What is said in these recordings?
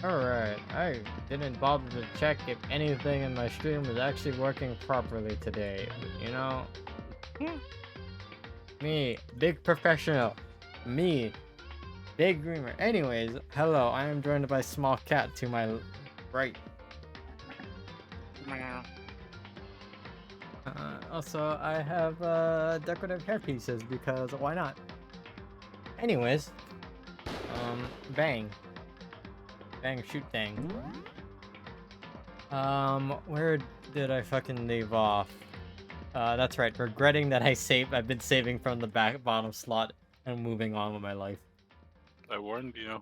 Alright, I didn't bother to check if anything in my stream was actually working properly today. But, me, big professional. Me, big dreamer. Anyways, hello, I am joined by small cat to my right. Also, I have decorative hair pieces because why not? Anyways, bang. Bang, shoot, dang. Where did I fucking leave off? That's right. Regretting that I've been saving from the bottom slot and moving on with my life. I warned you.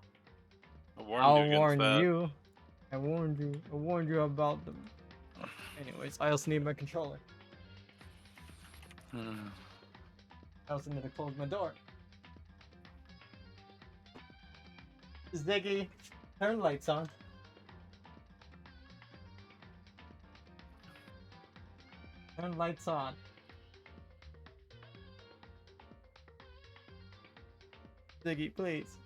I warned you I'll against warn that. you. I warned you. I warned you about them. Anyways, I also need my controller. I also need to close my door. Ziggy, turn lights on. Turn lights on. Ziggy, please.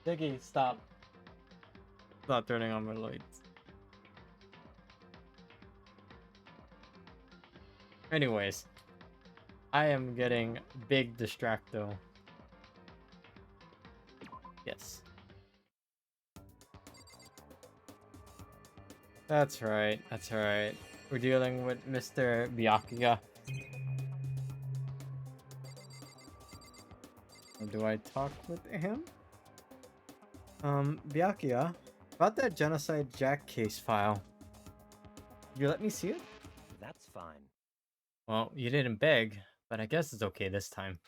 Ziggy, stop. Stop turning on my lights. Anyways, I am getting big distracto. Yes. That's right, that's right. We're dealing with Mr. Byakuya. Do I talk with him? Byakuya, about that Genocide Jack case file. You let me see it? That's fine. Well, you didn't beg, but I guess it's okay this time.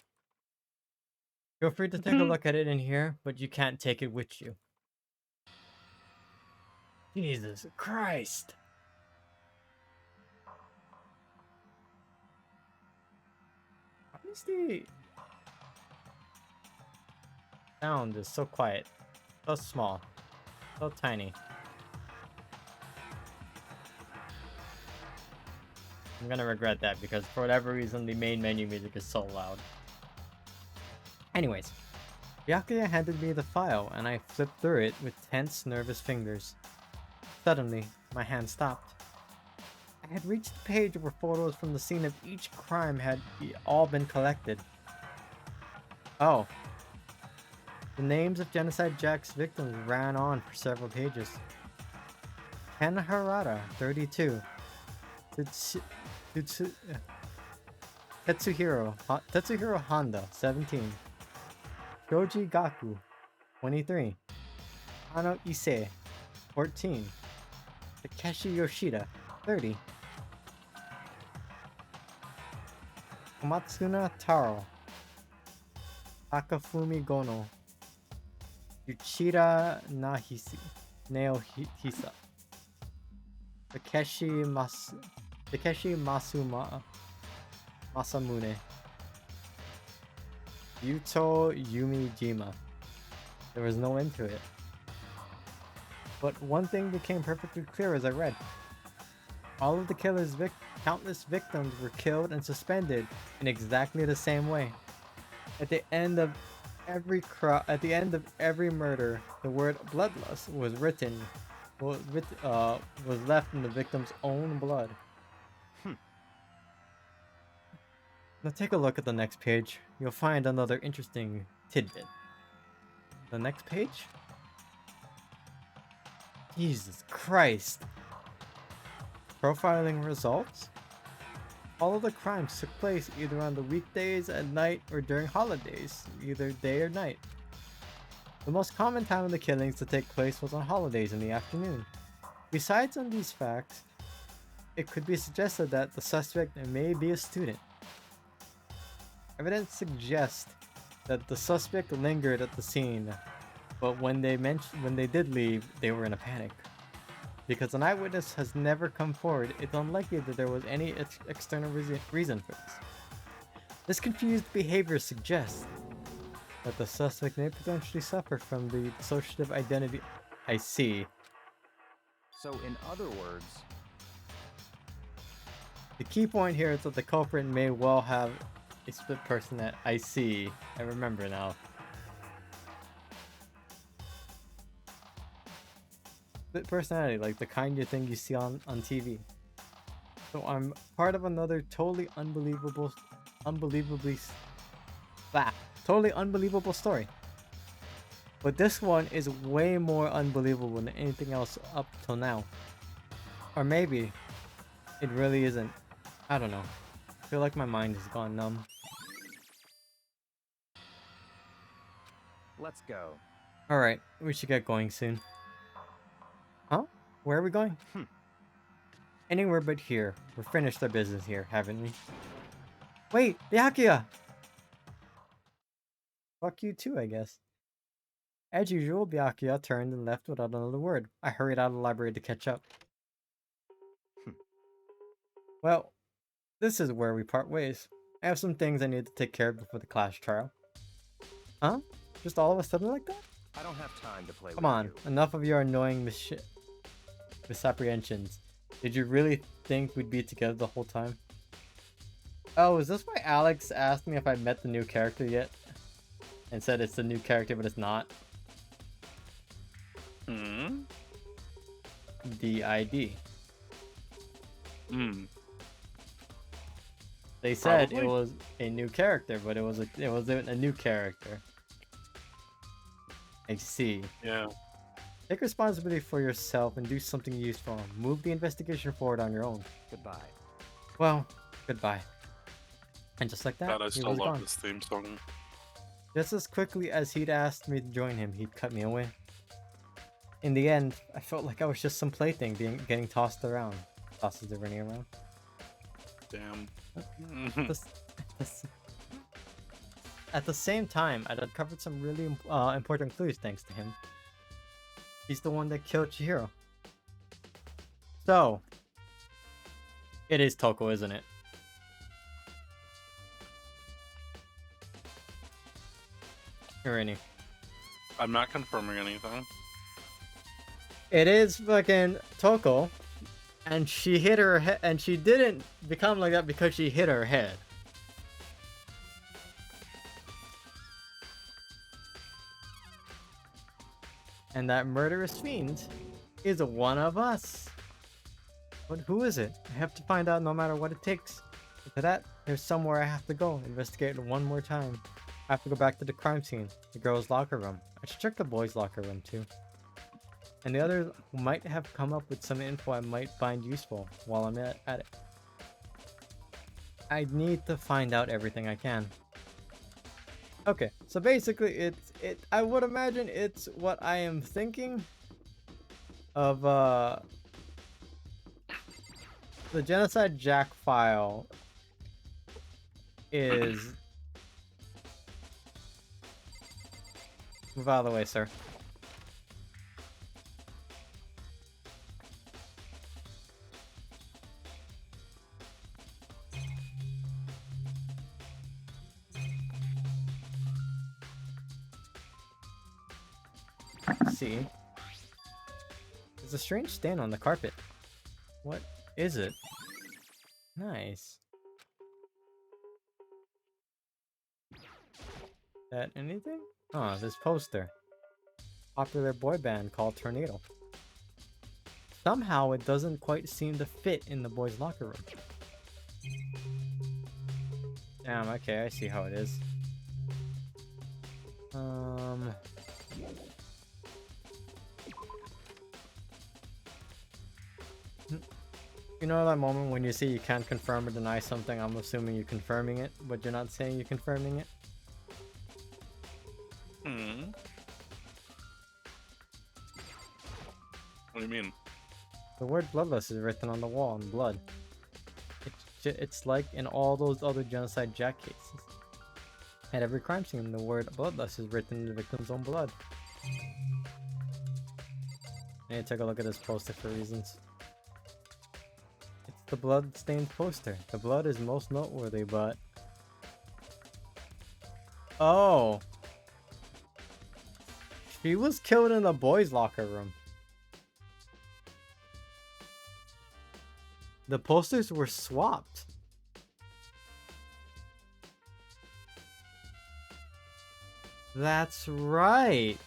Feel free to take a look at it in here, but you can't take it with you. Jesus Christ! Why is the sound is so quiet, so small, so tiny? I'm gonna regret that because for whatever reason the main menu music is so loud. Anyways, Byakuya handed me the file and I flipped through it with tense, nervous fingers. Suddenly, my hand stopped. I had reached the page where photos from the scene of each crime had all been collected. Oh. The names of Genocide Jack's victims ran on for several pages. Ken Harada, 32. Tetsuhiro Honda, 17. Shoji Gaku, 23. Ano Issei, 14. Takeshi Yoshida, 30. Komatsuna Taro, Takafumi Gono, Yuchira Naohisa, Takeshi Masamune, Yuto Yumijima. There was no end to it. But one thing became perfectly clear as I read. All of the killer's countless victims were killed and suspended in exactly the same way. At the end of every murder, the word bloodlust was left in the victim's own blood. Now take a look at the next page. You'll find another interesting tidbit. The next page? Jesus Christ. Profiling results? All of the crimes took place either on the weekdays, at night, or during holidays, either day or night. The most common time of the killings to take place was on holidays in the afternoon. Besides on these facts, it could be suggested that the suspect may be a student. Evidence suggests that the suspect lingered at the scene, but when they did leave, they were in a panic. Because an eyewitness has never come forward, it's unlikely that there was any external reason for this. This confused behavior suggests that the suspect may potentially suffer from the dissociative identity. I see. So in other words... The key point here is that the culprit may well have a split person that I see. I remember now. Split personality, like the kind you think you see on TV. So I'm part of another totally unbelievable story. But this one is way more unbelievable than anything else up till now. Or maybe it really isn't. I don't know. I feel like my mind has gone numb. Let's go. Alright, we should get going soon. Huh? Where are we going? Anywhere but here. We've finished our business here, haven't we? Wait, Byakuya! Fuck you too, I guess. As usual, Byakuya turned and left without another word. I hurried out of the library to catch up. Well, this is where we part ways. I have some things I need to take care of before the class trial. Huh? Just all of a sudden like that? I don't have time to play Come with on, you. enough of your annoying misapprehensions. Did you really think we'd be together the whole time? Oh, is this why Alex asked me if I met the new character yet? And said it's the new character, but it's not? The ID. They said Probably. it was a new character, but it wasn't a new character. I see. Yeah. Take responsibility for yourself and do something useful. Move the investigation forward on your own. Goodbye. Well, goodbye. And just like that, God, I he still was love gone. this theme song. Just as quickly as he'd asked me to join him, he'd cut me away. In the end, I felt like I was just some plaything getting tossed around. Tosses are running around. Damn. At the same time, I'd uncovered some really important clues thanks to him. He's the one that killed Chihiro. So, it is Toko, isn't it? Irini. I'm not confirming anything. It is fucking Toko, and she hit her head, and she didn't become like that because she hit her head. And that murderous fiend is one of us. But who is it? I have to find out no matter what it takes. And for that, there's somewhere I have to go, investigate it one more time. I have to go back to the crime scene, the girls' locker room. I should check the boys' locker room too. And the others might have come up with some info I might find useful while I'm at it. I need to find out everything I can. Okay, so basically I would imagine it's what I am thinking of the Genocide Jack file is move out of the way, sir. See, there's a strange stain on the carpet. What is it? Nice. That anything? Oh, this poster. Popular boy band called Tornado. Somehow it doesn't quite seem to fit in the boys' locker room. Damn, okay, I see how it is. You know that moment when you say you can't confirm or deny something, I'm assuming you're confirming it, but you're not saying you're confirming it? What do you mean? The word bloodless is written on the wall in blood. It's like in all those other Genocide Jack cases. At every crime scene, the word bloodless is written in the victim's own blood. I need to take a look at this poster for reasons. It's the blood-stained poster. The blood is most noteworthy, but... Oh! She was killed in the boys' locker room. the posters were swapped. That's right.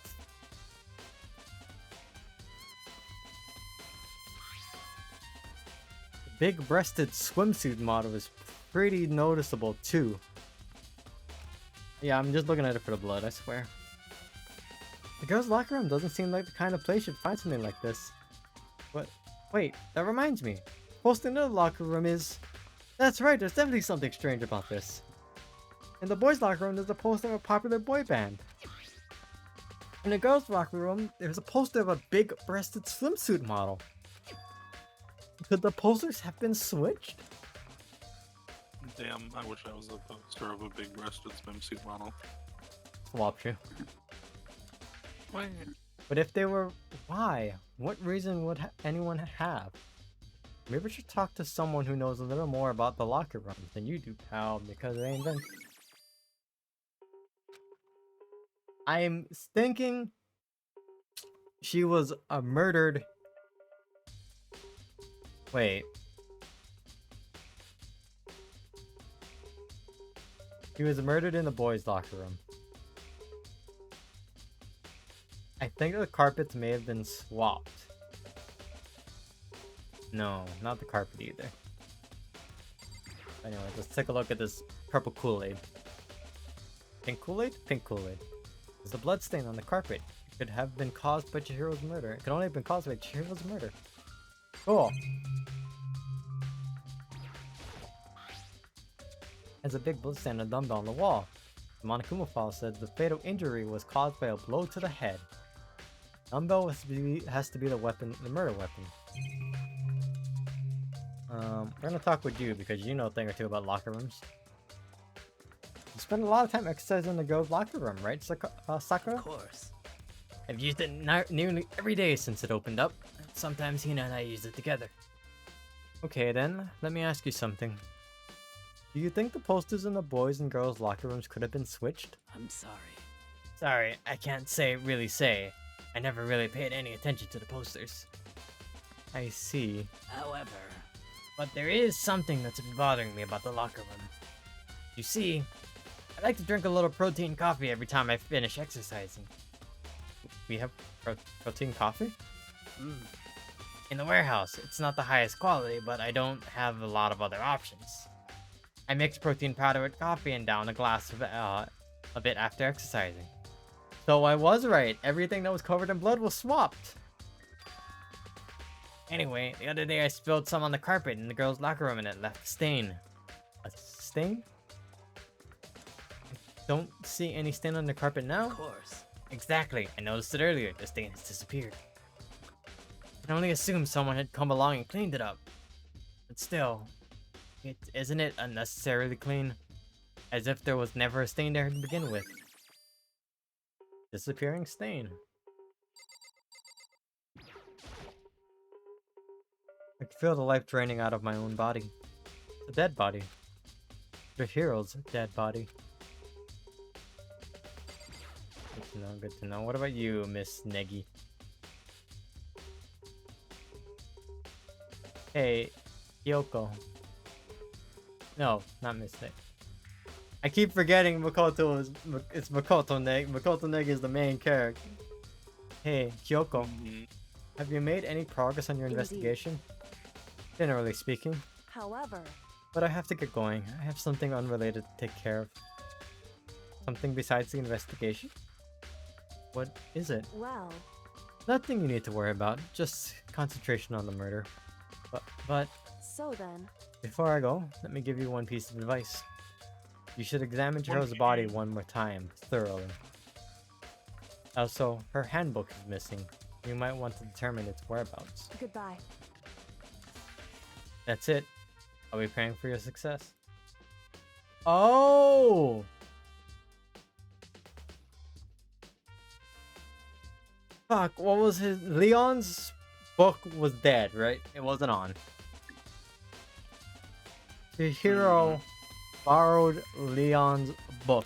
The big-breasted swimsuit model is pretty noticeable too. Yeah, I'm just looking at it for the blood, I swear. The girls' locker room doesn't seem like the kind of place you'd find something like this. But wait, that reminds me. Poster in the locker room is... That's right, there's definitely something strange about this. In the boys' locker room, there's a poster of a popular boy band. In the girls' locker room, there's a poster of a big-breasted swimsuit model. Could the posters have been switched? Damn, I wish I was a poster of a big-breasted swimsuit model. Swap you. Wait. But if they were, why? What reason would anyone have? Maybe we should talk to someone who knows a little more about the locker room than you do, pal, because they invent. I'm thinking she was murdered. Wait. She was murdered in the boys' locker room. I think the carpets may have been swapped. No, not the carpet either. Anyway, let's take a look at this purple Kool-Aid. Pink Kool-Aid? Pink Kool-Aid. There's a blood stain on the carpet. It could have been caused by Chihiro's murder. It could only have been caused by Chihiro's murder. Cool. There's a big blood stain and a dumbbell on the wall. The Monokuma file said the fatal injury was caused by a blow to the head. Dumbbell has to be the weapon, the murder weapon. We're gonna talk with you because you know a thing or two about locker rooms. You spend a lot of time exercising in the girls' locker room, right, Sakura? Of course. I've used it nearly every day since it opened up. Sometimes Hina and I use it together. Okay then, let me ask you something. Do you think the posters in the boys' and girls' locker rooms could have been switched? I'm sorry. Sorry, I can't really say. I never really paid any attention to the posters. I see. However, But there is something that's been bothering me about the locker room. You see, I like to drink a little protein coffee every time I finish exercising. We have protein coffee? In the warehouse, it's not the highest quality, but I don't have a lot of other options. I mix protein powder with coffee and down a glass of it after exercising. So I was right, everything that was covered in blood was swapped. Anyway, the other day I spilled some on the carpet in the girls' locker room and it left a stain. A stain? I don't see any stain on the carpet now. of course. Exactly, I noticed it earlier. The stain has disappeared. I can only assume someone had come along and cleaned it up. But still, isn't it unnecessarily clean? As if there was never a stain there to begin with. Disappearing stain. I can feel the life draining out of my own body. The dead body. The hero's dead body. Good to know, good to know. What about you, Miss Negi? Hey, Kyoko. No, not Miss Negi. I keep forgetting Makoto is... It's Makoto Negi. Makoto Negi is the main character. Hey, Kyoko. Have you made any progress on your investigation? Generally speaking. However, But I have to get going. I have something unrelated to take care of. Something besides the investigation? What is it? well, Nothing you need to worry about. Just concentration on the murder. But so then, before I go, let me give you one piece of advice. You should examine Chihiro's body one more time, thoroughly. Also, her handbook is missing. You might want to determine its whereabouts. goodbye. That's it. I'll be praying for your success. Oh! Fuck, what was his... Leon's book was dead, right? It wasn't on. Chihiro borrowed Leon's book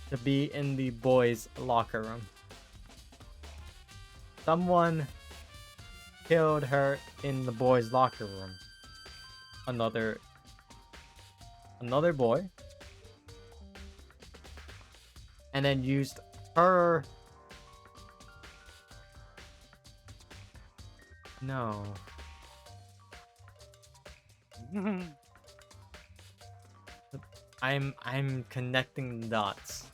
to be in the boys' locker room. Someone killed her in the boys' locker room. Another boy, and then used her. No. I'm connecting the dots.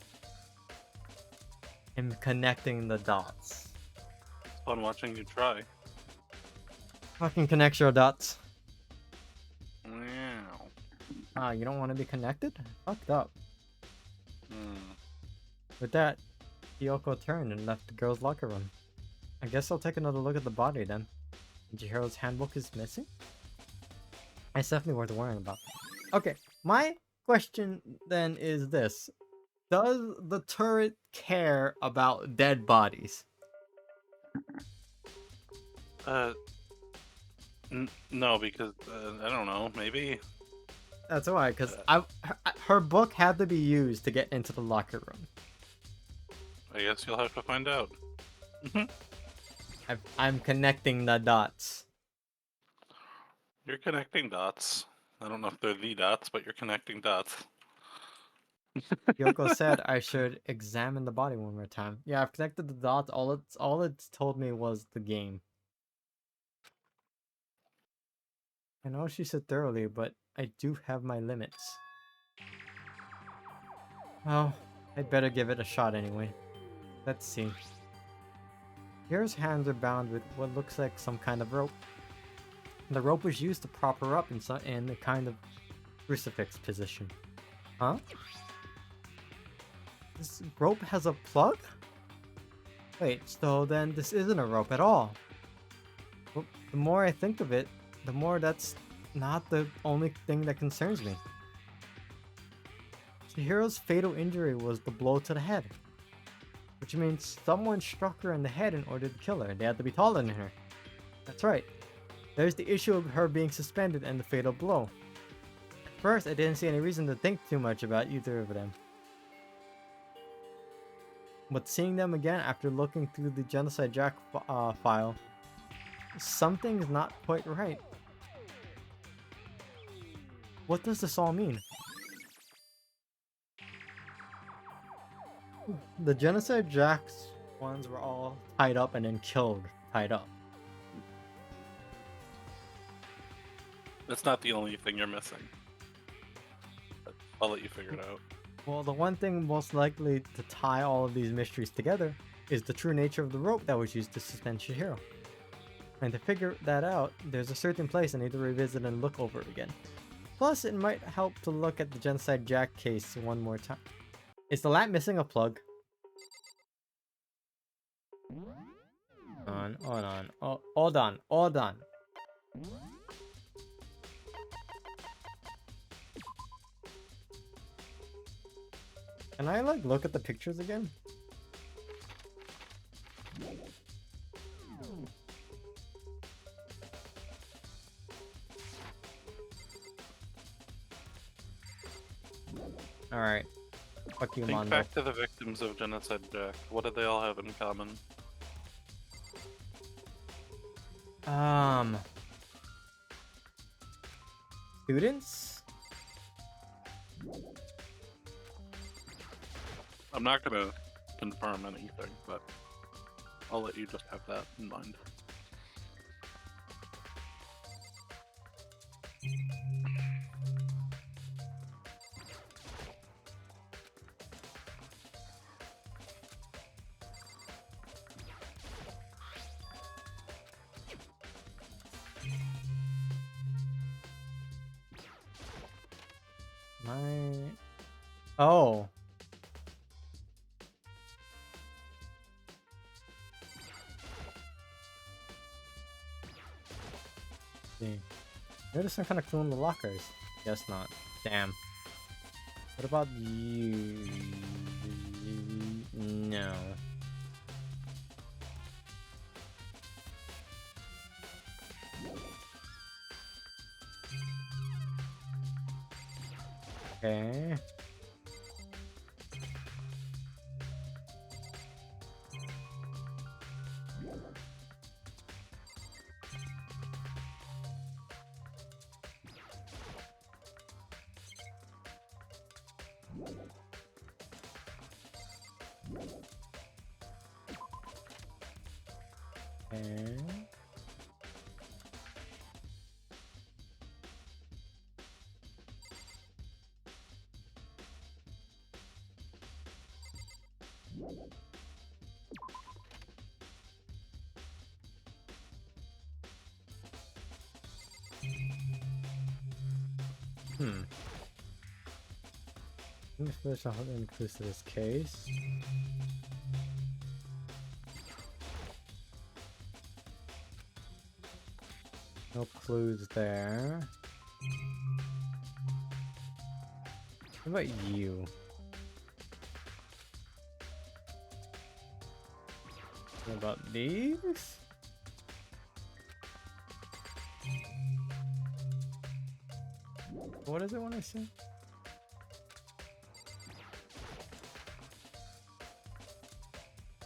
I'm connecting the dots. It's fun watching you try. Fucking connect your dots. Wow. Ah, you don't want to be connected? Fucked up. Hmm. With that, Kyoko turned and left the girls' locker room. I guess I'll take another look at the body then. Chihiro's handbook is missing? It's definitely worth worrying about. Okay, my question then is this. Does the turret care about dead bodies? No, because I don't know. Maybe. That's why, because her book had to be used to get into the locker room. I guess you'll have to find out. I'm connecting the dots. You're connecting dots. I don't know if they're the dots, but you're connecting dots. Yoko said I should examine the body one more time. Yeah, I've connected the dots. All it's told me was the game. I know she said thoroughly, but I do have my limits. Well, I'd better give it a shot anyway. Let's see. Here's hands are bound with what looks like some kind of rope. The rope was used to prop her up in a kind of crucifix position. Huh? This rope has a plug? Wait, so then this isn't a rope at all. Well, the more I think of it, the more that's not the only thing that concerns me. Chihiro's fatal injury was the blow to the head. Which means someone struck her in the head in order to kill her. They had to be taller than her. That's right. There's the issue of her being suspended and the fatal blow. At first, I didn't see any reason to think too much about either of them. But seeing them again after looking through the Genocide Jack file, something's not quite right. What does this all mean? The Genocide Jacks ones were all tied up and then killed tied up. That's not the only thing you're missing. But I'll let you figure it out. Well, the one thing most likely to tie all of these mysteries together is the true nature of the rope that was used to suspend Chihiro. And to figure that out, there's a certain place I need to revisit and look over again. Plus, it might help to look at the Genocide Jack case one more time. Is the lamp missing a plug? Hold on. Oh, hold on. Can I like look at the pictures again? Alright. Fuck you, Think Mondo. back to the victims of Genocide Jack. What did they all have in common? Students? I'm not gonna confirm anything, but I'll let you just have that in mind. Oh. See. Maybe some kind of clue in the lockers. Guess not. Damn. What about you? No. Okay. Okay. Hmm. Let's finish off the clues to this case. No clues there. What about you? What about these? What does it want to say?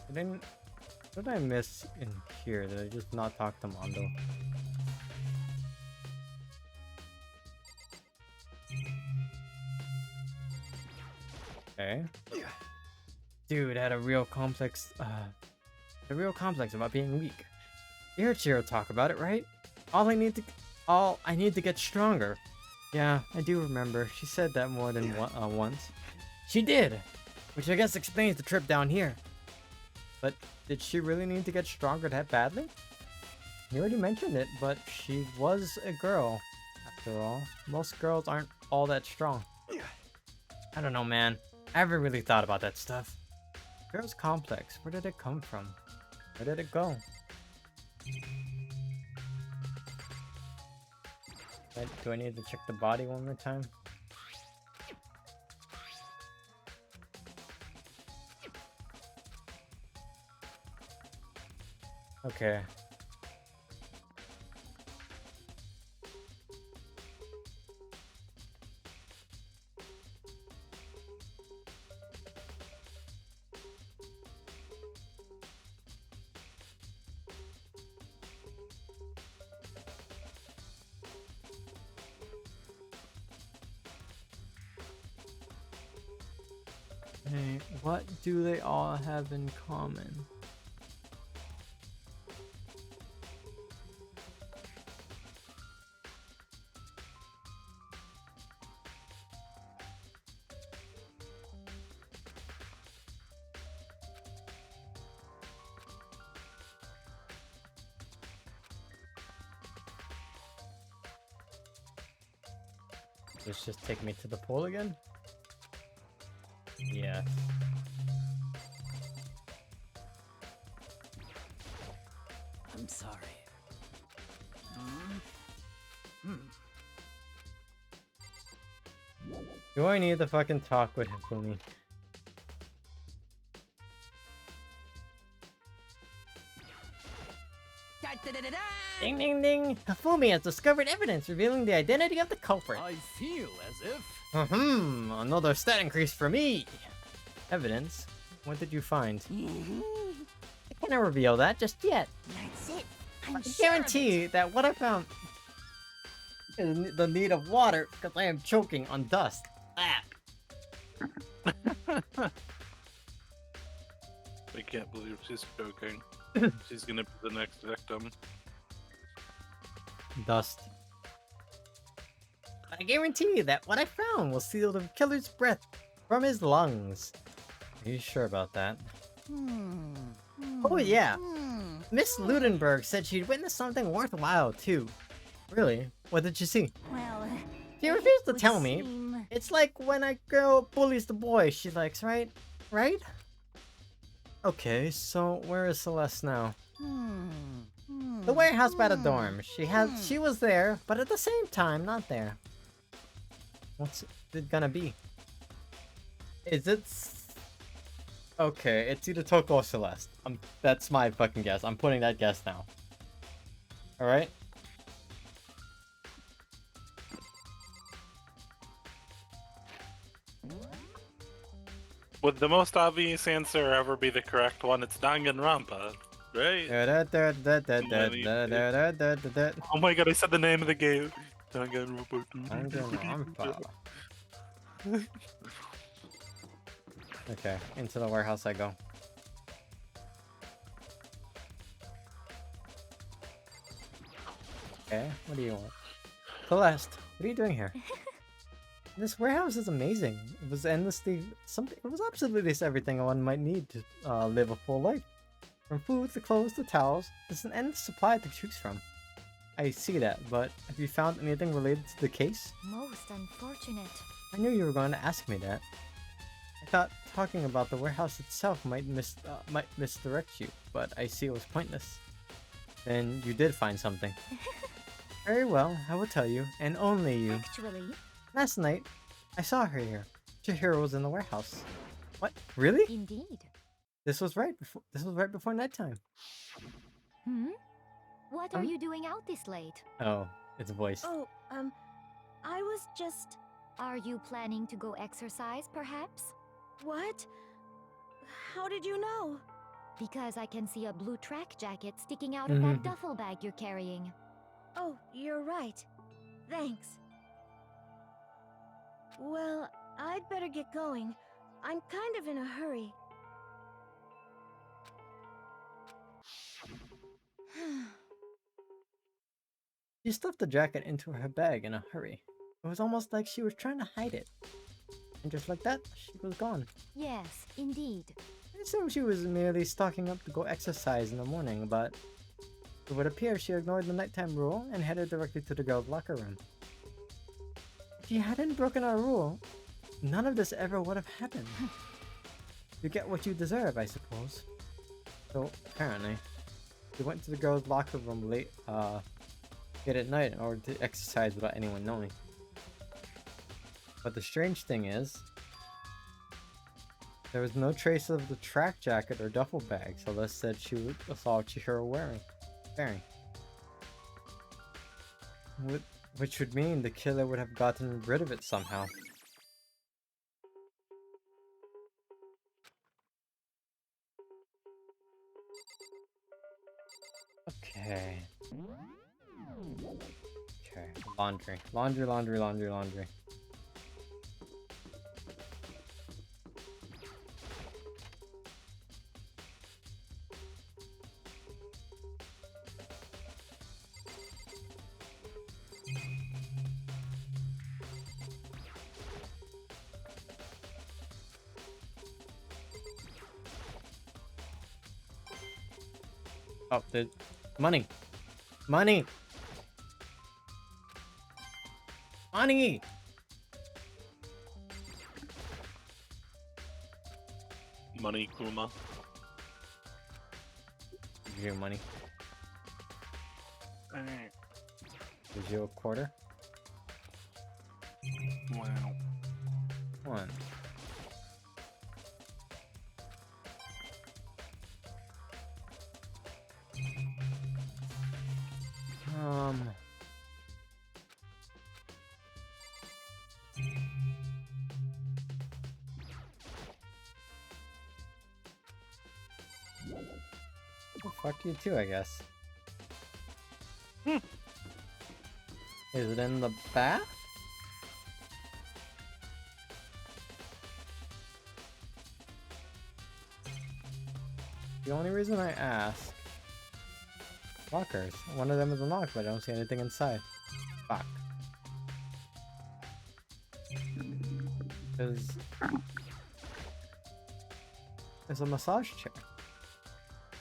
What did I miss in here? Did I just not talk to Mondo? Okay. Dude had a real complex about being weak. You heard Shiro talk about it, right? I need to get stronger. Yeah, I do remember. She said that more than once. She did! Which I guess explains the trip down here. But did she really need to get stronger that badly? You already mentioned it, but she was a girl, after all. Most girls aren't all that strong. I don't know, man. I haven't really thought about that stuff. Girl's complex. Where did it come from? Where did it go? Do I need to check the body one more time? Okay. Hey, what do they all have in common? Let's just take me to the pool again? Yeah. I'm sorry. Do I need to fucking talk with Hifumi? Ding ding ding! Hifumi has discovered evidence revealing the identity of the culprit. I feel as if... Another stat increase for me! Evidence? What did you find? I cannot reveal that just yet. That's it. I guarantee that what I found is the need of water because I am choking on dust. Ah. I can't believe she's joking. She's gonna be the next victim. Dust. I guarantee that what I found will seal the killer's breath from his lungs. Are you sure about that? Oh yeah. Miss Ludenberg said she'd witnessed something worthwhile too. Really? What did you see? Well, She refused to would tell me. seem- It's like when a girl bullies the boy she likes, right? Right? Okay, so where is Celeste now? The warehouse by the dorm. She was there, but at the same time, not there. What's it gonna be? Is it... Okay, it's either Toko or Celeste. That's my fucking guess. I'm putting that guess now. Alright? Would the most obvious answer ever be the correct one? It's Danganronpa, right? Oh my god, I said the name of the game. Danganronpa. Okay, into the warehouse I go. Okay, what do you want? Celeste, what are you doing here? This warehouse is amazing. It was endlessly something. It was absolutely everything one might need to live a full life. From food to clothes to towels, there's an endless supply to choose from. I see that, but have you found anything related to the case? Most unfortunate. I knew you were going to ask me that. I thought talking about the warehouse itself might misdirect you, but I see it was pointless. Then you did find something. Very well, I will tell you, and only you. Actually, Last night, I saw her here. Chihiro was in the warehouse. What? Really? indeed. This was right before nighttime. Hmm? What are Hmm? you doing out this late? Oh, it's voiced. Oh, I was just... Are you planning to go exercise, perhaps? What? How did you know? Because I can see a blue track jacket sticking out of that duffel bag you're carrying. Oh, you're right. Thanks. Well, I'd better get going. I'm kind of in a hurry. She stuffed the jacket into her bag in a hurry. It was almost like she was trying to hide it. And just like that, she was gone. Yes, indeed. I assumed she was merely stocking up to go exercise in the morning, but it would appear she ignored the nighttime rule and headed directly to the girls' locker room. If she hadn't broken our rule, none of this ever would have happened. You get what you deserve, I suppose. So, apparently, she went to the girls' locker room late at night in order to exercise without anyone knowing. But the strange thing is, there was no trace of the track jacket or duffel bag Celeste said she saw Chihiro wearing. Which would mean the killer would have gotten rid of it somehow. Okay. Okay. Laundry. Laundry. Oh, the money. Money! Money! Monokuma. Give you money. Alright. Gives you a quarter. Wow. One. Well, fuck you too, I guess. Is it in the bath? The only reason I ask... Lockers. One of them is unlocked, but I don't see anything inside. Fuck. There's a massage chair.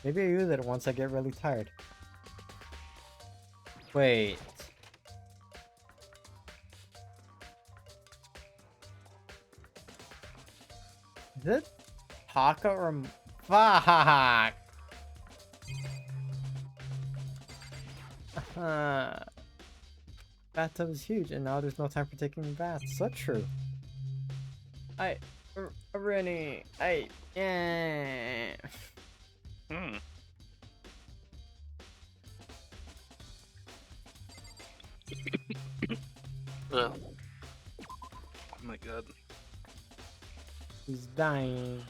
Maybe I use it once I get really tired. Wait. Is it Taka or... Fuck! Bathtub is huge, and now there's no time for taking baths. So true. Rennie, yeah. Oh my god. He's dying.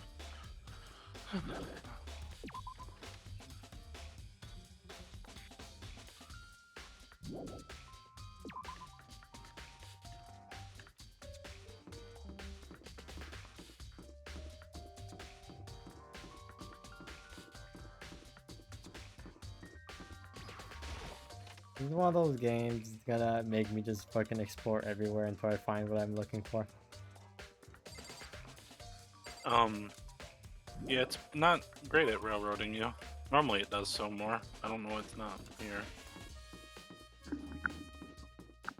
It's one of those games that's gonna make me just fucking explore everywhere until I find what I'm looking for. Yeah, it's not great at railroading you. Normally it does so more. I don't know why it's not here.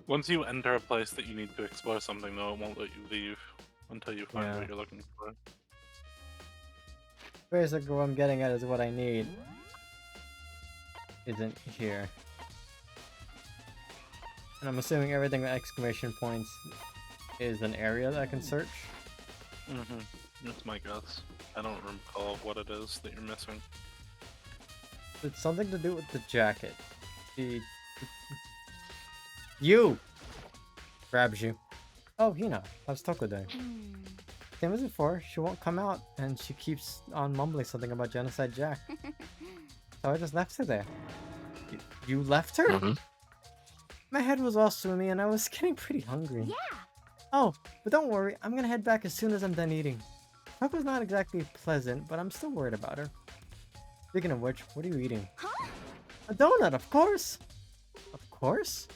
Once you enter a place that you need to explore something, though, it won't let you leave until you find Yeah. what you're looking for. Basically, what I'm getting at is what I need isn't here. And I'm assuming everything with exclamation points is an area that I can search. Mm-hmm. That's my guess. I don't recall what it is that you're missing. It's something to do with the jacket. The... You! Grabs you. Oh, Hina. How's Toko doing? Same as before, she won't come out, and she keeps on mumbling something about Genocide Jack. So I just left her there. You left her? Mm-hmm. My head was all swimmy, and I was getting pretty hungry. Yeah. Oh, but don't worry, I'm gonna head back as soon as I'm done eating. Toko's not exactly pleasant, but I'm still worried about her. Speaking of which, what are you eating? Huh? A donut, of course! Of course?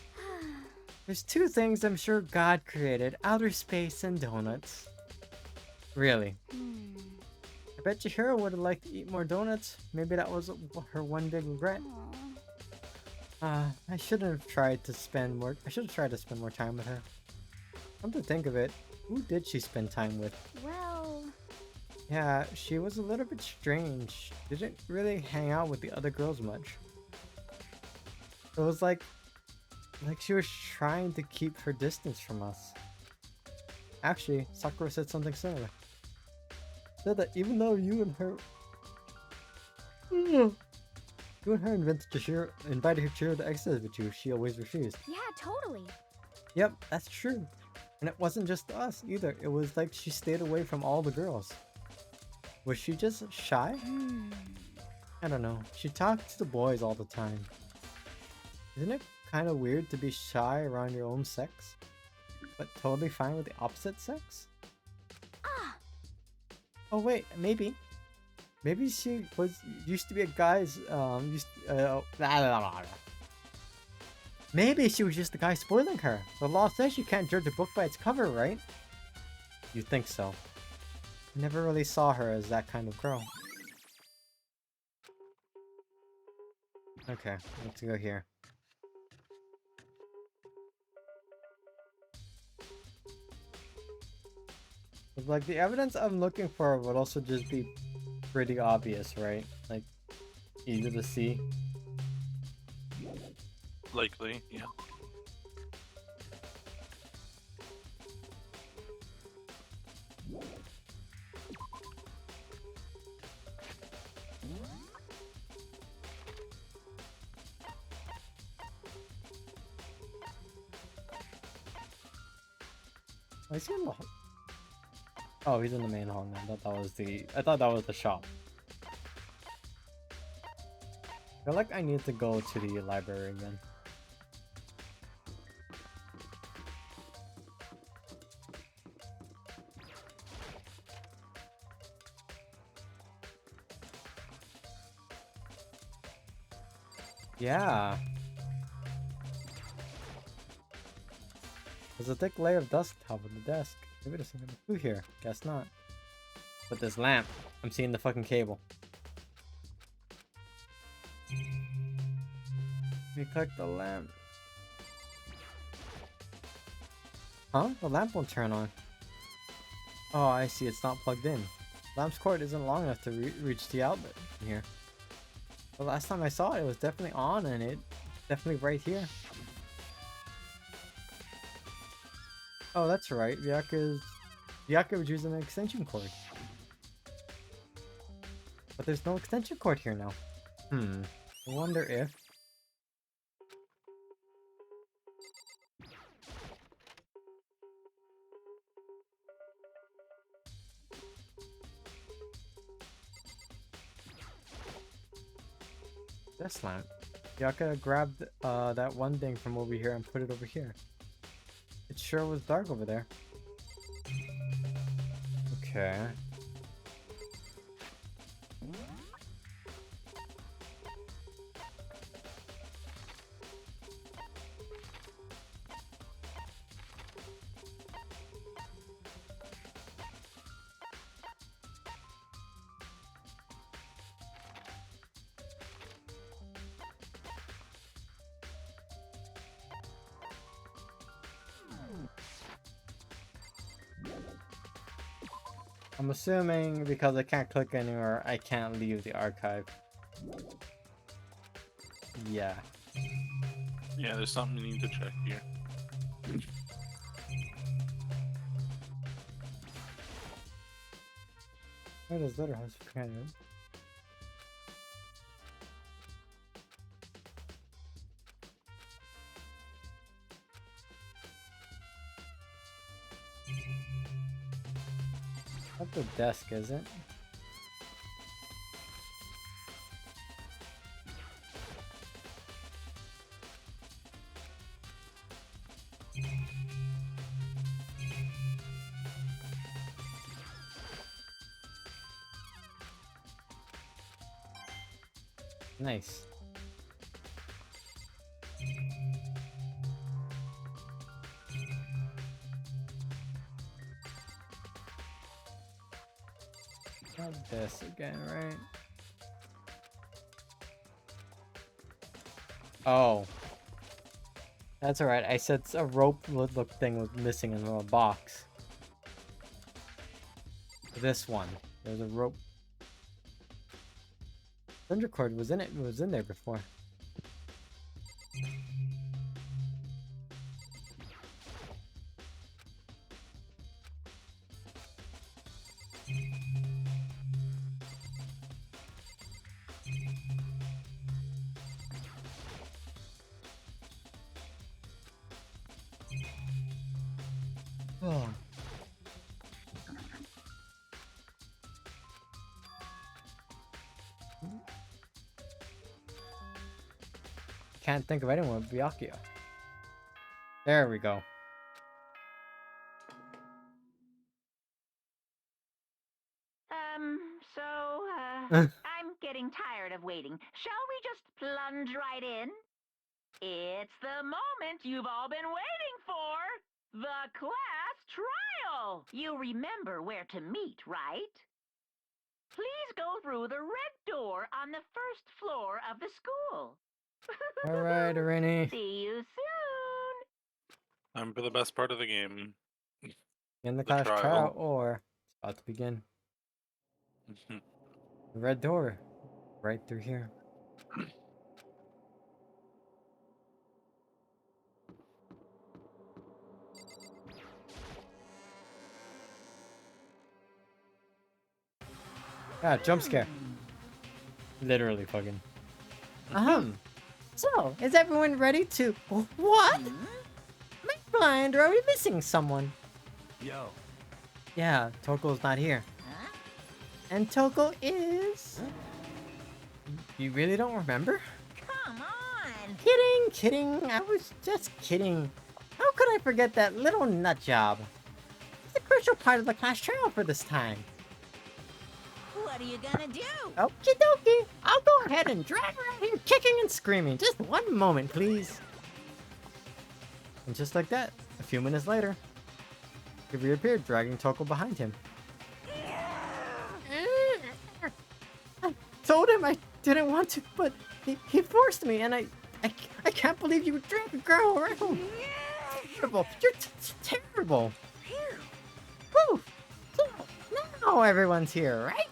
There's two things I'm sure God created, outer space and donuts. Really. I bet Chihiro would have liked to eat more donuts. Maybe that was her one big regret. I shouldn't have tried to spend more. I should have tried to spend more time with her. Come to think of it, who did she spend time with? Well, Yeah, she was a little bit strange. Didn't really hang out with the other girls much. It was like she was trying to keep her distance from us. Actually, Sakura said something similar. Said that even though you and her invited Chihiro to exercise with you, she always refused. yeah, totally. Yep, that's true. And it wasn't just us either. It was like she stayed away from all the girls. Was she just shy? I don't know. She talked to the boys all the time. Isn't it kind of weird to be shy around your own sex, but totally fine with the opposite sex? Oh wait, maybe. Maybe she used to be a guy's Maybe she was just the guy spoiling her. The law says you can't judge a book by its cover, right? You think so. I never really saw her as that kind of girl. Okay, let's go here. But, like, the evidence I'm looking for would also just be pretty obvious, right? Like, easy to see. Likely, yeah. Oh, is he in the hall? Oh, he's in the main hall now. I thought that was the shop. I feel like I need to go to the library again. Yeah. There's a thick layer of dust on top of the desk. Maybe there's something to do here. Guess not. But this lamp. I'm seeing the fucking cable. Let me click the lamp. Huh? The lamp won't turn on. Oh, I see. It's not plugged in. Lamp's cord isn't long enough to reach the outlet from here. The last time I saw it, it was definitely on, and it's definitely right here. Oh, that's right. Vyaka was using an extension cord. But there's no extension cord here now. I wonder if... This lamp. Vyaka grabbed that one thing from over here and put it over here. It sure was dark over there. Okay. I'm assuming because I can't click anywhere, I can't leave the archive. Yeah. Yeah, there's something you need to check here. Where does Letterhouse Canyon? Not the desk, is it? Nice. Not this again, right? Oh. That's alright. I said a rope look thing was missing in a box. This one. There's a rope. Thunder cord was in it. It was in there before. Oh. Can't think of anyone with Byakuya. There we go. I'm getting tired of waiting. Shall we just plunge right in? It's the moment you've all been waiting for! The class trial! You remember where to meet, right? Please go through the red door on the first floor of the school. Alright, Rennie. See you soon! Time for the best part of the game. In the The class trial. trial or it's about to begin. The red door. Right through here. Ah, jump scare. Literally fucking. So, is everyone ready to... What? Am I blind or are we missing someone? Yo. Yeah, Toko's not here. Huh? And Toko is... You really don't remember? Come on! Kidding. I was just kidding. How could I forget that little nut job? It's a crucial part of the class trial for this time. What are you gonna do? Okie dokie. I'll go ahead and drag her out here kicking and screaming. Just one moment, please. And just like that, a few minutes later, he reappeared, dragging Toko behind him. I told him I didn't want to, but he forced me, and I can't believe you would drag a girl around. Terrible. You're terrible. Whew. So, now everyone's here, right?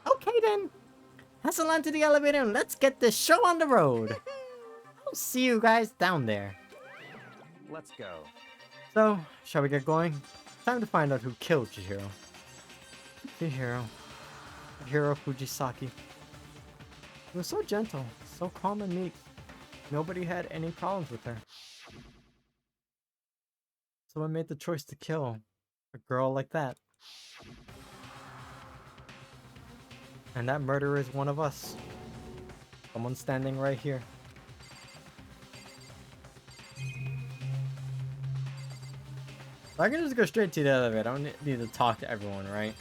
Okay then. Hustle onto the elevator and let's get this show on the road. I'll see you guys down there. Let's go. So, shall we get going? Time to find out who killed Chihiro. Chihiro Fujisaki. She was so gentle, so calm and meek. Nobody had any problems with her. So I made the choice to kill a girl like that. And that murderer is one of us. Someone standing right here. So I can just go straight to the elevator. I don't need to talk to everyone, right?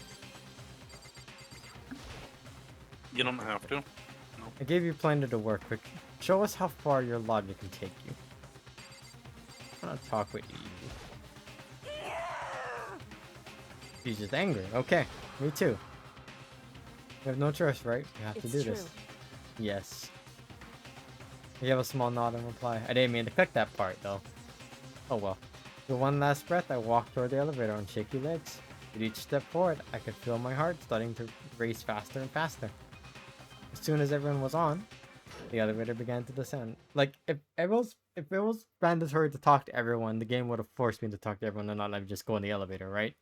You don't have to. I gave you plenty to work with. Show us how far your logic can take you. I want to talk with you. She's just angry. Okay, me too. We have no choice, right? We have to do this. Yes. You have a small nod in reply. I didn't mean to click that part, though. Oh well. With one last breath, I walked toward the elevator on shaky legs. With each step forward, I could feel my heart starting to race faster and faster. As soon as everyone was on, the elevator began to descend. Like, if it was mandatory to talk to everyone, the game would have forced me to talk to everyone and not let me just go in the elevator, right?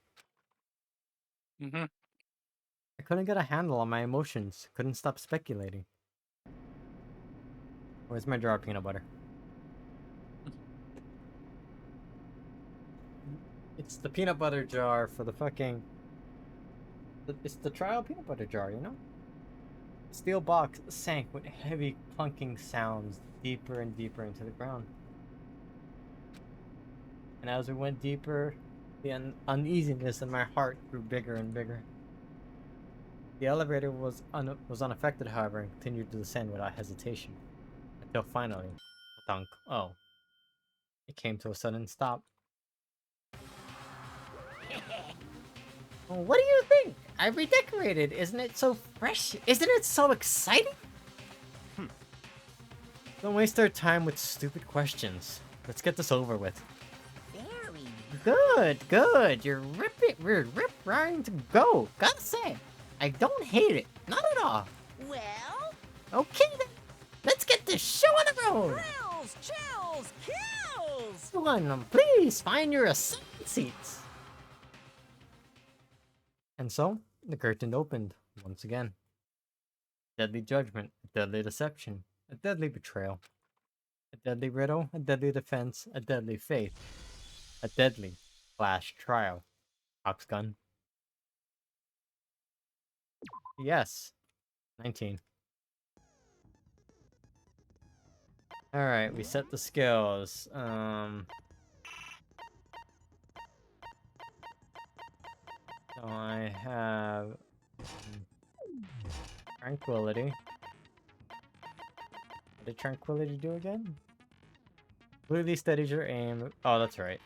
Mm-hmm. I couldn't get a handle on my emotions. Couldn't stop speculating. Where's my jar of peanut butter? It's the peanut butter jar for the fucking... It's the trial peanut butter jar, you know? The steel box sank with heavy clunking sounds deeper and deeper into the ground. And as we went deeper, the uneasiness in my heart grew bigger and bigger. The elevator was unaffected, however, and continued to descend without hesitation. Until finally, thunk. Oh. It came to a sudden stop. What do you think? I redecorated. Isn't it so fresh? Isn't it so exciting? Don't waste our time with stupid questions. Let's get this over with. Very. Good. We're rip-roaring to go. Gotta say, I don't hate it. Not at all. Well, Okay then. Let's get this show on the road. thrills, chills, kills! Everyone, please find your assigned seats. And so, the curtain opened once again. Deadly judgment, a deadly deception, a deadly betrayal, a deadly riddle, a deadly defense, a deadly faith, a deadly flash trial. Cox gun. Yes. 19. Alright, we set the skills. So I have tranquility. What did tranquility do again? Completely steadies your aim. Oh, that's right.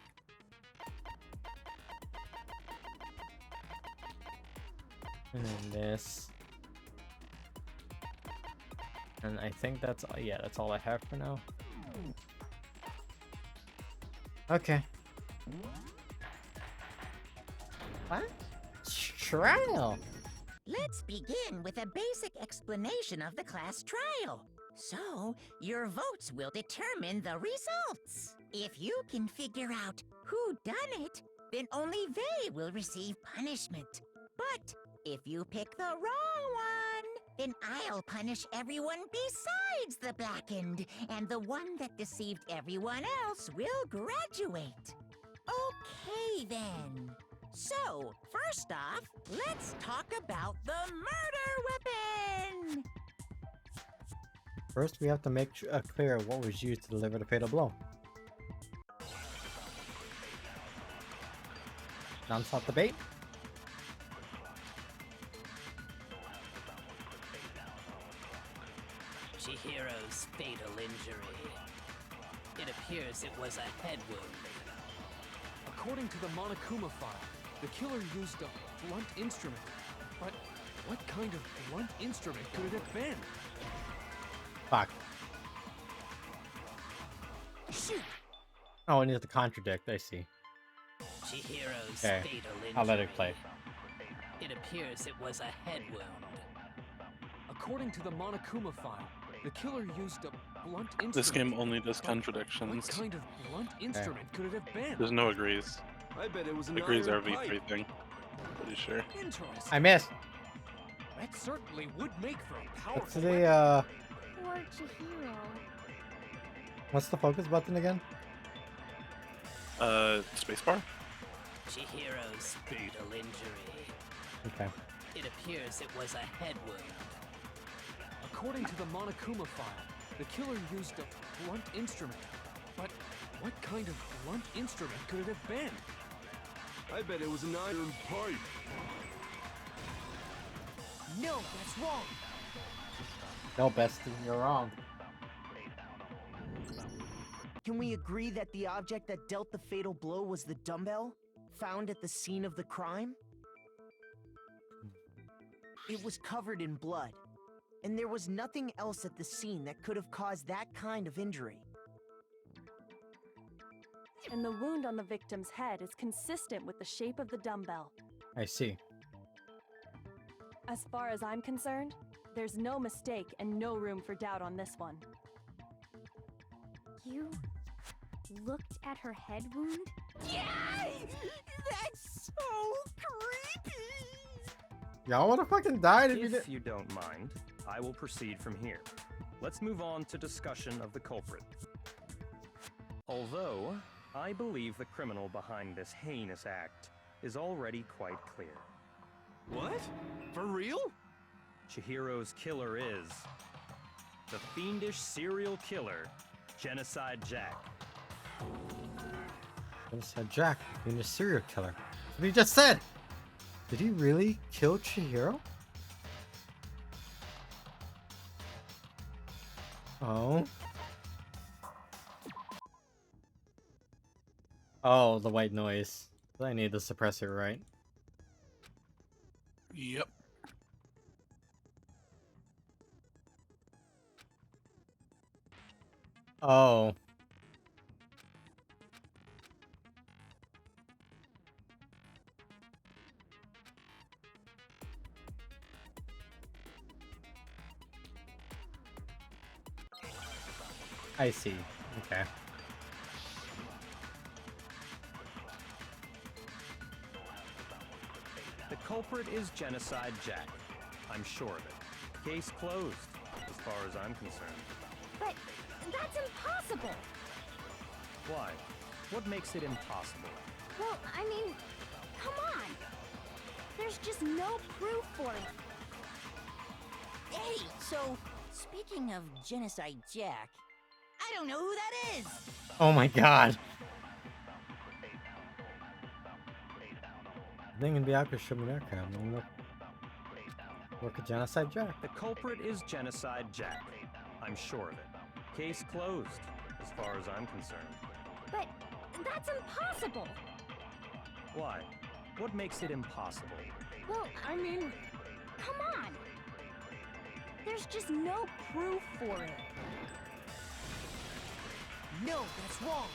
And then this. And I think that's all. Yeah, that's all I have for now. Okay. What? Trial. Let's begin with a basic explanation of the class trial. So, your votes will determine the results. If you can figure out who done it, then only they will receive punishment. But if you pick the wrong one, then I'll punish everyone besides the blackened, and the one that deceived everyone else will graduate. Okay then. So, first off, let's talk about the murder weapon! First, we have to make clear what was used to deliver the fatal blow. Non-stop debate. Chihiro's fatal injury. It appears it was a head wound. According to the Monokuma file, the killer used a blunt instrument. But what kind of blunt instrument could it have been? Fuck. Shoot! Oh, I need to contradict. I see. Chihiro's Okay, fatal injury. I'll let it play. It appears it was a head wound. According to the Monokuma file, the killer used a blunt instrument. This game only does But contradictions. What kind of blunt instrument could it have been? There's no agrees. I bet it was an Agrees are iron a V3 pipe. thing. Pretty sure. Interesting. I missed. That certainly would make for a What's powerful the weapon. Poor Chihiro. what's the focus button again? Spacebar? Chihiro's fatal injury. Okay. It appears it was a head wound. According to the Monokuma file, the killer used a blunt instrument. But what kind of blunt instrument could it have been? I bet it was an iron pipe. No, that's wrong. No, Bestie, you're wrong. Can we agree that the object that dealt the fatal blow was the dumbbell, found at the scene of the crime? It was covered in blood, and there was nothing else at the scene that could have caused that kind of injury. And the wound on the victim's head is consistent with the shape of the dumbbell. I see. As far as I'm concerned, there's no mistake and no room for doubt on this one. You looked at her head wound? Yay! That's so creepy! Y'all would have fucking died if you did. If you don't mind, I will proceed from here. Let's move on to discussion of the culprit. Although, I believe the criminal behind this heinous act is already quite clear. What? For real? Chihiro's killer is the fiendish serial killer, Genocide Jack. Genocide Jack being a serial killer. What he just said! Did he really kill Chihiro? Oh. Oh, the white noise. I need the suppressor, right? Yep. Oh. I see. Okay. The culprit is Genocide Jack. I'm sure of it. Case closed, as far as I'm concerned. But that's impossible! Why? What makes it impossible? Well, I mean, come on! There's just no proof for it. Hey, so, speaking of Genocide Jack, I don't know who that is! Oh my god. Dingen Bianca Shuminaka. Work at Genocide Jack. The culprit is Genocide Jack. I'm sure of it. Case closed, as far as I'm concerned. But that's impossible! Why? What makes it impossible? Well, I mean, come on! There's just no proof for it. No, that's wrong.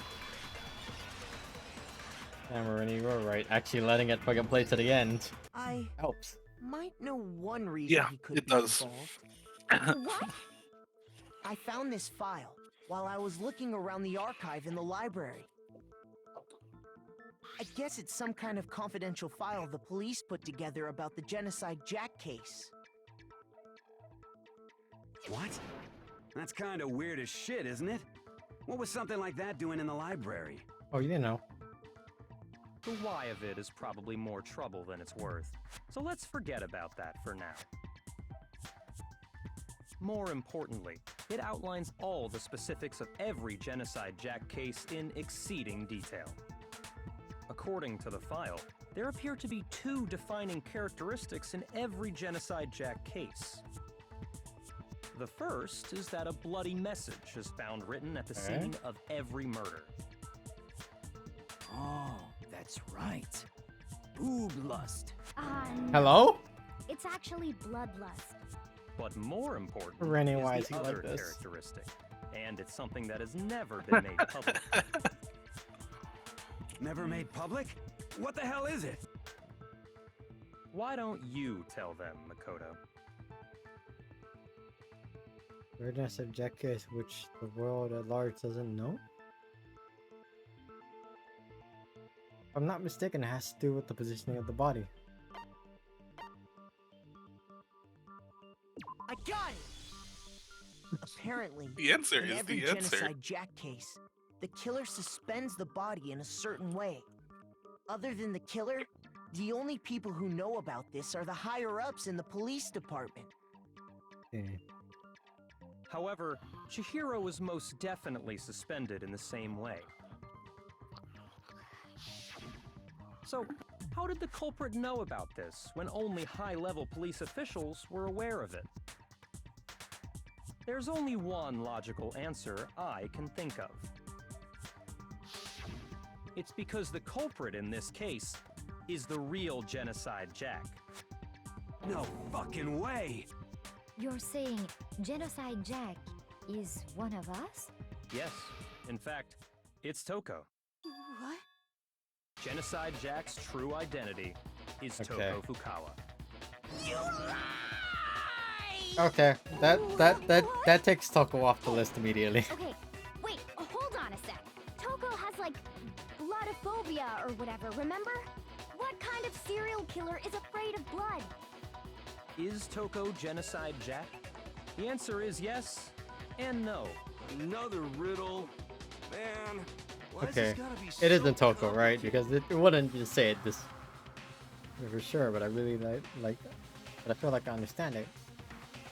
Yeah, Marini, you were right. Actually letting it fucking play to the end I helps. might know one reason Yeah, he could it be does. involved. What? I found this file while I was looking around the archive in the library. I guess it's some kind of confidential file the police put together about the Genocide Jack case. What? That's kind of weird as shit, isn't it? What was something like that doing in the library? Oh, you didn't know. The why of it is probably more trouble than it's worth, so let's forget about that for now. More importantly, it outlines all the specifics of every Genocide Jack case in exceeding detail. According to the file, there appear to be two defining characteristics in every Genocide Jack case. The first is that a bloody message is found written at the scene of every murder. Oh, that's right. Boob lust. No. Hello? It's actually bloodlust. But more important Rennie, is why the is he other like this? characteristic, and it's something that has never been made public. Never made public? What the hell is it? Why don't you tell them, Makoto? Weirdness of Jack case which the world at large doesn't know? If I'm not mistaken, it has to do with the positioning of the body. I got it! Apparently, The answer in is every the answer. Genocide Jack case, the killer suspends the body in a certain way. Other than the killer, the only people who know about this are the higher-ups in the police department. However, Chihiro was most definitely suspended in the same way. So, how did the culprit know about this when only high-level police officials were aware of it? There's only one logical answer I can think of. It's because the culprit in this case is the real Genocide Jack. No fucking way! You're saying Genocide Jack is one of us? Yes, in fact, it's Toko. What? Genocide Jack's true identity is Okay. Toko Fukawa. You lie! Okay, that takes Toko off the list immediately. Okay, wait, hold on a sec. Toko has like bloodophobia or whatever, remember? What kind of serial killer is afraid of blood? Is Toko Genocide Jack? The answer is yes and no. Another riddle. Man, why is Okay, this gotta be it so isn't Toko, right? complicated? Because it wouldn't just say it this for sure, but I really like but I feel like I understand it.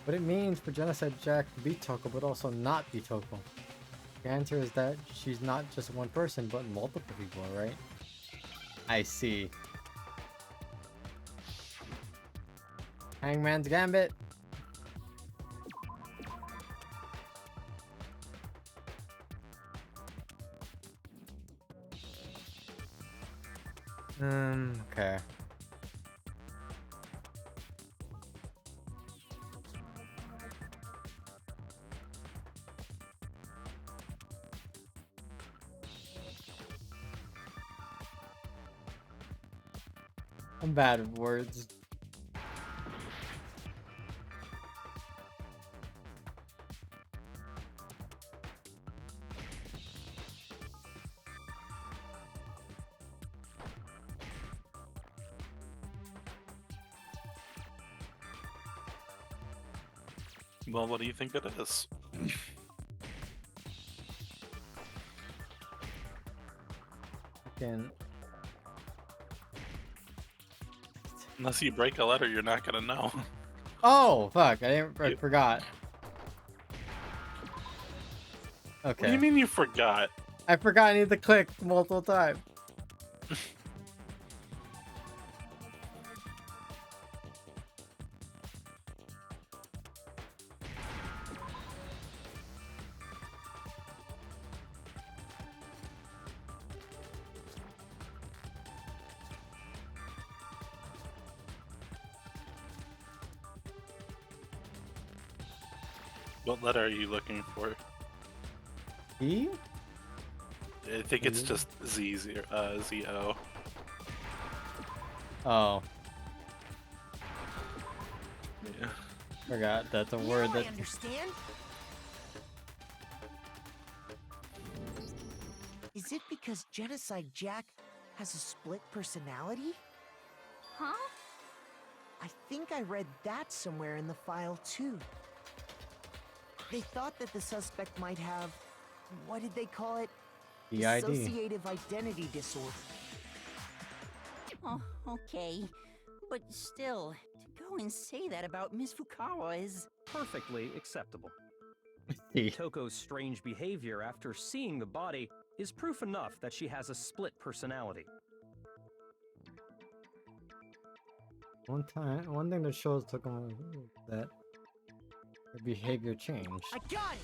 What it means for Genocide Jack to be Toko, but also not be Toko. The answer is that she's not just one person, but multiple people, right? I see. Hangman's Gambit. Okay. I'm bad at words. Well, what do you think it is? Can Unless you break a letter, you're not gonna know. Oh fuck! I forgot. What do Okay. you mean you forgot? I forgot I need to click multiple times. What letter are you looking for? E? I think it's just Z-O. Oh, Yeah. forgot that's a Now word I that. understand. Is it because Genocide Jack has a split personality? Huh? I think I read that somewhere in the file too. They thought that the suspect might have, what did they call it? EID. Dissociative identity disorder. Oh, okay. But still, to go and say that about Miss Fukawa is... Perfectly acceptable. See. Toko's strange behavior after seeing the body is proof enough that she has a split personality. One thing that shows Toko that her behavior changed. I got it!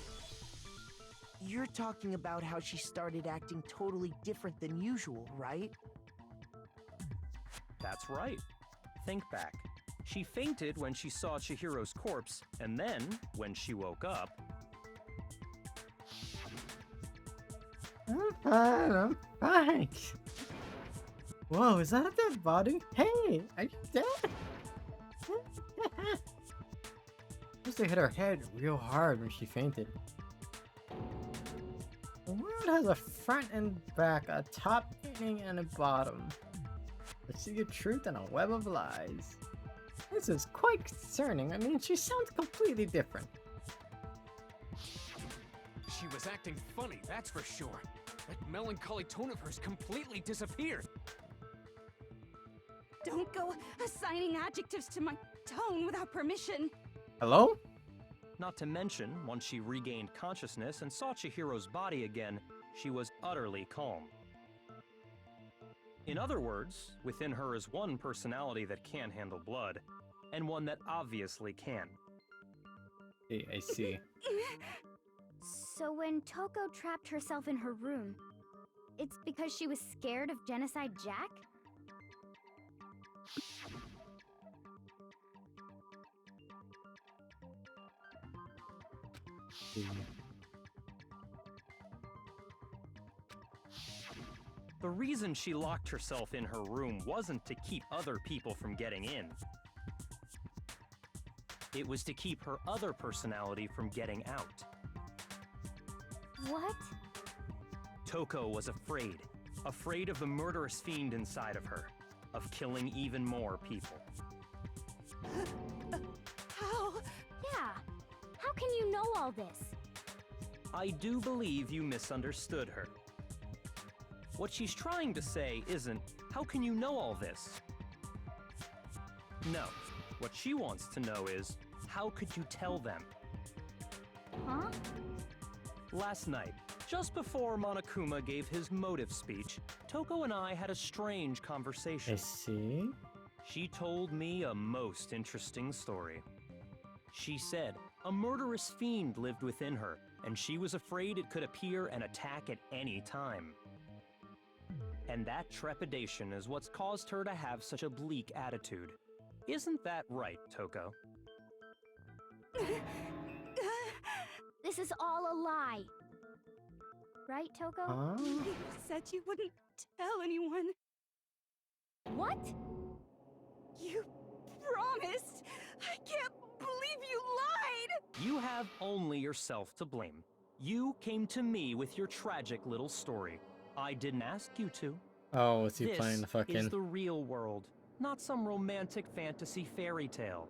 You're talking about how she started acting totally different than usual, right? That's right. Think back. She fainted when she saw Chihiro's corpse, and then, when she woke up... I'm fine. Whoa, is that a dead body? Hey, are you dead? Must have hit her head real hard when she fainted. The world has a front and back, a top ending and a bottom. A sea of truth and a web of lies. This is quite concerning. I mean, she sounds completely different. She was acting funny, that's for sure. That melancholy tone of hers completely disappeared. Don't go assigning adjectives to my tone without permission. Hello? Not to mention, once she regained consciousness and saw Chihiro's body again, she was utterly calm. In other words, within her is one personality that can't handle blood, and one that obviously can. I see. So when Toko trapped herself in her room, it's because she was scared of Genocide Jack? The reason she locked herself in her room wasn't to keep other people from getting in. It was to keep her other personality from getting out. What? Toko was afraid. Afraid of the murderous fiend inside of her. Of killing even more people. How? Yeah. How can you know all this? I do believe you misunderstood her. What she's trying to say isn't, how can you know all this? No. What she wants to know is, how could you tell them? Huh? Last night, just before Monokuma gave his motive speech, Toko and I had a strange conversation. I see. She told me a most interesting story. She said a murderous fiend lived within her, and she was afraid it could appear and attack at any time. And that trepidation is what's caused her to have such a bleak attitude. Isn't that right, Toko? This is all a lie. Right, Toko? Huh? You said you wouldn't tell anyone. What? You promised! I can't believe you lied! You have only yourself to blame. You came to me with your tragic little story. I didn't ask you to. Oh, is he This playing the fucking... is the real world, not some romantic fantasy fairy tale.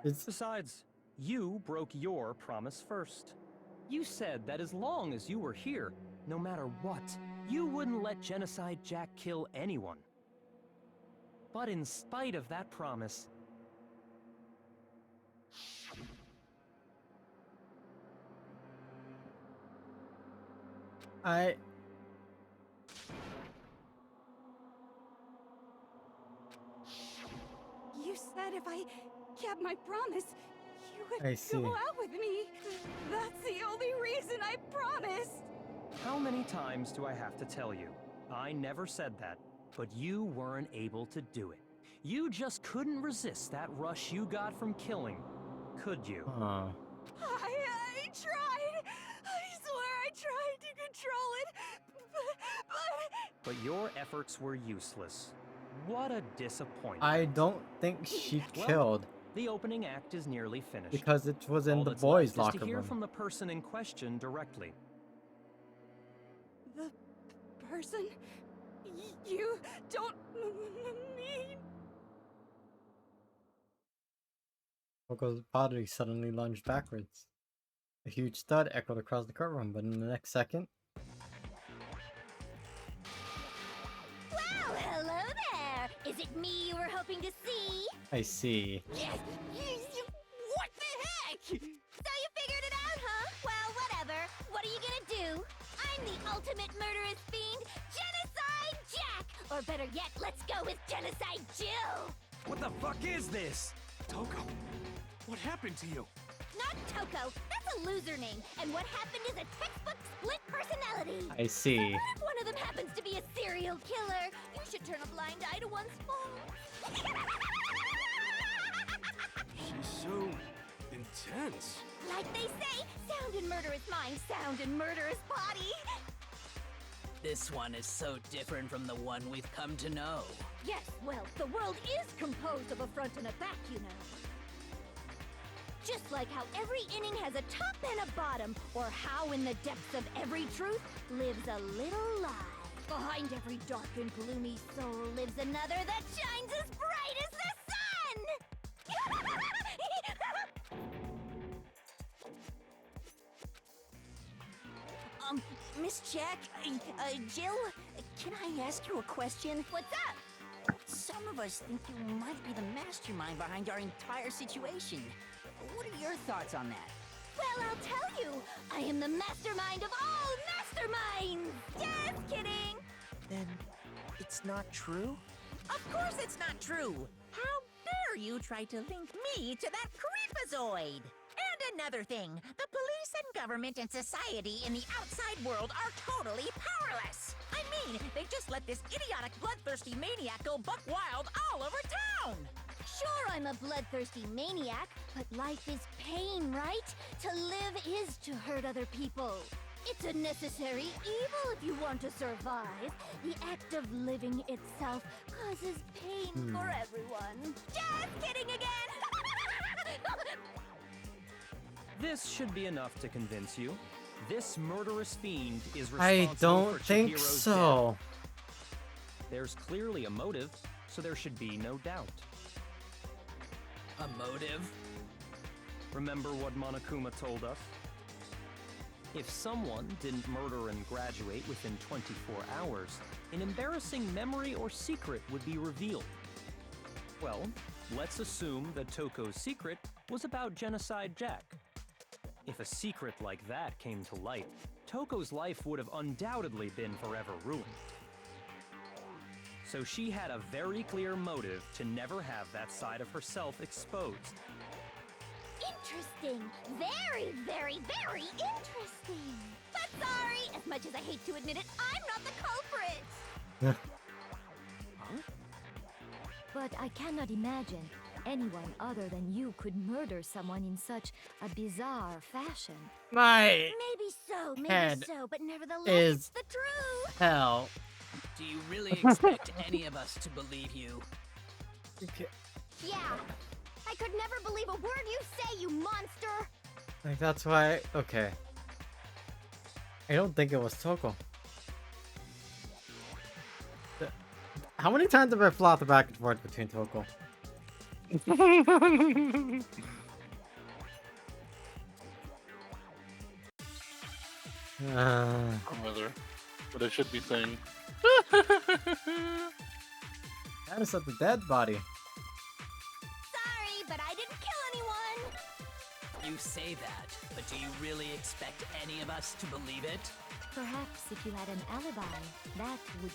Besides, you broke your promise first. You said that as long as you were here, no matter what, you wouldn't let Genocide Jack kill anyone. But in spite of that promise, You said if I kept my promise, you I would see. go out with me. That's the only reason I promised. how many times do I have to tell you? I never said that, but you weren't able to do it. You just couldn't resist that rush you got from killing, could you? Huh. I tried. I swear I tried to control it, but... But your efforts were useless. What a disappointment. I don't think she Well, killed, the opening act is nearly finished. because it was in All the that's boys' left locker is to hear room. from the person in question directly. The person you don't mean... Toko's body suddenly lunged backwards. A huge thud echoed across the courtroom, but in the next second... Well, hello there! Is it me you were hoping to see? I see. Yes! What the heck? So you figured it out, huh? Well, whatever. What are you gonna do? I'm the ultimate murderous fiend, Genocide Jack! Or better yet, let's go with Genocide Jill! What the fuck is this? Toko, what happened to you? Not Toko, that's a loser name, and what happened is a textbook split personality! I see. What if one of them happens to be a serial killer? You should turn a blind eye to one's faults. She's so intense. Like they say, sound in murderous mind, sound in murderous body. This one is so different from the one we've come to know. Yes, well, the world is composed of a front and a back, you know. Just like how every inning has a top and a bottom, or how in the depths of every truth lives a little lie. Behind every dark and gloomy soul lives another that shines as bright as the sun! Miss Jack, Jill, can I ask you a question? What's up? Some of us think you might be the mastermind behind our entire situation. What are your thoughts on that? Well, I'll tell you, I am the mastermind of all masterminds! Just kidding! Then it's not true? Of course it's not true! How dare you try to link me to that creepazoid? And another thing, the police and government and society in the outside world are totally powerless! I mean, they just let this idiotic bloodthirsty maniac go buck wild all over town! Sure, I'm a bloodthirsty maniac, but life is pain, right? To live is to hurt other people. It's a necessary evil if you want to survive. The act of living itself causes pain for everyone. Just kidding again! This should be enough to convince you. This murderous fiend is responsible I don't for think Chihiro's so. death. There's clearly a motive, so there should be no doubt. A motive? Remember what Monokuma told us? If someone didn't murder and graduate within 24 hours, an embarrassing memory or secret would be revealed. Well, let's assume that Toko's secret was about Genocide Jack. If a secret like that came to light, Toko's life would have undoubtedly been forever ruined. So she had a very clear motive to never have that side of herself exposed. Interesting. Very, very, very interesting. But sorry, as much as I hate to admit it, I'm not the culprit. But I cannot imagine anyone other than you could murder someone in such a bizarre fashion. My Maybe head so, but nevertheless, is it's the truth. hell. Do you really expect any of us to believe you? Okay. Yeah. I could never believe a word you say, you monster. Like, that's why. Okay. I don't think it was Toko. How many times have I flopped back and forth between Toko? Brother, but I should be saying. That is at the dead body. Sorry, but I didn't kill anyone. You say that, but do you really expect any of us to believe it? Perhaps if you had an alibi, that would...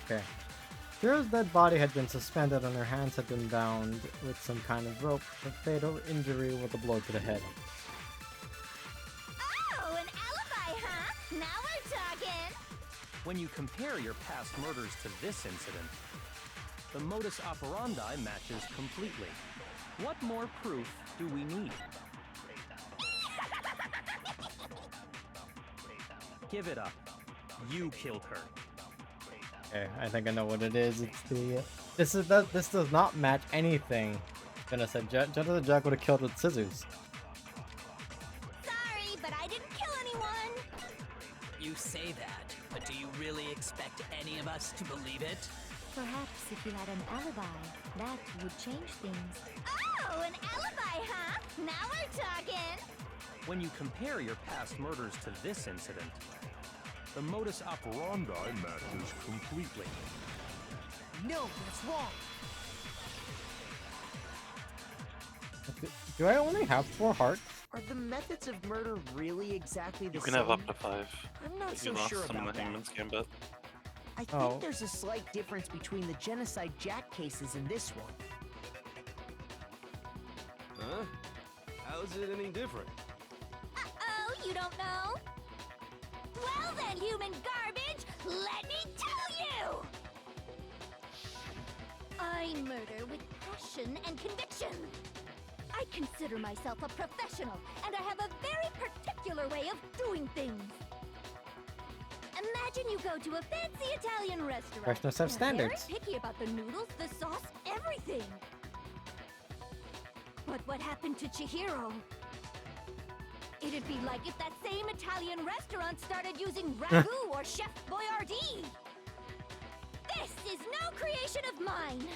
Okay. Shiro's dead body had been suspended and her hands had been bound with some kind of rope. A fatal injury with a blow to the head. Oh, an alibi, huh? Now we're talking. When you compare your past murders to this incident, the modus operandi matches completely. What more proof do we need? Give it up. You killed her. Okay, I think I know what it is. It's the this does not match anything. Genocide Jack would have killed with scissors. Sorry, but I didn't kill anyone. You say that, but do you really expect any of us to believe it? Perhaps if you had an alibi, that would change things. Oh, an alibi, huh? Now we're talking. When you compare your past murders to this incident, the modus operandi matches completely. No, that's wrong. Do I only have 4 hearts? Are the methods of murder really exactly the You same? can have up to 5. I'm not But so you lost sure some in about the that. Hangman's Gambit. I think there's a slight difference between the Genocide Jack cases and this one. Huh? How's it any different? Uh-oh, you don't know? Well then, human garbage, let me tell you! I murder with passion and conviction. I consider myself a professional, and I have a very particular way of doing things. Imagine you go to a fancy Italian restaurant. Restaurants have They're standards. very picky about the noodles, the sauce, everything. But what happened to Chihiro? It'd be like if that same Italian restaurant started using ragu or Chef Boyardee. This is no creation of mine.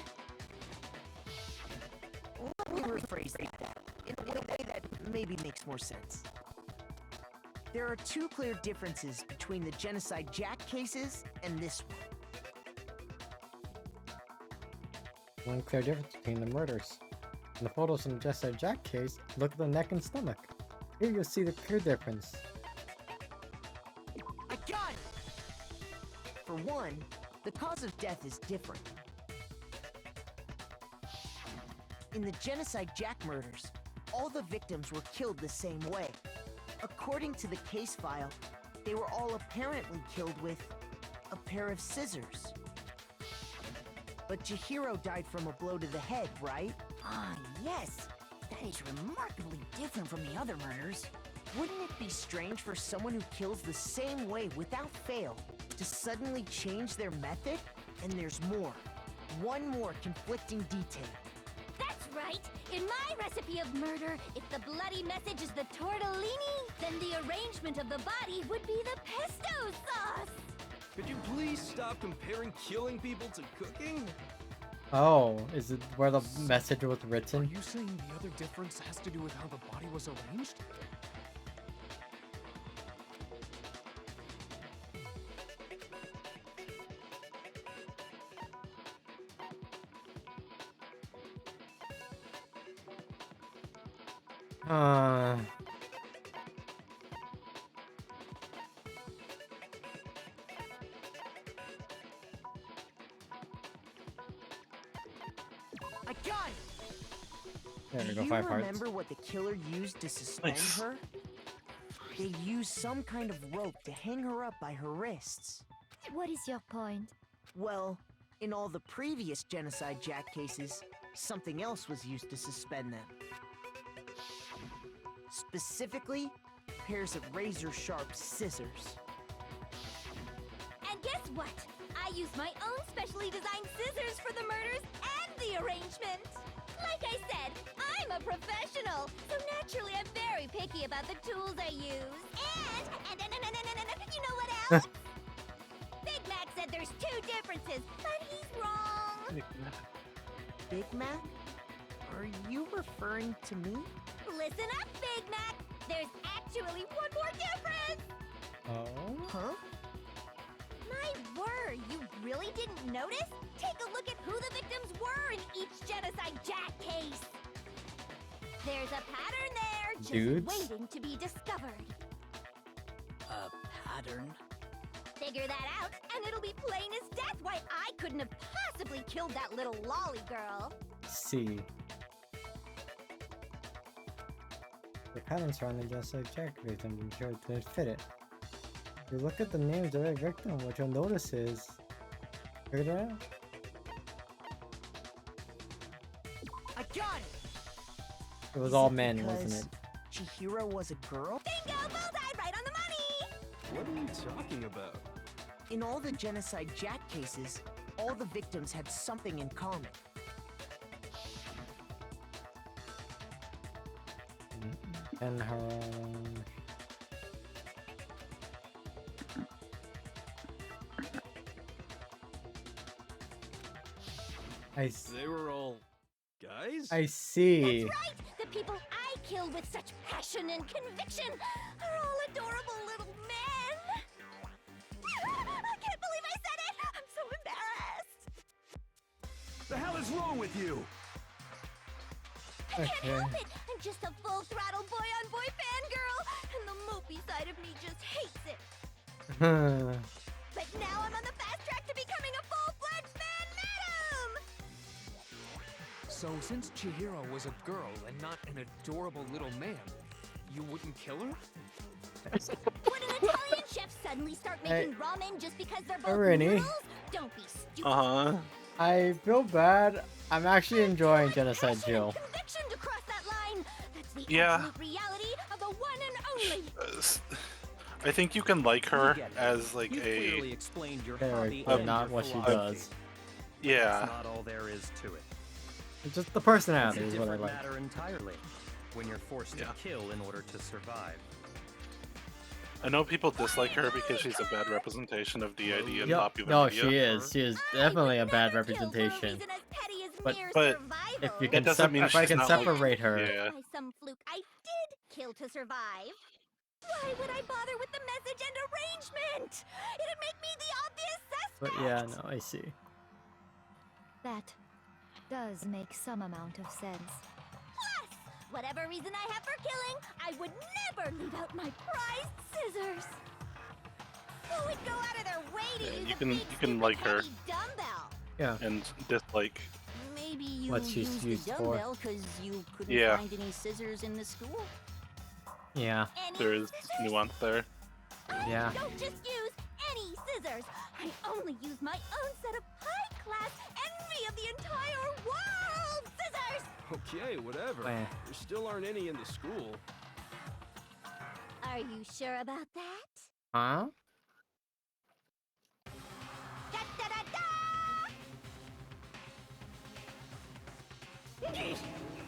Let me rephrase that in a way that maybe makes more sense. There are 2 clear differences between the Genocide Jack cases and this one. One clear difference between the murders. In the photos in the Genocide Jack case, look at the neck and stomach. Here you'll see the clear difference. I got it! For one, the cause of death is different. In the Genocide Jack murders, all the victims were killed the same way. According to the case file, they were all apparently killed with a pair of scissors. But Chihiro died from a blow to the head, right? Ah, yes. That is remarkably different from the other murders. Wouldn't it be strange for someone who kills the same way without fail to suddenly change their method? And there's more. One more conflicting detail. That's right! In my recipe of murder, if the bloody message is the tortellini, then the arrangement of the body would be the pesto sauce! Could you please stop comparing killing people to cooking? Oh, is it where the message was Are written? you saying the other difference has to do with how the body was arranged? Uh, I got it! there we Do go, you 5 hearts. remember what the killer used to suspend Nice. her? They used some kind of rope to hang her up by her wrists. What is your point? Well, in all the previous Genocide Jack cases, something else was used to suspend them. Specifically, pairs of razor-sharp scissors. And guess what? I used my own specially designed scissors for the murders and the arrangement! Like I said, I'm a professional, so naturally I'm very picky about the tools I use. And you know what else? Big Mac said there's 2 differences, but he's wrong! Big Mac? Are you referring to me? Listen up, Big Mac! There's actually one more difference! Oh? Huh? My word, you really didn't notice? Take a look at who the victims were in each Genocide Jack case! There's a pattern there, just Dudes? waiting to be discovered. A pattern? Figure that out, and it'll be plain as death why I couldn't have possibly killed that little lolly girl. See. The pattern surrounding Genocide Jack victim and sure to fit it. If you look at the names of every victim, what you'll notice is... Figure it out? I got it! It was Is all it men, because wasn't it? Chihiro was a girl? Bingo! Bullseye! Right on the money! What are you talking about? In all the Genocide Jack cases, all the victims had something in common. And her... They were all guys? I see. That's right! The people I killed with such passion and conviction are all adorable little men! I can't believe I said it! I'm so embarrassed! The hell is wrong with you? I can't Okay. help it! I'm just a full-throttle boy-on-boy fangirl, and the mopey side of me just hates it. But now I'm on the fast track to becoming a full-fledged fan madam! So since Chihiro was a girl and not an adorable little man, you wouldn't kill her? Would an Italian chef suddenly start making ramen just because they're both Rennie. noodles? Don't be stupid. Uh-huh. I feel bad. I'm actually enjoying Genocide Jill. Conviction to cross that line. That's the Yeah. absolute reality of the one and only. I think you can like her get it. as like You a... clearly explained your Character, hobby and not your what she philosophy. does. Yeah. That's not all there is to it. It's just the It's personality a is what I different like. matter entirely when you're forced Yeah. to kill in order to survive. I know people dislike her because she's a bad representation of DID in Yep. popular No, media. she is. She is definitely a bad representation. But if you It can, doesn't mean if I she's can not, like- separate her, Yeah. By some fluke, I did kill to survive. Why would I bother with the message and arrangement? It'd make me the obvious suspect. but yeah, no, I see. That does make some amount of sense. Plus, whatever reason I have for killing, I would never leave out my prized scissors. Who would go out of their way to Yeah, use you a can big, you can stupid, like her heavy dumbbell? Yeah. and dislike. Maybe you What she's used used the for. dumbbell because you couldn't Yeah. find any scissors in the school. Yeah. Any There is scissors? nuance there. I Yeah. don't just use any scissors. I only use my own set of high-class and enemy of the entire world! Scissors! Okay, whatever. Wah. There still aren't any in the school. Are you sure about that? Huh? Da da da da!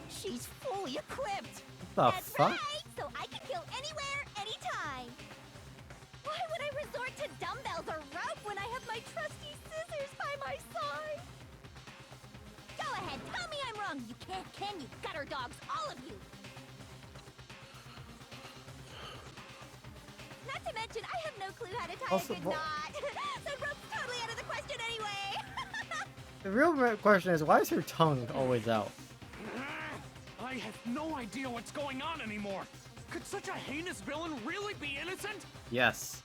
She's fully equipped. The That's fuck? right, so I can kill anywhere, anytime. Why would I resort to dumbbells or rope when I have my trusty scissors by my side? Go ahead, tell me I'm wrong. You can't, can you, gutter dogs, all of you? Not to mention, I have no clue how to tie Also, a good knot. So rope's totally out of the question anyway. The real question is, why is her tongue always out? I have no idea what's going on anymore. Could such a heinous villain really be innocent? Yes.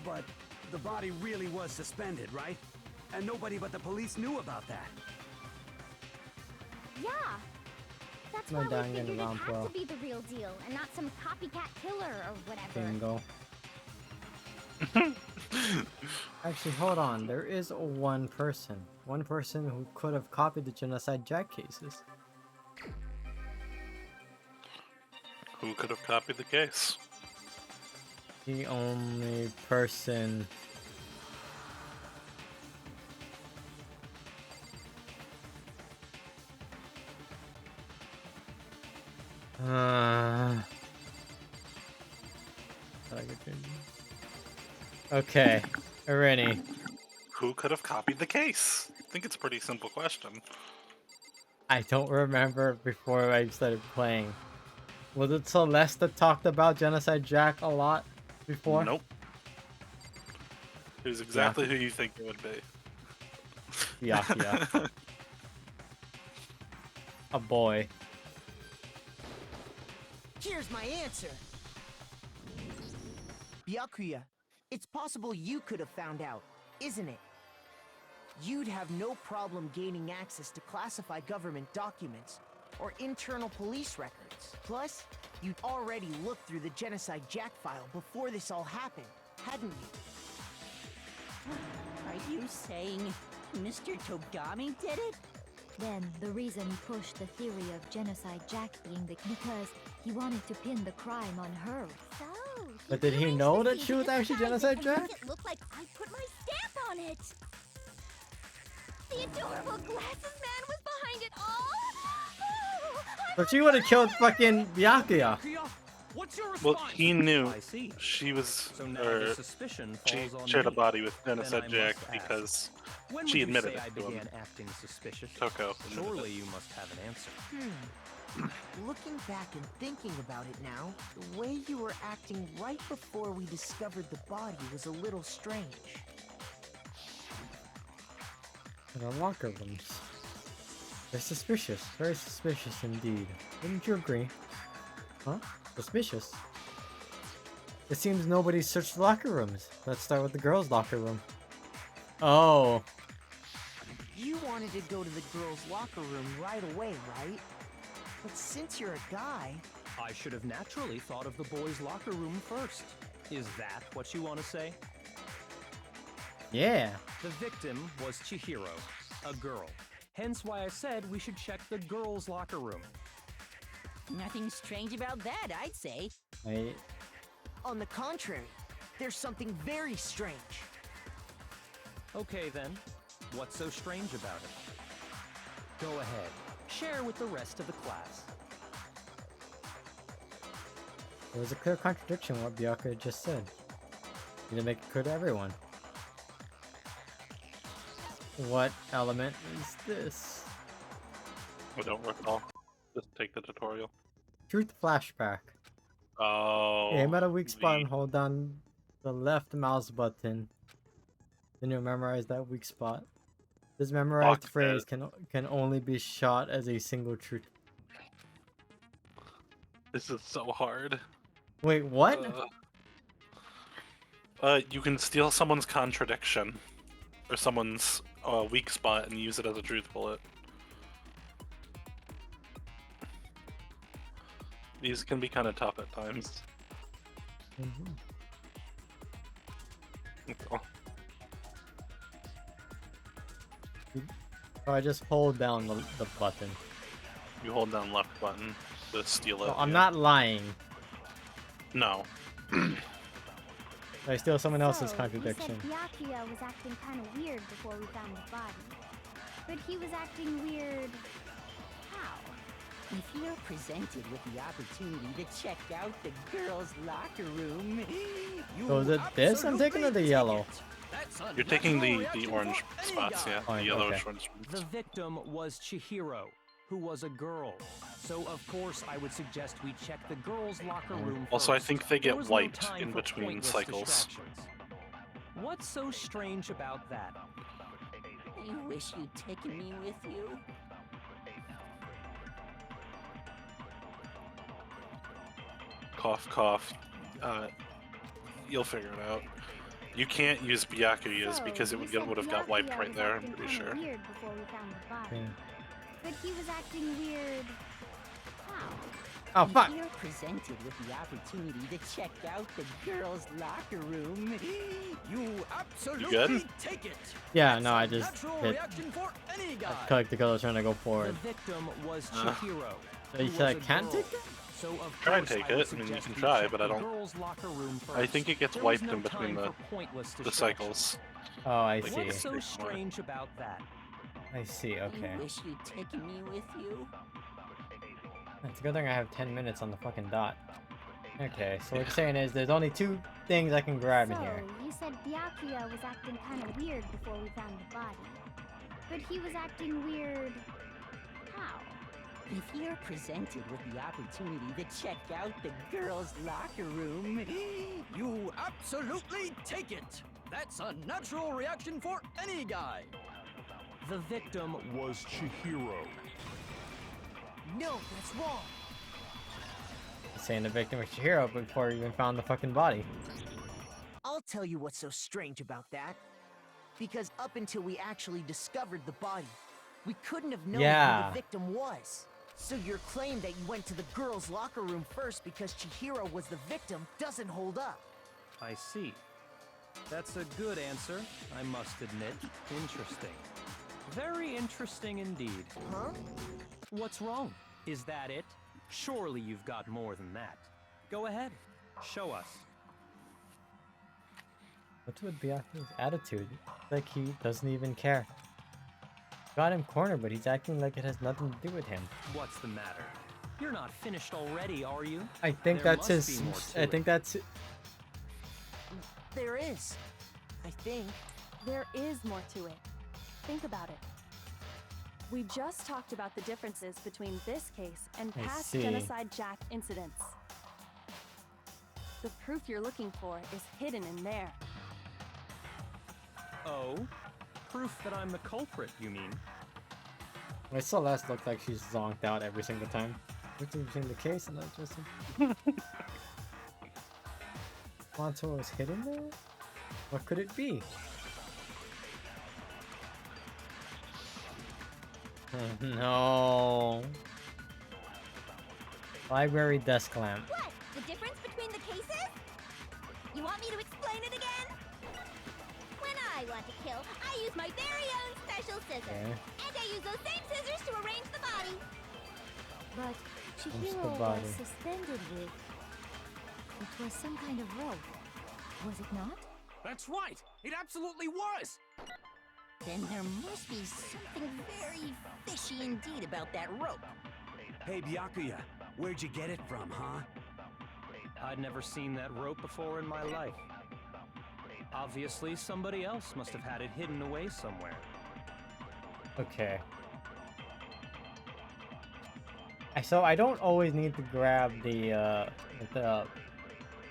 But the body really was suspended, right? And nobody but the police knew about that. Yeah. That's No why we dying in figured the it round had pro. to be the real deal and not some copycat killer or whatever. Bingo. Actually, hold on. There is one person. One person who could have copied the Genocide Jack cases. Who could have copied the case? The only person. Okay, Irene. Who could have copied the case? I think it's a pretty simple question. I don't remember before I started playing. Was it Celeste that talked about Genocide Jack a lot before? Nope. Who's exactly who you think it would be. Yeah. A boy. Here's my answer. Byakuya, it's possible you could have found out, isn't it? You'd have no problem gaining access to classified government documents or internal police records. Plus, you'd already looked through the Genocide Jack file before this all happened, hadn't you? Are you saying Mr. Togami did it? Then the reason he pushed the theory of Genocide Jack being because he wanted to pin the crime on her. So, But did he know that she was actually Genocide and Jack? make it look like I put my stamp on it. The adorable glasses man was behind it all. Oh, But she would have killed fucking Byakuya. What's your Well, response? he knew I see. she was, So now or the suspicion she falls on shared a me. body with Then I Genocide must Jack ask, because When she would you admitted say it I to him. began acting suspicious? Coco admitted Surely it. you must have an answer. Looking back and thinking about it now, the way you were acting right before we discovered the body was a little strange. In the locker rooms. They're suspicious. Very suspicious indeed. Wouldn't you agree? Huh? Suspicious? It seems nobody searched the locker rooms. Let's start with the girls' locker room. Oh. You wanted to go to the girls' locker room right away, right? But since you're a guy... I should have naturally thought of the boys' locker room first. Is that what you want to say? Yeah. The victim was Chihiro, a girl. Hence why I said we should check the girls' locker room. Nothing strange about that, I'd say. Wait. On the contrary, there's something very strange. Okay then, what's so strange about it? Go ahead, share with the rest of the class. There was a clear contradiction in what Byakuya just said. You need to make it clear to everyone. What element is this? I don't recall. Just take the tutorial. Truth flashback. Oh. Aim at a weak spot and hold down the left mouse button. Then you'll memorize that weak spot. This memorized phrase can only be shot as a single truth. This is so hard. Wait, what? You can steal someone's contradiction or someone's weak spot and use it as a truth bullet. These can be kind of tough at times. Mm-hmm. That's all. So I just hold down the button. You hold down left button to steal it. So I'm not lying. No. I steal someone else's So, contradiction. You said Byakuya was acting kind of weird before we found the body. But he was acting weird... how? If you're presented with the opportunity to check out the girls' locker room, you So is it this I'm taking or the yellow? You're taking the orange spots, yeah. The yellow okay. orange spots. The victim was Chihiro, who was a girl. So of course I would suggest we check the girls' locker room Also, I first. think they There get was no wiped time in for between pointless cycles. distractions. What's so strange about that? I wish you'd taken me with you. Cough, cough. You'll figure it out. You can't use Byakuya's So, because it you would said have got wiped Byakuya right was there, I'm acting pretty kinda sure. weird before we found the body. Yeah. But he was acting weird... how? Oh fuck! If you're presented with the opportunity to check out the girls' locker room, you absolutely good? take it. Yeah, no, I just Natural hit. reaction for any guy. I clicked because I was trying to go The forward. victim was Uh. Chihiro. So you who said I was a can't girl. take it? So of Try and course take I would it. I mean, you suggest can we try, check but I the don't- girls' locker room I think first. it gets There was wiped no in between time the for pointless the distractions. cycles. Oh, I Like, see. What's so More. strange about that? I see. Okay. I wish you'd taken me with you. It's a good thing I have 10 minutes on the fucking dot. Okay, so what you're saying is there's only 2 things I can grab in here. So, you said Byakuya was acting kind of weird before we found the body. But he was acting weird... how? If you're presented with the opportunity to check out the girls' locker room, you absolutely take it. That's a natural reaction for any guy. The victim was Chihiro. No, that's wrong. Saying the victim was Chihiro before we even found the fucking body. I'll tell you what's so strange about that. Because up until we actually discovered the body, we couldn't have known who Yeah. the victim was. So your claim that you went to the girls' locker room first because Chihiro was the victim doesn't hold up. I see. That's a good answer, I must admit. Interesting. Very interesting indeed. Huh? What's wrong? Is that it? Surely you've got more than that. Go ahead. Show us. What's with Byakuya's attitude? Like he doesn't even care. Got him cornered, but he's acting like it has nothing to do with him. What's the matter? You're not finished already, are you? I think There that's must his. be more to I it. think that's. There is. I think. There is more to it. Think about it. We just talked about the differences between this case and I past see. Genocide Jack incidents. The proof you're looking for is hidden in there. Oh? Proof that I'm the culprit, you mean? My Celeste looked like she's zonked out every single time. Which is in the case, and that's just. Monto was hidden there? What could it be? Oh, no. Library desk lamp. What? The difference between the cases? You want me to explain it again? When I want to kill, I use my very own special scissors. Okay. And I use those same scissors to arrange the body. But the Chihiro body? was suspended with... It was some kind of rope. Was it not? That's right! It absolutely was! Then there must be something very fishy indeed about that rope. Hey, Byakuya, where'd you get it from, huh? I'd never seen that rope before in my life. Obviously, somebody else must have had it hidden away somewhere. Okay. So I don't always need to grab the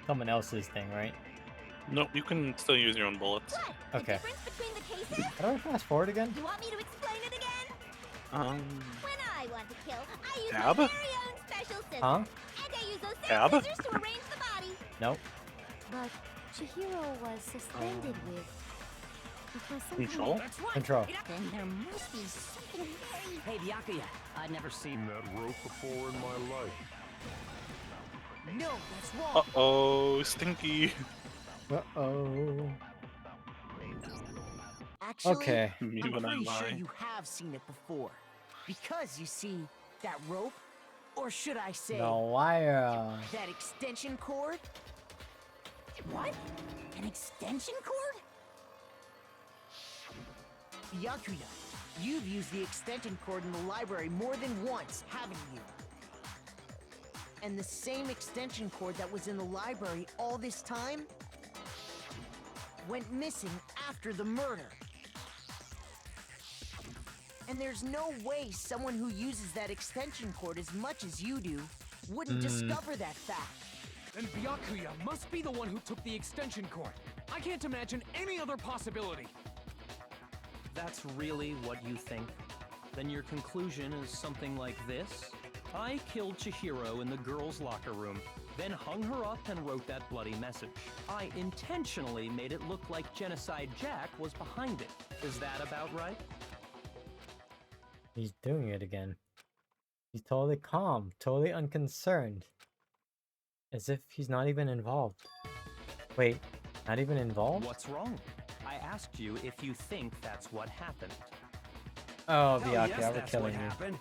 someone else's thing, right? Nope, you can still use your own bullets. What? Okay. The difference between the cases? How do I fast forward again? You want me to explain it again? When I want to kill, I use Tab? my very own special scissors. Huh? And I use those same Tab? scissors to arrange the body. Nope. But Chihiro was suspended with... It was some Control? kind That's right! Control. Then there must be something very... Hey, Byakuya, I'd never seen That rope before in my life. No, that's wrong. Uh-oh, stinky. Uh-oh. Actually, Okay. I'm You and I pretty sure lie. you have seen it before. Because you see, that rope, or should I say, The wire. that extension cord? What? An extension cord? Byakuya, you've used the extension cord in the library more than once, haven't you? And the same extension cord that was in the library all this time went missing after the murder. And there's no way someone who uses that extension cord as much as you do wouldn't discover that fact. Then Byakuya must be the one who took the extension cord. I can't imagine any other possibility. That's really what you think? Then your conclusion is something like this? I killed Chihiro in the girls' locker room, then hung her up and wrote that bloody message. I intentionally made it look like Genocide Jack was behind it. Is that about right? He's doing it again. He's totally calm, totally unconcerned. As if he's not even involved. Wait, not even involved? What's wrong? I asked you if you think that's what happened. Oh, Hell Byakuya, yes, we're that's killing what you. happened.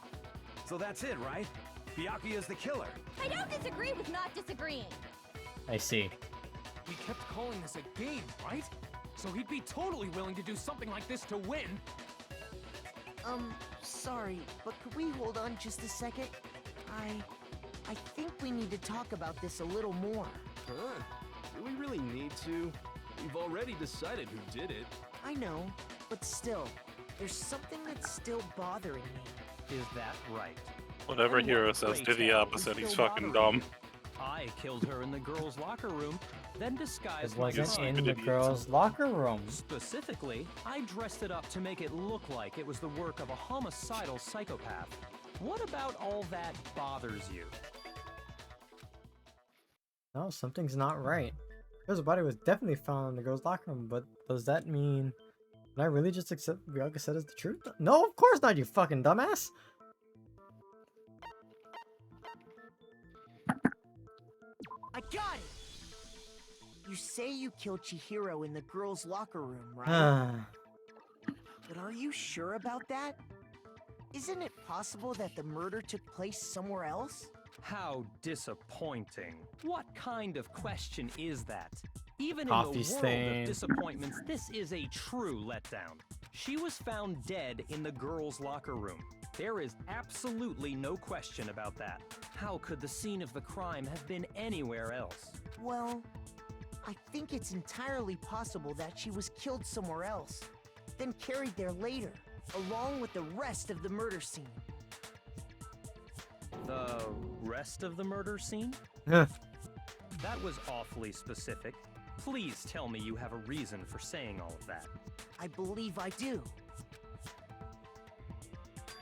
So that's it, right? Byakuya's the killer. I don't disagree with not disagreeing. I see. We kept calling this a game, right? So he'd be totally willing to do something like this to win. Sorry, but could we hold on just a second? I think we need to talk about this a little more. Huh? Do we really need to? We've already decided who did it. I know, but still, there's something that's still bothering me. Is that right? Whatever And Hero what, says, pray do the tell, opposite. is He's still fucking bothering dumb. you? I killed her in the girls' locker room, then It disguised my wasn't crime. in the idiot. girls' locker room. Specifically, I dressed it up to make it look like it was the work of a homicidal psychopath. What about all that bothers you? No, something's not right. His body was definitely found in the girls' locker room, but does that mean... Can I really just accept what Byakuya said as the truth? No, of course not, you fucking dumbass! I got it! You say you killed Chihiro in the girls' locker room, right? Ah, But are you sure about that? Isn't it possible that the murder took place somewhere else? How disappointing. What kind of question is that? Even Coffee in the world stain. of disappointments, this is a true letdown. She was found dead in the girls' locker room. There is absolutely no question about that. How could the scene of the crime have been anywhere else? Well, I think it's entirely possible that she was killed somewhere else, then carried there later, along with the rest of the murder scene. The rest of the murder scene? huh. That was awfully specific. Please tell me you have a reason for saying all of that. I believe I do.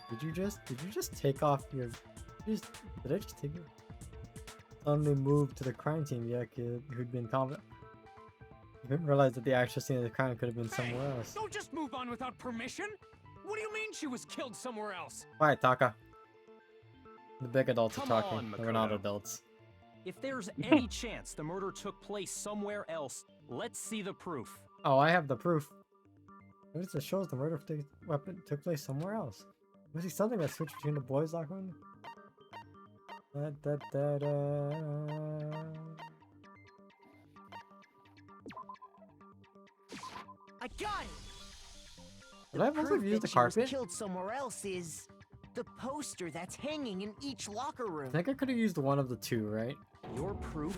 Did you just take off your... Did I just take it? Suddenly moved to the crime scene, Byakuya, who'd been confident. I didn't realize that the actual scene of the crime could have been somewhere else. Don't just move on without permission. What do you mean she was killed somewhere else? Alright, Taka. The big adults Come are talking. on, We're not Makoto. adults. If there's any chance the murder took place somewhere else, let's see the proof. Oh, I have the proof. Evidence that shows the murder of the weapon took place somewhere else. Was he something that switched between the boys' locker room? I got it! Did I also proof use that the she was carpet? killed somewhere else is the poster that's hanging in each locker room. I think I could have used one of the two, right? Your proof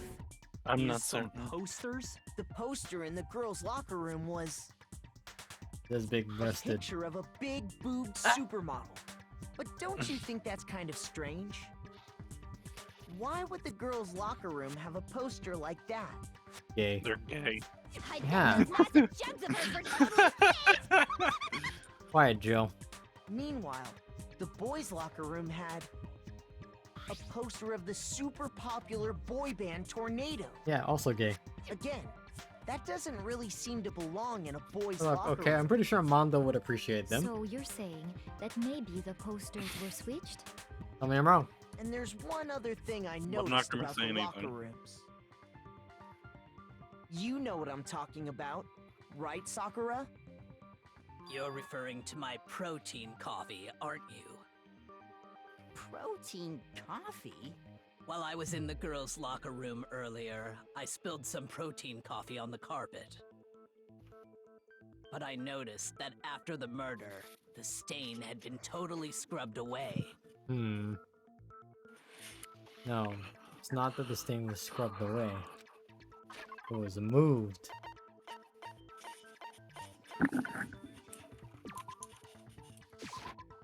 I'm is not some certain. posters? The poster in the girls' locker room was This big a breasted. picture of a big boobed supermodel. But don't you think that's kind of strange? Why would the girls' locker room have a poster like that? Gay. They're gay. I Yeah. bet those massive jugs of hers were totally fake. Quiet, Jill. Meanwhile, the boys' locker room had a poster of the super popular boy band Tornado. Yeah, also gay. Again, that doesn't really seem to belong in a boys' Look, locker okay, room. I'm pretty sure Mondo would appreciate them. So you're saying that maybe the posters were switched? Tell me I'm wrong. And there's one other thing I not noticed gonna about say the locker anything. rooms. You know what I'm talking about, right, Sakura? You're referring to my protein coffee, aren't you? Protein coffee? While I was in the girls' locker room earlier, I spilled some protein coffee on the carpet. But I noticed that after the murder, the stain had been totally scrubbed away. No, it's not that the stain was scrubbed away. It was moved.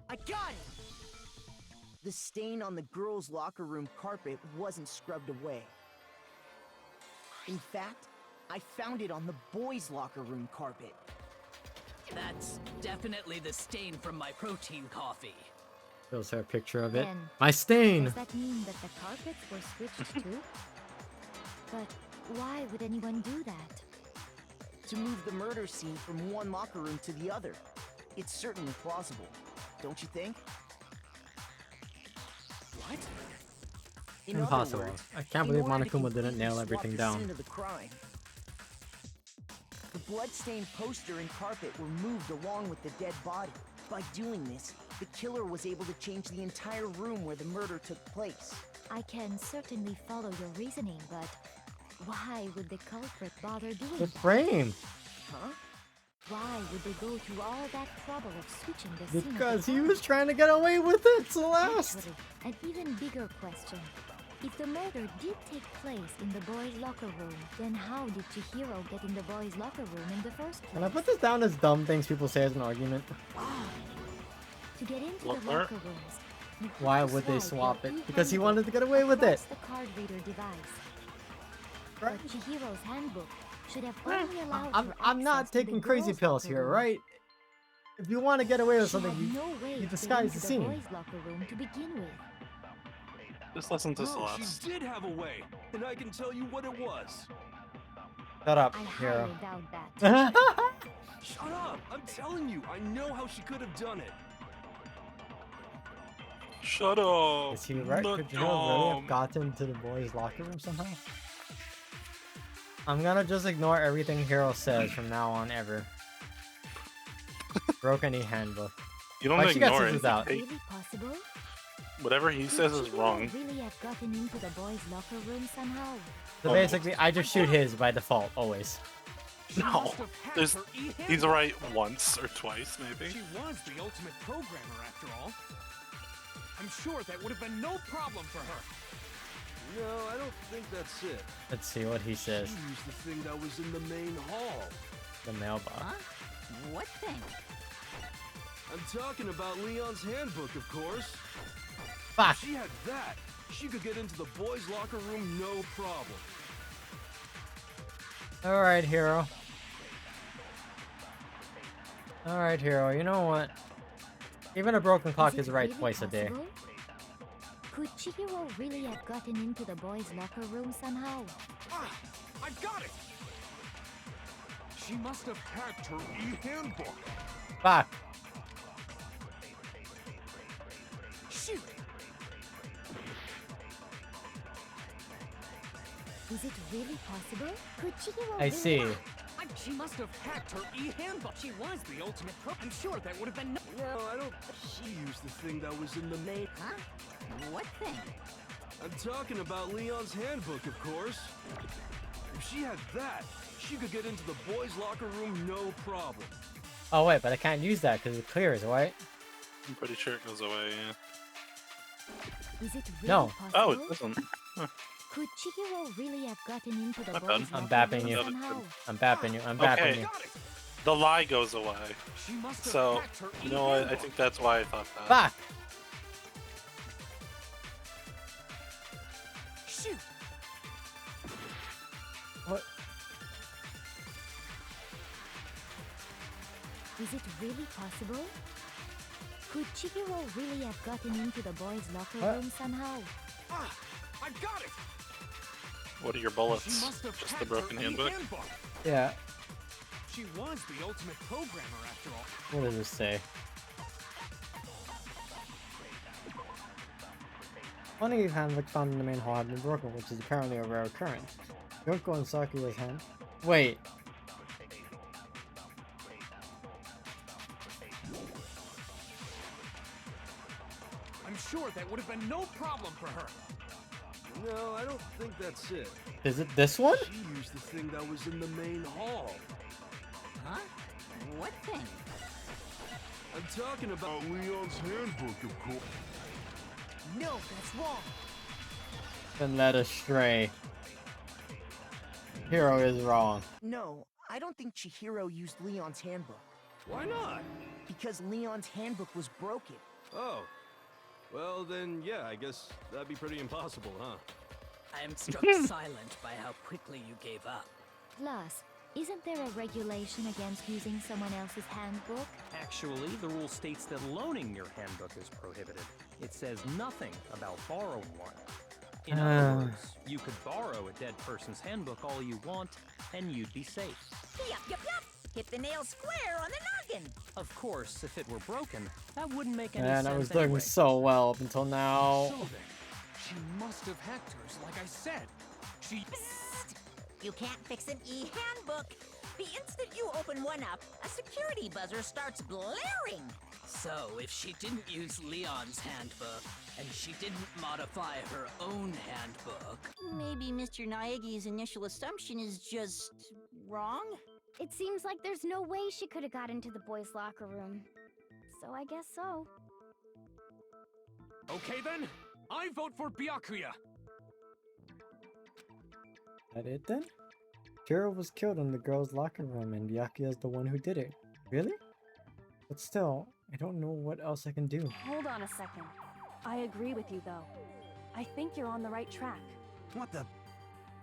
I got it! The stain on the girls' locker room carpet wasn't scrubbed away. In fact, I found it on the boys' locker room carpet. That's definitely the stain from my protein coffee. Shows her a picture of it. Then, My stain! Does that mean that the carpets were switched too? But why would anyone do that? To move the murder scene from one locker room to the other. It's certainly plausible, don't you think? What? In other Impossible. words, I can't in believe order to Monokuma didn't completely nail swap everything the down. scene of the crime, the bloodstained poster and carpet were moved along with the dead body. By doing this, the killer was able to change the entire room where the murder took place. I can certainly follow your reasoning, but why would the culprit bother doing The that? frame! Huh? Why would they go through all that trouble of switching the scene of the Because he crime? was trying to get away with it, Celeste! Actually, an even bigger question. If the murder did take place in the boys' locker room, then how did Chihiro get in the boys' locker room in the first place? Can I put this down as dumb things people say as an argument? To get into What the part? locker rooms, you have Why to would they slide swap your it? Because he e-handbook wanted to get away with it! across the card reader device. Right. But Chihiro's handbook should have only allowed for I'm not access to the taking crazy girls' pills locker here, room. right? If you want to get away with She something, had you, no way you to get disguise into the the scene. boys' locker room to begin with. Just listen to No, Celeste. she did have a way, and I can tell you what it was. Shut up, I hero. highly doubt that. Shut up! I'm telling you, I know how she could have done it. Shut up. Is he right? Not Could you really have dumb. gotten to the boys' locker room somehow? I'm gonna just ignore everything Hero says from now on ever. Broken e-handbook. You don't Why'd she get ignore scissors it. out? Hey, Really possible? whatever he says Could is Chihiro wrong. really have gotten into the boys' locker room somehow? So Oh. basically, I just shoot his by default, always. No, there's, he's right once or twice, maybe. She was the ultimate programmer, after all. I'm sure that would have been no problem for her. No, I don't think that's it. Let's see what he says. She used the thing that was in the main hall. The mailbox. Huh? What thing? I'm talking about Leon's handbook, of course. Fuck! If she had that, she could get into the boys' locker room no problem. Alright, Hero. Alright, Hero, you know what? Even a broken clock is it right really twice a day. possible? Could Chihiro really have gotten into the boys' locker room somehow? Ah, I got it! She must have hacked her e-handbook. Fuck! Shoot! Is it really possible? Could Chihiro I really see. She must have hacked her e-handbook. She was the ultimate pro. I'm sure that would have been No, I don't. She used the thing that was in the main. Huh? What thing? I'm talking about Leon's handbook, of course. If she had that, she could get into the boys' locker room no problem. Oh wait, but I can't use that because it clears, right? I'm pretty sure it goes away, yeah. Is it really No. possible? Oh, it doesn't. Huh. Could Chihiro really have gotten into the My boys' bad. I'm locker bapping room you. somehow? I'm bapping you. I'm bapping Okay. you. The lie goes away. She must have So, hacked her you know what? I e-handbook. think that's why I thought that. Fuck! Shoot! What? Is it really possible? Could Chihiro really have gotten into the boys' locker What? room somehow? Ah, I got it! What are your She bullets? must have Just the hacked broken her handbook? e-handbook. Yeah. She was the ultimate programmer, after all. What does this say? Funny handbook found in the main hall had been broken, which is apparently a rare occurrence. Yoko and Sakuya's hand. Wait. it would have been no problem for her. No, I don't think that's it. Is it this one? She used the thing that was in the main hall. Huh? What thing? I'm talking about Leon's handbook, of course. No, that's wrong. Been led astray. Hero is wrong. No, I don't think Chihiro used Leon's handbook. Why not? Because Leon's handbook was broken. Oh. Well, then, yeah, I guess that'd be pretty impossible, huh? I am struck silent by how quickly you gave up. Plus, isn't there a regulation against using someone else's handbook? Actually, the rule states that loaning your handbook is prohibited. It says nothing about borrowing one. In other words, you could borrow a dead person's handbook all you want, and you'd be safe. Yup, yup, yup. Hit the nail square on the noggin. Of course, if it were broken, that wouldn't make any Man, sense I was doing anyway. so well up until now. So then, she must have hacked hers, like I said. She... Psst. You can't fix an e-handbook. The instant you open one up, a security buzzer starts blaring. So, if she didn't use Leon's handbook, and she didn't modify her own handbook... Maybe Mr. Naegi's initial assumption is just wrong? It seems like there's no way she could have got into the boys' locker room. So I guess so. Okay then, I vote for Byakuya. That it then? Hero was killed in the girls' locker room and Byakuya is the one who did it. Really? But still, I don't know what else I can do. Hold on a second. I agree with you, though. I think you're on the right track. What the?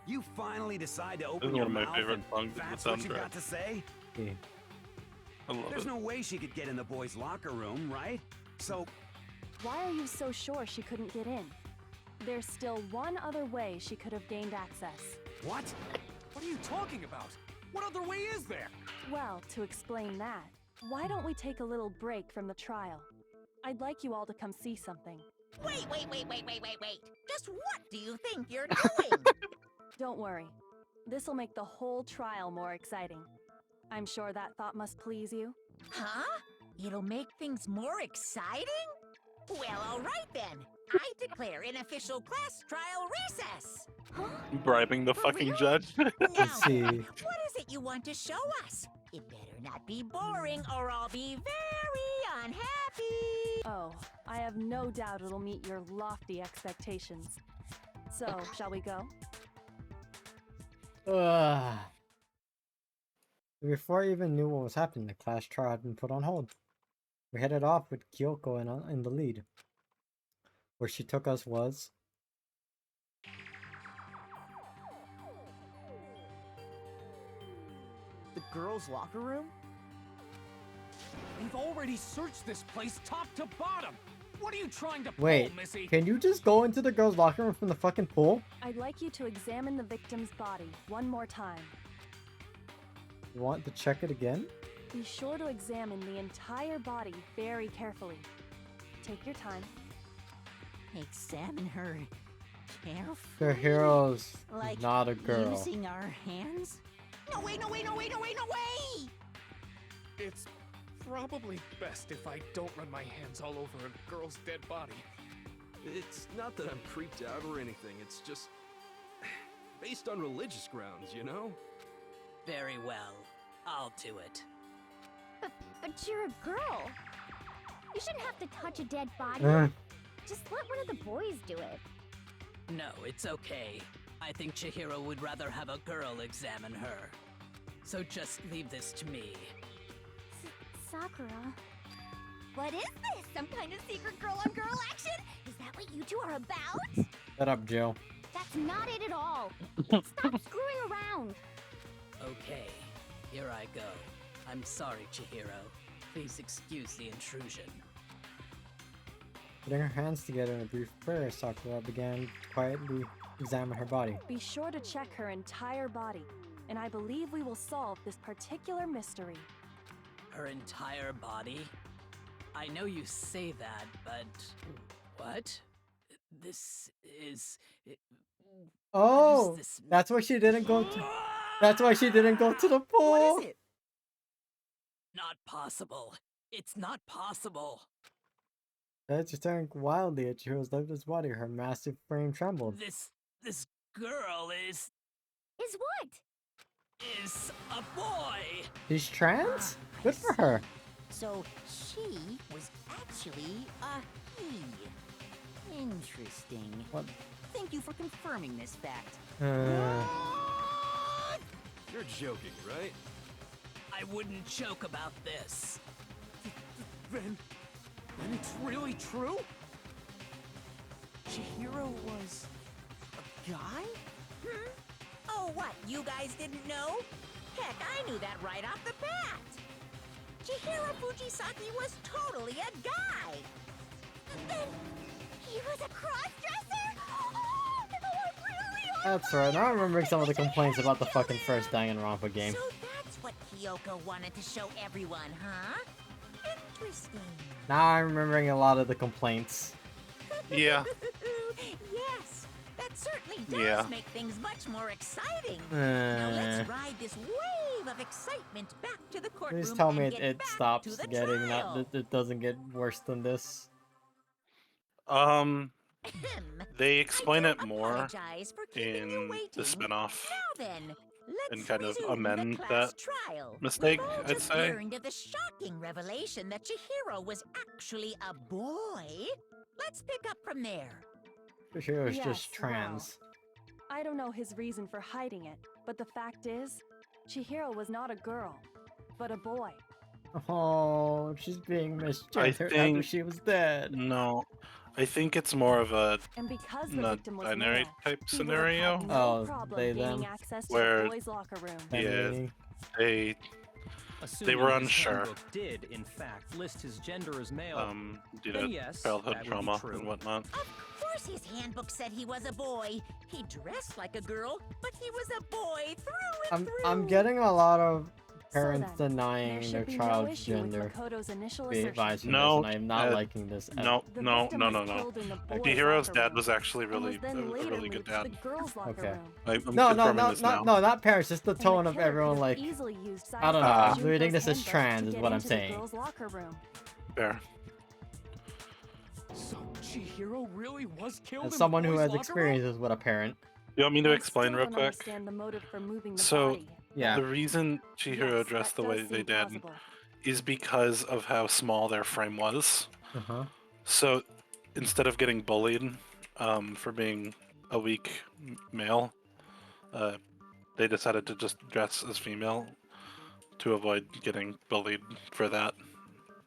You finally decide to This open is your one of my mouth favorite and songs in that's the what you soundtrack. got to say? Okay. I love There's it. no way she could get in the boys' locker room, right? So, Why are you so sure she couldn't get in? There's still one other way she could have gained access. what? What are you talking about? What other way is there? Well, to explain that, why don't we take a little break from the trial? I'd like you all to come see something. Wait. Just what do you think you're doing? Don't worry. This'll make the whole trial more exciting. I'm sure that thought must please you. Huh? It'll make things more exciting? Well, all right then. I declare an official class trial recess. Bribing the fucking judge. Let's see. What is it you want to show us? It better not be boring or I'll be very unhappy. Oh, I have no doubt it'll meet your lofty expectations. So, shall we go? Ugh. Before I even knew what was happening, the class trial had been put on hold. We headed off with Kyoko in the lead. Where she took us was... The girls' locker room? We've already searched this place top to bottom. What are you trying to Wait, pull, Missy? can you just go into the girls' locker room from the fucking pool? I'd like you to examine the victim's body one more time. You want to check it again? Be sure to examine the entire body very carefully. Take your time. Examine her carefully. The hero's Like not a girl. using our hands? No way. It's probably best if I don't run my hands all over a girl's dead body. It's not that I'm creeped out or anything, it's just based on religious grounds, you know? Very well. I'll do it. But you're a girl. You shouldn't have to touch a dead body. Just let one of the boys do it. No, it's okay. I think Chihiro would rather have a girl examine her. So just leave this to me. Sakura. What is this? Some kind of secret girl-on-girl action? Is that what you two are about? Shut up, Joe. That's not it at all. Stop screwing around. Okay, here I go. I'm sorry, Chihiro. Please excuse the intrusion. Putting her hands together in a brief prayer, Sakura began to quietly examine her body. Be sure to check her entire body, and I believe we will solve this particular mystery. Her entire body? I know you say that, but... What? This is... Oh, this that's why she didn't go to... That's why she didn't go to the pool! What is it? Not possible. It's not possible. As staring wildly at Chihiro's lifeless body, her massive frame trembled. This girl is what? a boy. She's trans? Good for her. So she was actually a he. Interesting. What? Thank you for confirming this fact. You're joking, right? I wouldn't joke about this. Then it's really true? Chihiro was a guy? Oh, what? You guys didn't know? Heck, I knew that right off the bat. Chihiro Fujisaki was totally a guy. Then he was a cross-dresser? Oh, no, I'm really That's right. Now I'm remembering some of the complaints about the fucking first Danganronpa game. So that's what Kyoko wanted to show everyone, huh? Interesting. Now I'm remembering a lot of the complaints. Yeah. Yes, that certainly does make things much more exciting. Now let's ride this wave of excitement back to the courtroom. Please tell me and get it back stops to the getting trial. that it doesn't get worse than this. They explain it more Apologize for keeping you in waiting. the spin-off Now then, let's and kind of resume amend the class that trial. mistake, We've all I'd just say. learned of the shocking revelation that Chihiro was actually a boy. Let's pick up from there. Chihiro's Yes, just trans. I don't know his reason for hiding it, but the fact is, Chihiro was not a girl, but a boy. Oh, she's being misgendered after think- she was dead. No, I think it's more of a And because the not victim was binary male, type he would have scenario. had no Oh, problem they, gaining them. access to Where- the boys' locker room. Yeah, they Assuming were his unsure. handbook did, in fact, list his gender as male. due then to yes, childhood that would be trauma true. and whatnot. Of course his handbook said he was a boy. He dressed like a girl, but he was a boy through and through. I'm getting a lot of parents So then, denying there their should be child's no issue gender. with Makoto's initial Be assertion. advised from No, this, and I am not uh, liking this. at No, The no, victim no, was no, no. killed in the boys' Chihiro's locker dad room was actually and really was then a later really good moved to dad. the girls' locker Okay. room. I'm No, confirming this now. not parents. Just the And tone the of killer everyone, could have like, easily used I don't know. Sayaka I'm reading Junko's this as handbook trans, to is get what I'm into the saying. girls' locker room. Fair. So Chihiro really was killed As in someone the who boys' has locker room? experiences with a parent. You want me to I explain still real don't quick? understand the motive for moving the So, body. Yeah. The reason Chihiro Yes, dressed that the does way they seem did plausible. is because of how small their frame was. Uh-huh. So instead of getting bullied for being a weak male, they decided to just dress as female to avoid getting bullied for that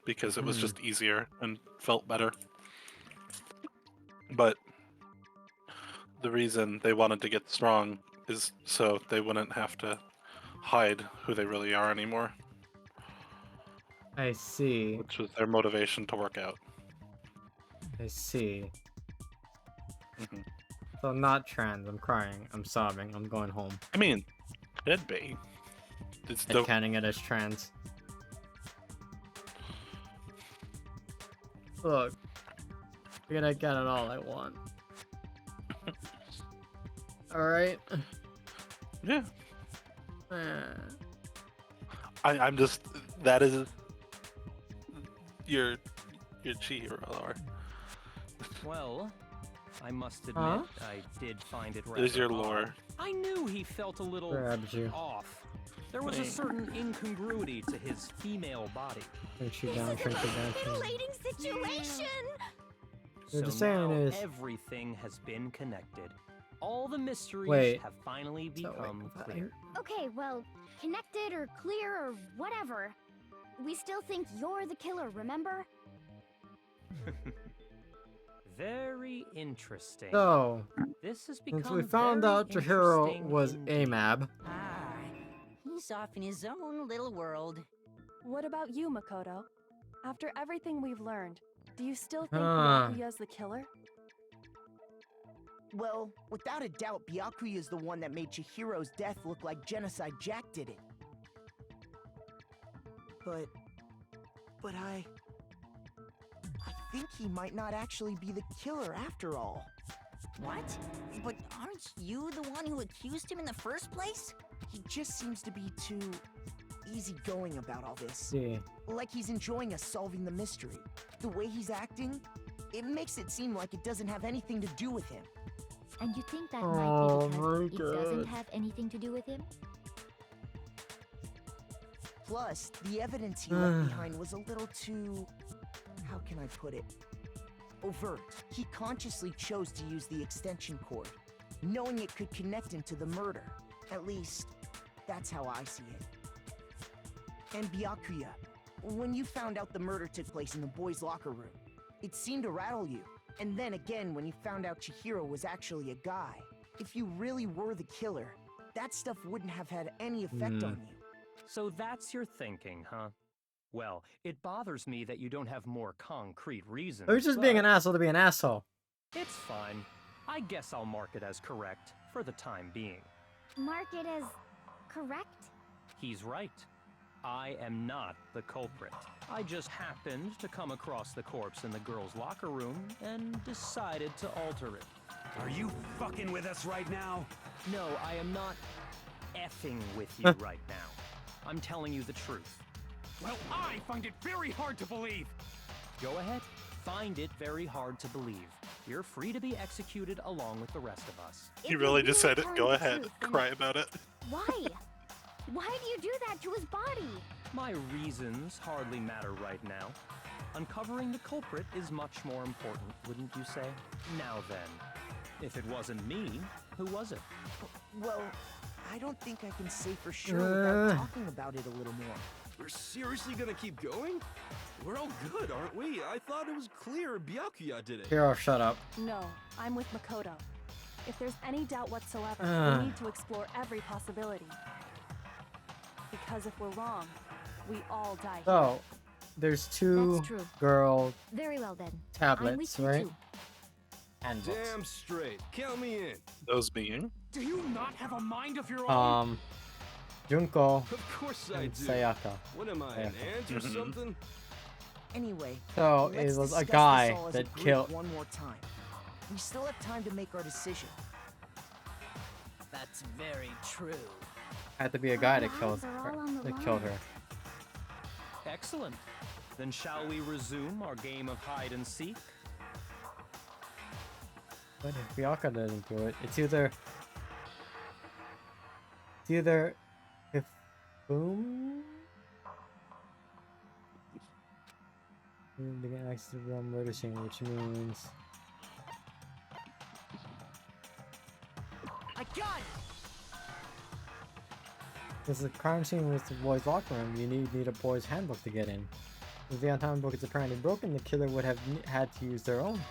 because it was just easier and felt better. But the reason they wanted to get strong is so they wouldn't have to hide who they really are anymore, I see. which was their motivation to work out. I see. hmm So I'm not trans. I'm crying. I'm sobbing. I'm going home. I mean, it'd be. It's And counting it as trans. Look. I gotta get it all I want. Alright? Yeah. Eh. I'm just. That is. Your Chihiro lore. Well, I must admit, Huh? I did find it rather There's your odd. lore. I knew he felt a little Grabs you. off. There was a Wait. certain incongruity to his female body. Shrink you down, shrink you down. Titillating situation! They're So just saying now is- everything has been connected. All the mysteries Wait. have finally So, wait, become clear. Okay, well, connected or clear or whatever. We still think you're the killer, remember? Very interesting. So, This has become since we found very out Chihiro interesting was indeed. AMAB, Ah, he's off in his own little world. What about you, Makoto? After everything we've learned, do you still think Huh. Byakuya's the killer? Well, without a doubt, Byakuya is the one that made Chihiro's death look like Genocide Jack did it. But I think he might not actually be the killer after all. What? But aren't you the one who accused him in the first place? He just seems to be too easygoing about all this. see. Like he's enjoying us solving the mystery. The way he's acting, It makes it seem like it doesn't have anything to do with him. And you think that Oh might be because my it doesn't God. have anything to do with him? Plus, the evidence he left behind was a little too... how can I put it? Overt. He consciously chose to use the extension cord, knowing it could connect him to the murder. At least, that's how I see it. And Byakuya, when you found out the murder took place in the boys' locker room, it seemed to rattle you. And then again, when you found out Chihiro was actually a guy, if you really were the killer, that stuff wouldn't have had any effect on you. So that's your thinking, huh? Well, it bothers me that you don't have more concrete reasons. Or he's just being but an asshole to be an asshole. It's fine. I guess I'll mark it as correct for the time being. Mark it as correct? He's right. I am not the culprit. I just happened to come across the corpse in the girls' locker room and decided to alter it. Are you fucking with us right now? No, I am not effing with you right now. I'm telling you the truth. Well, I find it very hard to believe. Go ahead. Find it very hard to believe. You're free to be executed along with the rest of us. He really just said it. Go ahead. Cry about it. Why? Why do you do that to his body? My reasons hardly matter right now. Uncovering the culprit is much more important, wouldn't you say? Now then, if it wasn't me, who was it? Well, I don't think I can say for sure without talking about it a little more. We're seriously gonna keep going? We're all good, aren't we? I thought it was clear Byakuya did it. Hero, shut up. No, I'm with Makoto. If there's any doubt whatsoever, we need to explore every possibility. Because if we're wrong, we all die here. So, there's two That's true. girl Very well then. tablets, I'm with you right? too. And books. Damn straight. Count me in. Those being. Do you not have a mind of your own? Junko Of course I and do. Sayaka. What am I, an ant or Mhm. something? Anyway, So, let's it was a discuss guy this all as a that group killed... one more time. We still have time to make our decision. That's very true. Had to be a guy that Our killed lives are all her. on the That killed line. her. Excellent. Then shall we resume our game of hide and seek? But if Byakuya didn't do it, it's either if boom. They get access to the murder scene, which means I got it! because the crime scene was the boys' locker room, you need a boys' handbook to get in. If the on-time book is apparently broken, the killer would have had to use their own.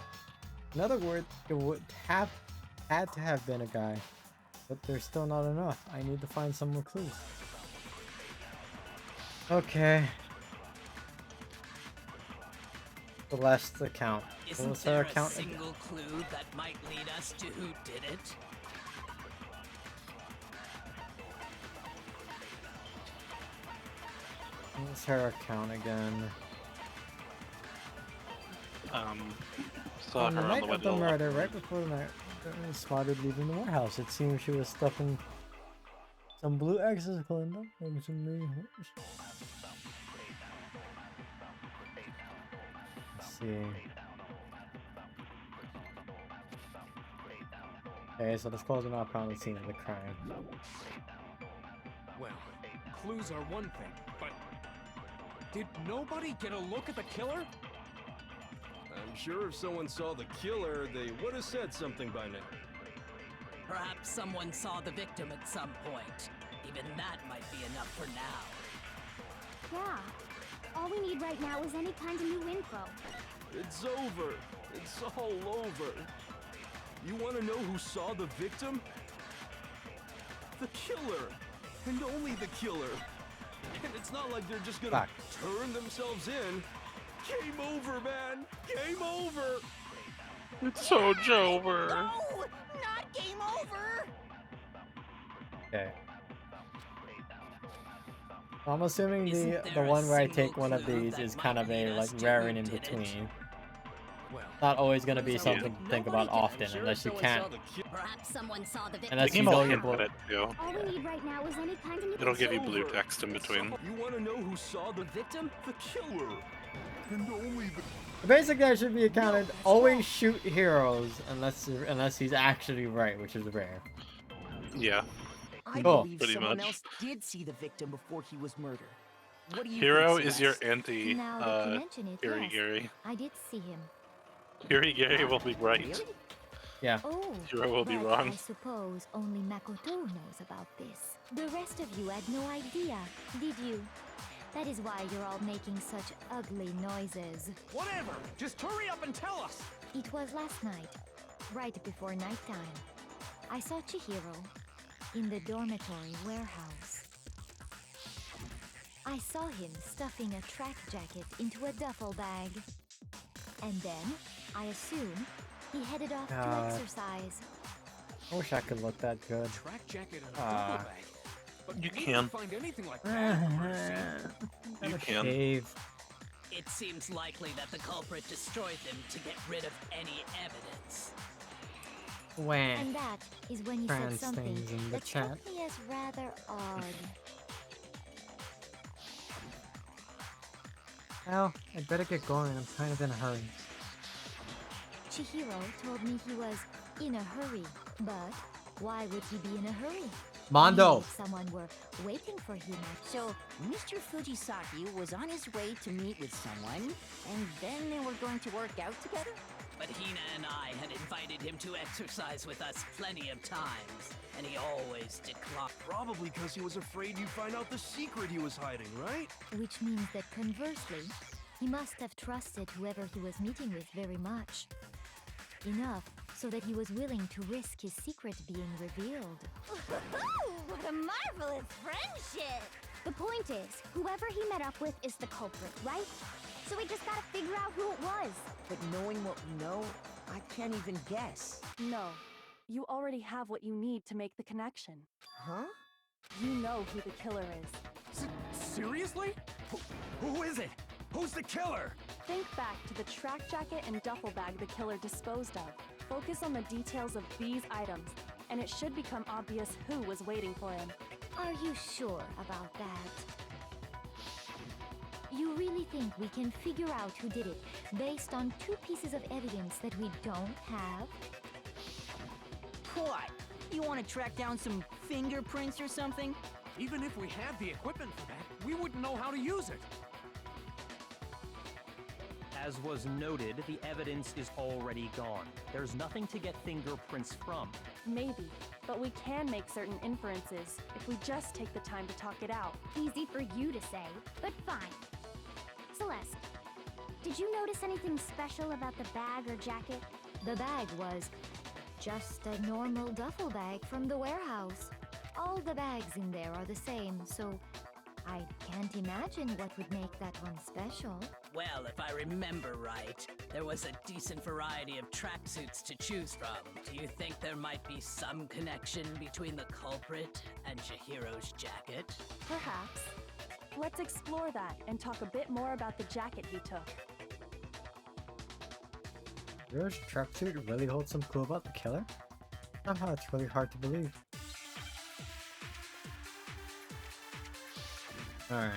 In other words, it would have had to have been a guy, but there's still not enough. I need to find some more clues. Okay. The last account. What Isn't was her there a account again? single clue that might lead us to who did it? What was her account again? Saw On her the on night the of the window. murder, right before the night, spotted leaving the warehouse. It seems she was stuffing some blue X's, Glinda. Maybe some new. Let's see. Okay, so the clothes are not found at the scene of the crime. Well, clues are one thing, but did nobody get a look at the killer? I'm sure if someone saw the killer, they would have said something by now. Perhaps someone saw the victim at some point. Even that might be enough for now. Yeah. All we need right now is any kind of new info. It's over. It's all over. You want to know who saw the victim? The killer. And only the killer. And it's not like they're just gonna Fuck. turn themselves in. Game over, man. Game over. It's so Jover. No! Not game over! Okay. I'm assuming Isn't the there a one where I single take one of clue these that is might kind of a lead like us to rare who and in did it? between. Well, Not always gonna be Yeah. something to think about often, unless you can't. Perhaps someone saw the victim. Unless The you game will know your give book. it too. All we need right now is any kind of new It'll give you It's blue over. text in between. You want to know who saw the victim? The killer. and only the... Basically, I should be accounted. Always shoot heroes unless he's actually right, which is rare. Yeah. I Cool. believe Pretty someone much. else did see the victim before he was murdered. What do you Hero think, is your Celeste? anti Now that you mention it, Gary yes, Gary. I did see him. Gary will be right. Really? Yeah. Oh, Hero will be but wrong. I suppose only Makoto knows about this. The rest of you had no idea, did you? That is why you're all making such ugly noises. Whatever! Just hurry up and tell us! It was last night, right before nighttime. I saw Chihiro in the dormitory warehouse. I saw him stuffing a track jacket into a duffel bag. And then, I assume, he headed off to exercise. I wish I could look that good. Track jacket and a duffel bag. But You we can. didn't find anything like that. You can. Shave. It seems likely that the culprit destroyed them to get rid of any evidence. When? And that is when he said Trans something things in the that chat. struck me as rather odd. Well, I'd better get going. I'm kind of in a hurry. Chihiro told me he was in a hurry, but why would he be in a hurry? Mondo! Maybe someone were waiting for him at So, Mr. Fujisaki was on his way to meet with someone, and then they were going to work out together? But Hina and I had invited him to exercise with us plenty of times, and he always declined. Probably because he was afraid you'd find out the secret he was hiding, right? Which means that conversely, he must have trusted whoever he was meeting with very much. Enough so that he was willing to risk his secret being revealed. What a marvelous friendship! The point is, whoever he met up with is the culprit, right? So we just gotta figure out who it was. But knowing what we know, I can't even guess. No. You already have what you need to make the connection. Huh? You know who the killer is. Seriously? Who is it? Who's the killer? Think back to the track jacket and duffel bag the killer disposed of. Focus on the details of these items, and it should become obvious who was waiting for him. Are you sure about that? You really think we can figure out who did it based on 2 pieces of evidence that we don't have? What? You want to track down some fingerprints or something? Even if we had the equipment for that, we wouldn't know how to use it. As was noted, the evidence is already gone. There's nothing to get fingerprints from. Maybe, but we can make certain inferences if we just take the time to talk it out. Easy for you to say, but fine. Celeste, did you notice anything special about the bag or jacket? The bag was just a normal duffel bag from the warehouse. All the bags in there are the same, so I can't imagine what would make that one special. Well, if I remember right, there was a decent variety of tracksuits to choose from. Do you think there might be some connection between the culprit and Chihiro's jacket? Perhaps. Let's explore that and talk a bit more about the jacket he took. Yours tracksuit really holds some clue about the killer? Somehow it's really hard to believe. Alright.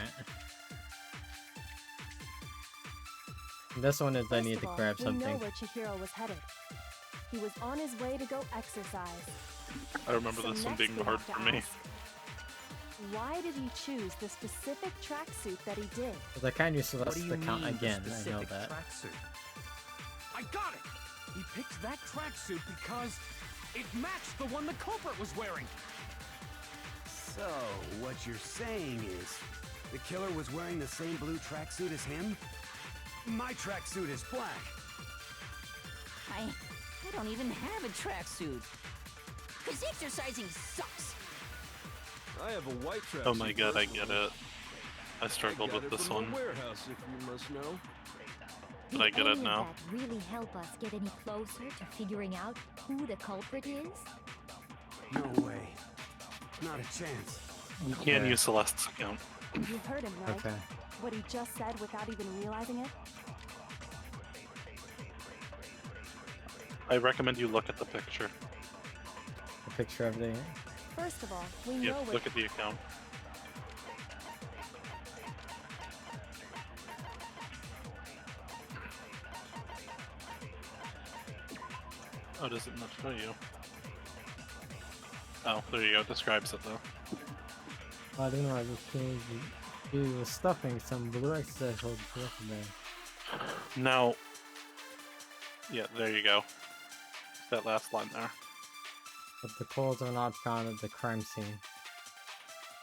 This one is I need to grab We know something. where Chihiro was headed. He was on his way to go exercise. I remember So this one next being we hard have to for me. ask, why did he choose the specific tracksuit that he did? Because I can't use What do Celeste's you account mean, again, the I know specific that. tracksuit? I got it! He picked that tracksuit because it matched the one the culprit was wearing. So, what you're saying is, the killer was wearing the same blue tracksuit as him? My tracksuit is black. I don't even have a tracksuit. Cause exercising sucks. I have a white tracksuit. Oh my god, I personally. get it. I struggled got with it this from one, the warehouse, if you must know. but I get it Did now. any of that really help us get any closer to figuring out who the culprit is? No way. Not a chance. You can use Celeste's account. You heard him, right? Okay. What he just said without even realizing it? I recommend you look at the picture. A picture of the... First of all, we Yeah, know where look at the account. Oh, does it not show you? Oh, there you go. It describes it though. I don't know, I just changed he was stuffing some blue exercise hold there. Now, yeah, there you go. That last line there. But the clothes are not found at the crime scene.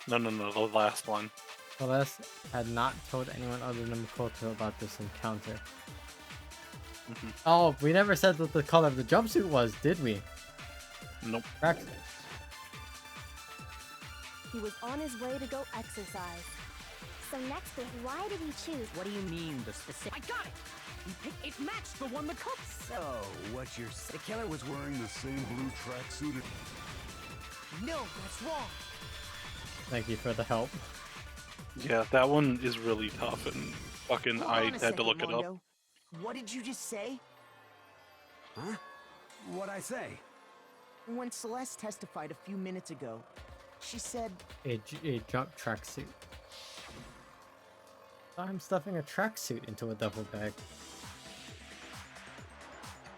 No, the last one. Celeste had not told anyone other than Makoto about this encounter. Oh, we never said what the color of the jumpsuit was, did we? Nope. Correct. He was on his way to go exercise. So next is why did he choose? What do you mean, the specific? I got it! It matched the one the cook. So, what you're saying? The killer was wearing the same blue tracksuit. No, that's wrong. Thank you for the help. Yeah, that one is really tough, and fucking Hold I on a had to second, look it up. Mondo. What did you just say? Huh? What'd I say? When Celeste testified a few minutes ago, she said, A jump tracksuit. I'm stuffing a tracksuit into a duffel bag.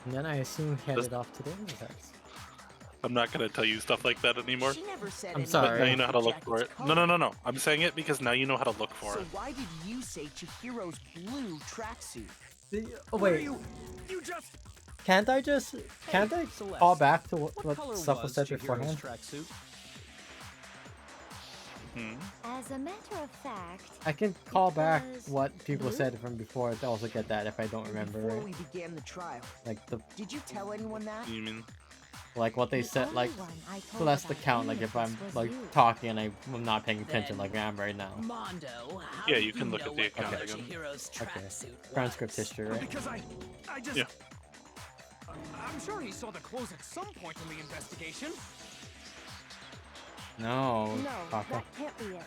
And then I assume he headed off to the exercise. I'm not gonna tell you stuff like that anymore. she never said I'm anything sorry. But now you know how to about look the for it. jacket's No, color. no. I'm saying it because now you know how to look for So it. why did you say Chihiro's blue tracksuit? Oh wait, You just... can't I Celeste, call back to What what color stuff was was said Chihiro's beforehand? tracksuit? As a matter of fact, I can call back was what people blue? said from before to also get that if I don't remember Before right. we began the trial, Like the did you tell anyone that? You mean? like what they The said only like one I told so that's the about count any like of if I'm this was like you. talking and I'm not paying attention Then- like I am right now. Mondo, how Yeah, do you can look know at the what account color again. Chihiro's Okay. tracksuit Transcript was? history, right? Because I just... Yeah. I'm sure he saw the clothes at some point in the investigation. No. No, Taka. that can't be it.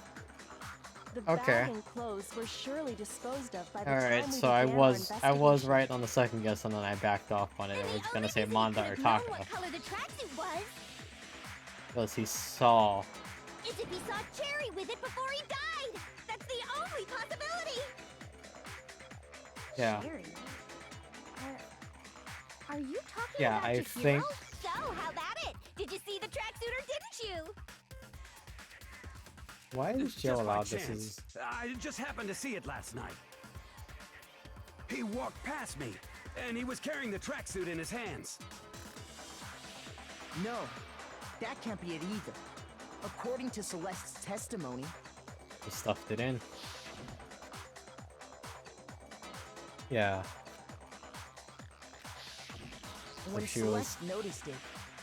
The Okay. bag and clothes were surely disposed of by the time Alright, we so I began our was investigation. right on the second guess and then I backed off on it. I was gonna say Manda or Taka. What color the tracksuit was Because he saw. is if he saw Cherry with it before he died. That's the only possibility. Yeah. Cherry. Are you talking Yeah, about I Chihiro? think So, how about it? Did you see the tracksuit or didn't you? why is Just Joe by allowed this chance. is I just happened to see it last night. He walked past me, and he was carrying the tracksuit in his hands. No, that can't be it either. According to Celeste's testimony, he stuffed it in. Yeah. when she was Celeste noticed it,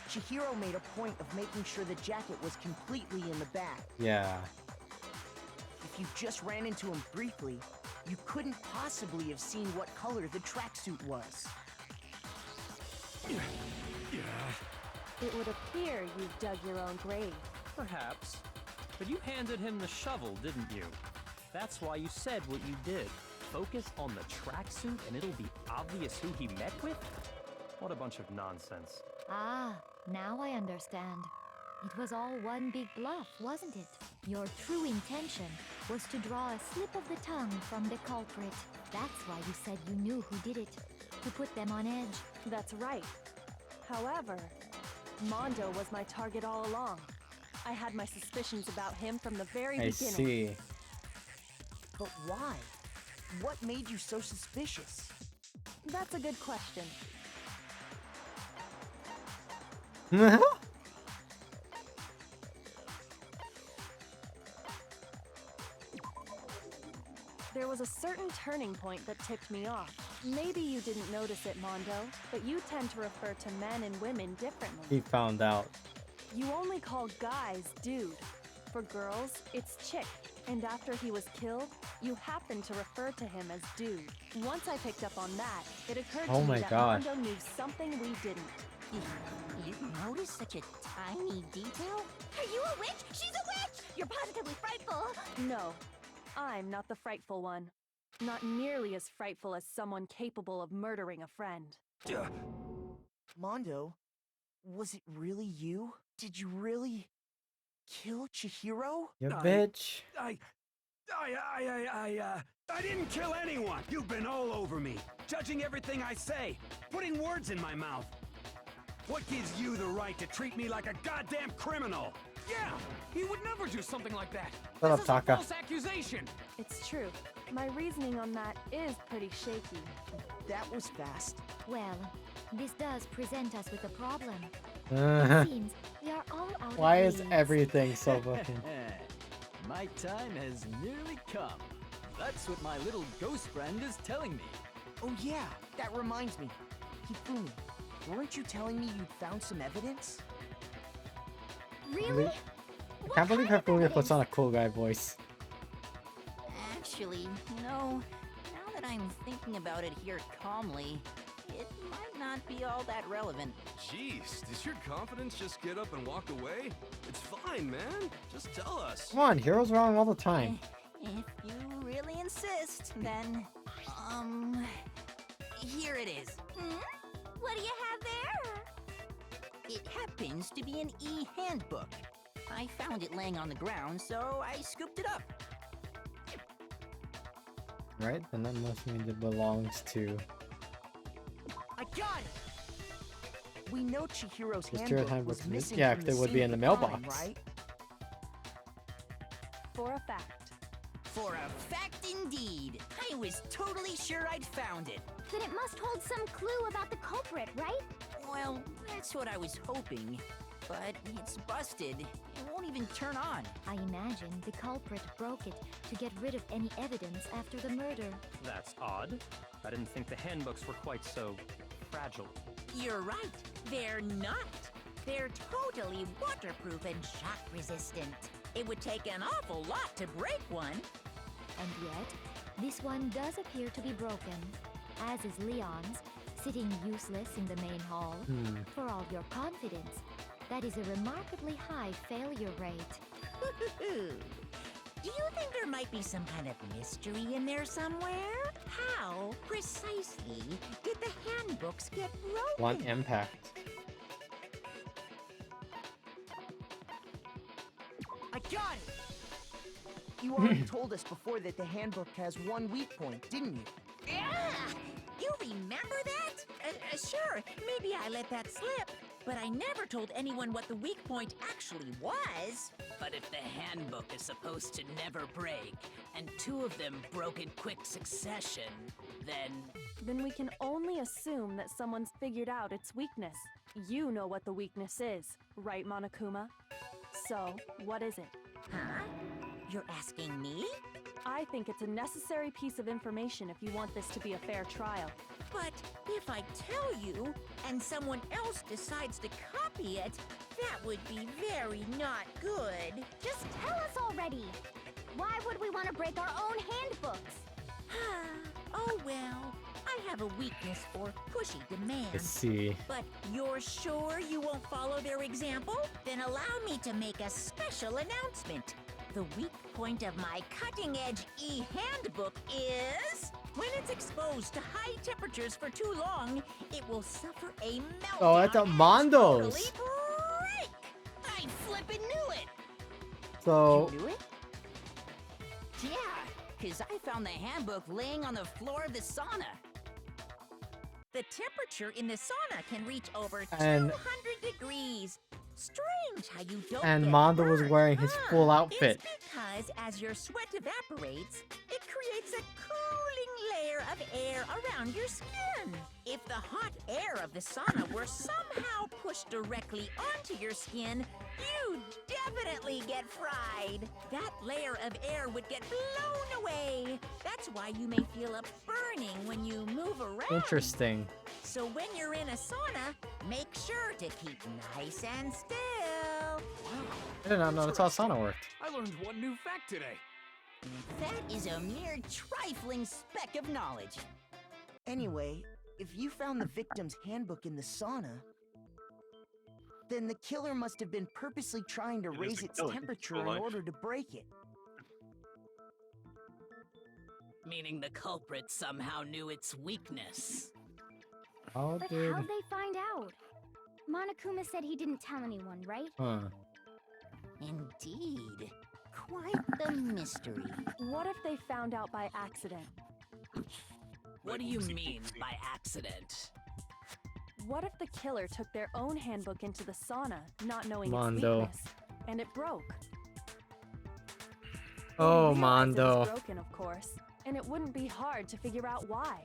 Chihiro made a point of making sure the jacket was completely in the bag. yeah. If you just ran into him briefly, you couldn't possibly have seen what color the tracksuit was. Yeah. It would appear you've dug your own grave. Perhaps. But you handed him the shovel, didn't you? That's why you said what you did. Focus on the tracksuit and it'll be obvious who he met with? What a bunch of nonsense. Ah, now I understand. It was all one big bluff, wasn't it? Your true intention was to draw a slip of the tongue from the culprit. That's why you said you knew who did it, to put them on edge. That's right. However, Mondo was my target all along. I had my suspicions about him from the very I beginning. see. But why? What made you so suspicious? That's a good question. There was a certain turning point that tipped me off. Maybe you didn't notice it, Mondo, but you tend to refer to men and women differently. He found out. You only call guys dude. For girls, it's chick. And after he was killed, you happened to refer to him as dude. Once I picked up on that, it occurred Oh to my me that God. Mondo knew something we didn't. You noticed such a tiny detail? Are you a witch? She's a witch! You're positively frightful. No, I'm not the frightful one. Not nearly as frightful as someone capable of murdering a friend. Mondo, was it really you? Did you really kill Chihiro? You bitch. I didn't kill anyone! You've been all over me, judging everything I say, putting words in my mouth. What gives you the right to treat me like a goddamn criminal? Yeah, he would never do something like that. Shut up, This is a Taka. false accusation. It's true. My reasoning on that is pretty shaky. That was fast. Well, this does present us with a problem. Uh-huh. It seems we are all out Why of is leads. everything so fucking... My time has nearly come. That's what my little ghost friend is telling me. Oh yeah, that reminds me. Hifumi, weren't you telling me you'd found some evidence? Really? I can't believe Hifumi puts on a cool guy voice. Actually, no. Now that I'm thinking about it here calmly, it might not be all that relevant. Jeez, does your confidence just get up and walk away? It's fine, man. Just tell us. Come on, heroes wrong all the time. If you really insist, then, here it is. What do you have there? It happens to be an e-handbook. I found it laying on the ground, so I scooped it up. Right? Then that must mean it belongs to... I got it! We know Chihiro's Chihiro's handbook handbook was is- missing yeah, from they the would be scene in of the crime, mailbox. right? For a fact. For a fact indeed. I was totally sure I'd found it. Then it must hold some clue about the culprit, right? Well, that's what I was hoping. But it's busted. It won't even turn on. I imagine the culprit broke it to get rid of any evidence after the murder. That's odd. I didn't think the handbooks were quite so fragile. You're right. They're not. They're totally waterproof and shock resistant. It would take an awful lot to break one. And yet, this one does appear to be broken, as is Leon's, sitting useless in the main hall. For all your confidence, that is a remarkably high failure rate. Do you think there might be some kind of mystery in there somewhere? How precisely did the handbooks get broken? One impact. I got it! You already told us before that the handbook has one weak point, didn't you? Yeah! You remember that? Sure, maybe I let that slip. But I never told anyone what the weak point actually was. But if the handbook is supposed to never break, and two of them broke in quick succession, Then we can only assume that someone's figured out its weakness. You know what the weakness is, right, Monokuma? So, what is it? Huh? You're asking me? I think it's a necessary piece of information if you want this to be a fair trial. But if I tell you, and someone else decides to copy it, that would be very not good. Just tell us already. Why would we want to break our own handbooks? Oh well, I have a weakness for pushy demands. Let's see. But you're sure you won't follow their example? Then allow me to make a special announcement. The weak point of my cutting-edge e-handbook is... when it's exposed to high temperatures for too long, it will suffer a meltdown. Oh, I thought Mondo's. Totally break! I flippin' knew it! So... You knew it? Yeah, because I found the handbook laying on the floor of the sauna. The temperature in the sauna can reach over And- 200 degrees. Strange how you don't And get Mondo was burned, wearing his huh? full outfit. It's because as your sweat evaporates, it creates a cooling layer of air around your skin. If the hot air of the sauna were somehow pushed directly onto your skin, you'd definitely get fried. That layer of air would get blown away. That's why you may feel a burning when you move around. Interesting. So when you're in a sauna, make sure to keep nice and still. I did not know that's how sauna worked. I learned one new fact today. That is a mere trifling speck of knowledge. Anyway, if you found the victim's handbook in the sauna, then the killer must have been purposely trying to It is raise a its killing, temperature full in life. order to break it. meaning the culprit somehow knew its weakness. How But did... how'd they find out? Monokuma said he didn't tell anyone, right? Huh. Indeed. Quite the mystery. What if they found out by accident? What do you mean by accident? What if the killer took their own handbook into the sauna, not knowing Mondo. its weakness, and it broke? Oh, They realized it Mondo. was broken, of course, and it wouldn't be hard to figure out why.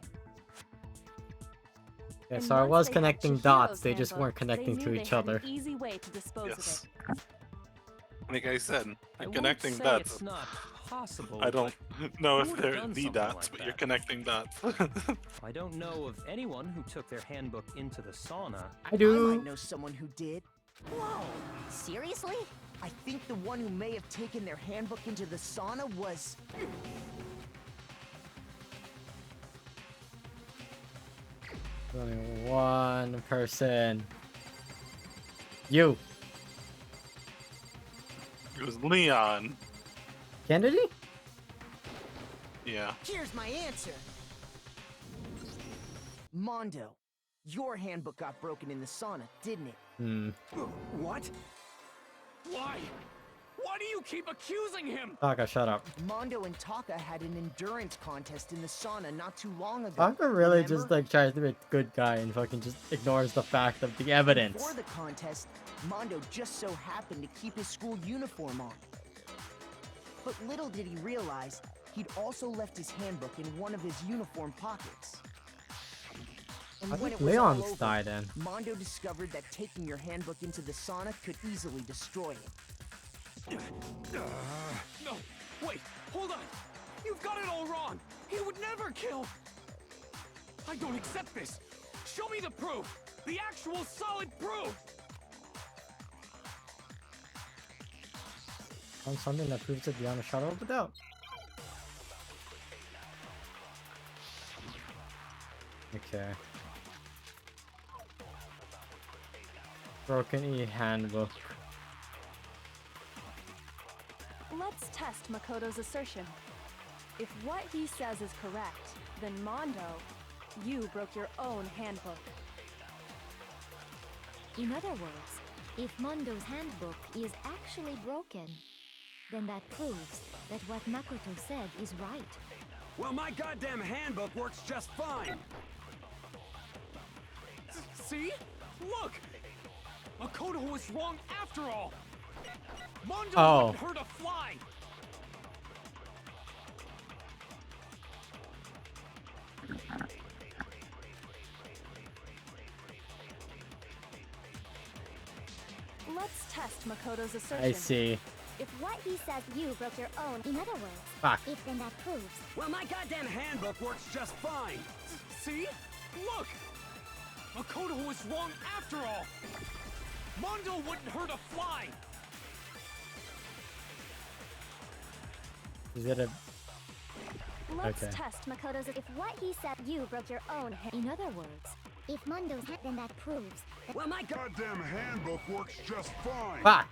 Yeah, And so I once was they connecting hatched dots, Chihiro's they just handbook, weren't connecting they to knew each they had other. An easy way to dispose Yes. of it. Like I said, I won't connecting say dots. it's not possible. I don't but know who if would've they're done the something dots, like but that? you're connecting dots. I don't know of anyone who took their handbook into the sauna. I I do. might know someone who did. Whoa! Seriously? I think the one who may have taken their handbook into the sauna was... Only one person. You. It was Leon. Kennedy? Yeah. Here's my answer. Mondo, your handbook got broken in the sauna, didn't it? Hmm. What? Why? Why do you keep accusing him? Taka, shut up. Mondo and Taka had an endurance contest in the sauna not too long ago. Taka really remember? just like tries to be a good guy and fucking just ignores the fact of the evidence. Before the contest, Mondo just so happened to keep his school uniform on. But little did he realize, he'd also left his handbook in one of his uniform pockets. And I when think it was all Leon's over, died in. Mondo discovered that taking your handbook into the sauna could easily destroy it. No, wait, hold on. You've got it all wrong. He would never kill. I don't accept this. Show me the proof. The actual solid proof. Found something that proves it beyond a shadow of a doubt. Okay. Broken e-handbook. Let's test Makoto's assertion. If what he says is correct, then Mondo, you broke your own handbook. In other words, if Mondo's handbook is actually broken, then that proves that what Makoto said is right. Well, my goddamn handbook works just fine. See? Look! Makoto was wrong after all! Mondo Oh. wouldn't hurt a fly! Let's test Makoto's assertion. I see. If what he says you broke your own, in other words, Fuck. if then that proves. Well, my goddamn handbook works just fine. See? Look! Makoto was wrong after all! Mondo wouldn't hurt a fly! Is it a... Let's Okay. test Makoto's. If what he said you broke your own. In other words, If Mondo's then that proves. That Well, my Goddamn handbook works just fine. Fuck!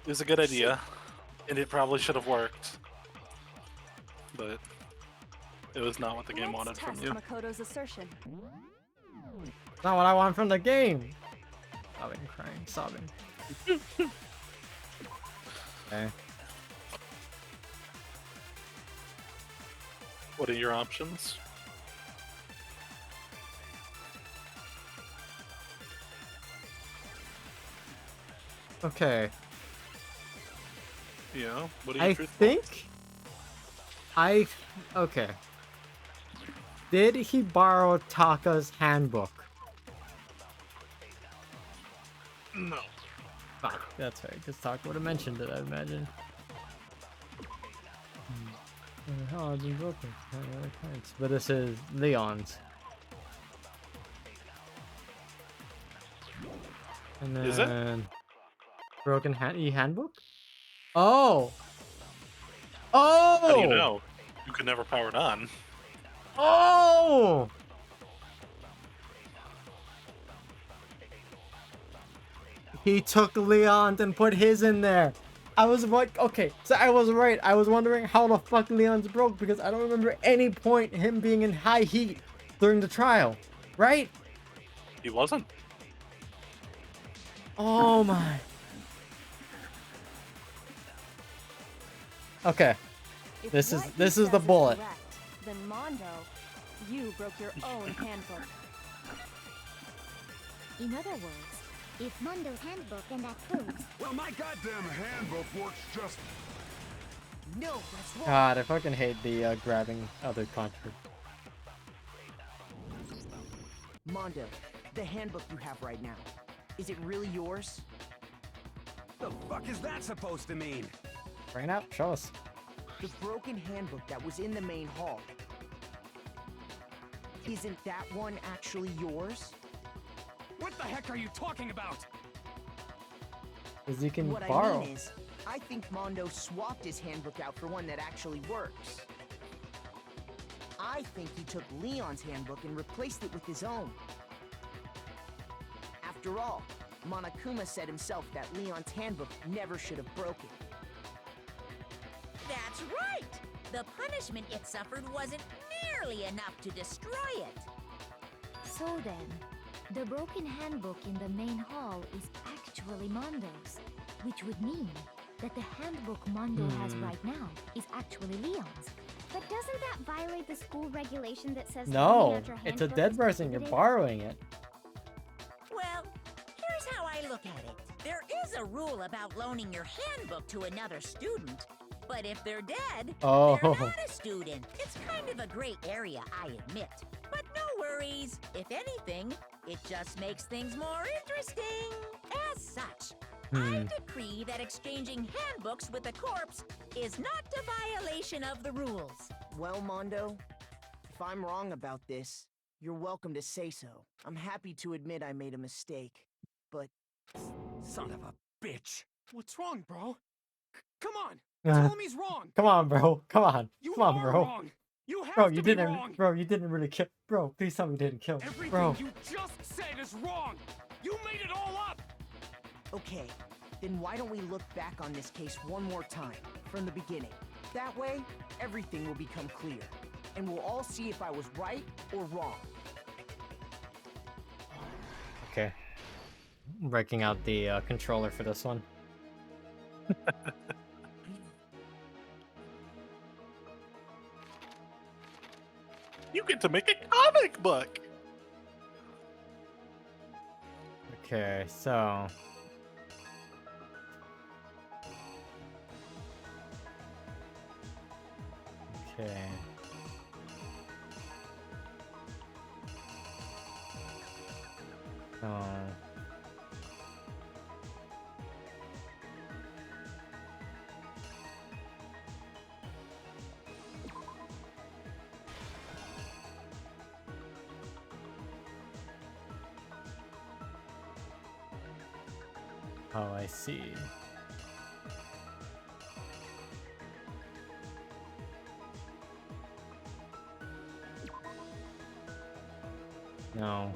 It was a good idea, and it probably should have worked. But it was not what the game wanted Let's from test you. Makoto's assertion. It's not what I want from the game! Sobbing, crying, sobbing. Okay. What are your options? Okay. Yeah, what are your I truth think... Okay. Did he borrow Taka's handbook? No. Fuck, that's right, because Taka would have mentioned it, I imagine. Oh, I've been broken. But this is Leon's. And then... Is it? Broken e-handbook? Oh! Oh! How do you know? You could never power it on. Oh! He took Leon's and put his in there. I was like, okay, so I was right. I was wondering how the fuck Leon's broke because I don't remember any point him being in high heat during the trial, right? He wasn't. Oh my. Okay. If This what he is the says bullet. correct, then Mondo, You broke your own handbook. In other words, if Mondo's handbook and that proves... Well, my goddamn handbook works just... No, that's wrong. God, I fucking hate the grabbing other controls. Mondo, the handbook you have right now, is it really yours? The fuck is that supposed to mean? Bring it out, show us. The broken handbook that was in the main hall. Isn't that one actually yours? What the heck are you talking about? Because you can What borrow. I mean is, I think Mondo swapped his handbook out for one that actually works. I think he took Leon's handbook and replaced it with his own. After all, Monokuma said himself that Leon's handbook never should have broken. That's right! The punishment it suffered wasn't nearly enough to destroy it. So then, the broken handbook in the main hall is actually Mondo's, which would mean that the handbook Mondo has right now is actually Leon's. But doesn't that violate the school regulation that says No, loaning out your it's a handbook dead is person. You're prohibited? borrowing it. Well, here's how I look at it. There is a rule about loaning your handbook to another student, but if they're dead, Oh. they're not a student. It's kind of a gray area, I admit. But no worries. If anything, it just makes things more interesting. As such, I decree that exchanging handbooks with a corpse is not a violation of the rules. Well, Mondo, if I'm wrong about this, you're welcome to say so. I'm happy to admit I made a mistake, but... Son of a bitch. What's wrong, bro? Come on. Uh, Tell him he's wrong. Come on, bro. Come on. You Come on, are bro. wrong. You have Bro, to you be didn't. wrong. Bro, you didn't really kill. Bro, please tell me you didn't kill. Everything Bro. you just said is wrong. You made it all up. Okay, then why don't we look back on this case one more time, from the beginning? That way, everything will become clear, and we'll all see if I was right or wrong. Okay. I'm breaking out the controller for this one. You get to make a comic book! Okay, so... Okay. So... Oh, I see. No.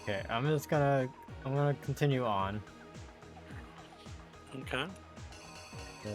Okay, I'm gonna continue on. Okay. So,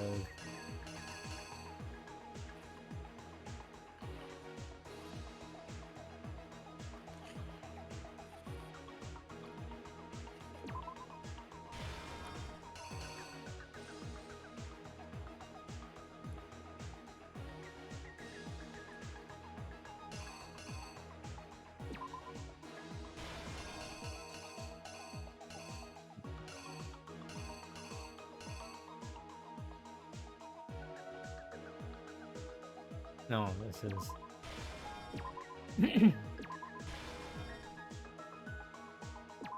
no, this is...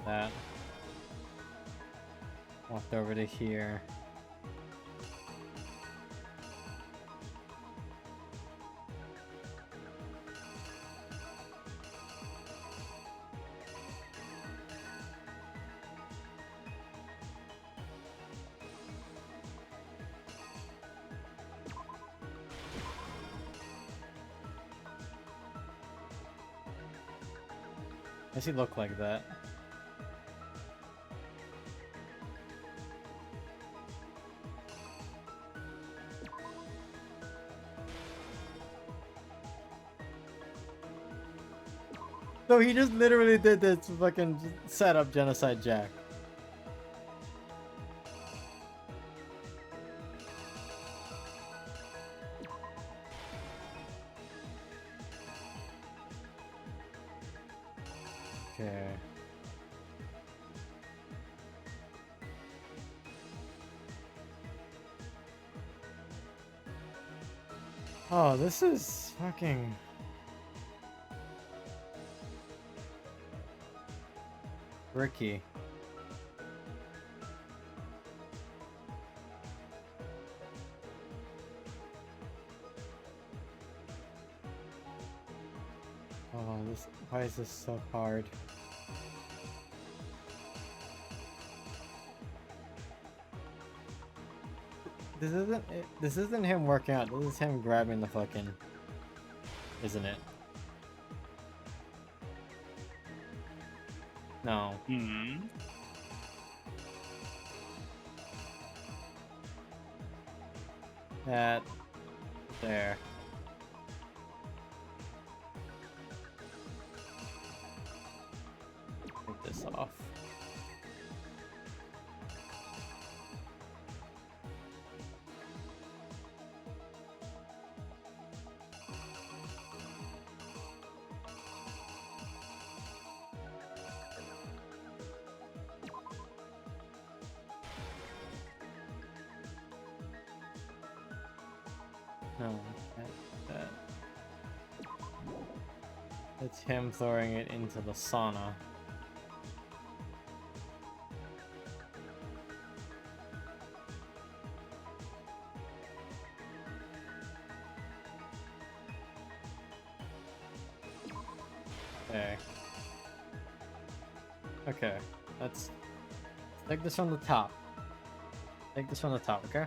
that. Walked over to here. Does he look like that? So he just literally did this fucking setup Genocide Jack. Okay. Oh, this is fucking... Ricky. Oh, this... Why is this so hard? This isn't him working out. This is him grabbing the fucking... Isn't it? No. Hmm. That... There. Take this off. No, that. It's him throwing it into the sauna. Okay. Okay, let's take this from the top. Take this from the top, okay?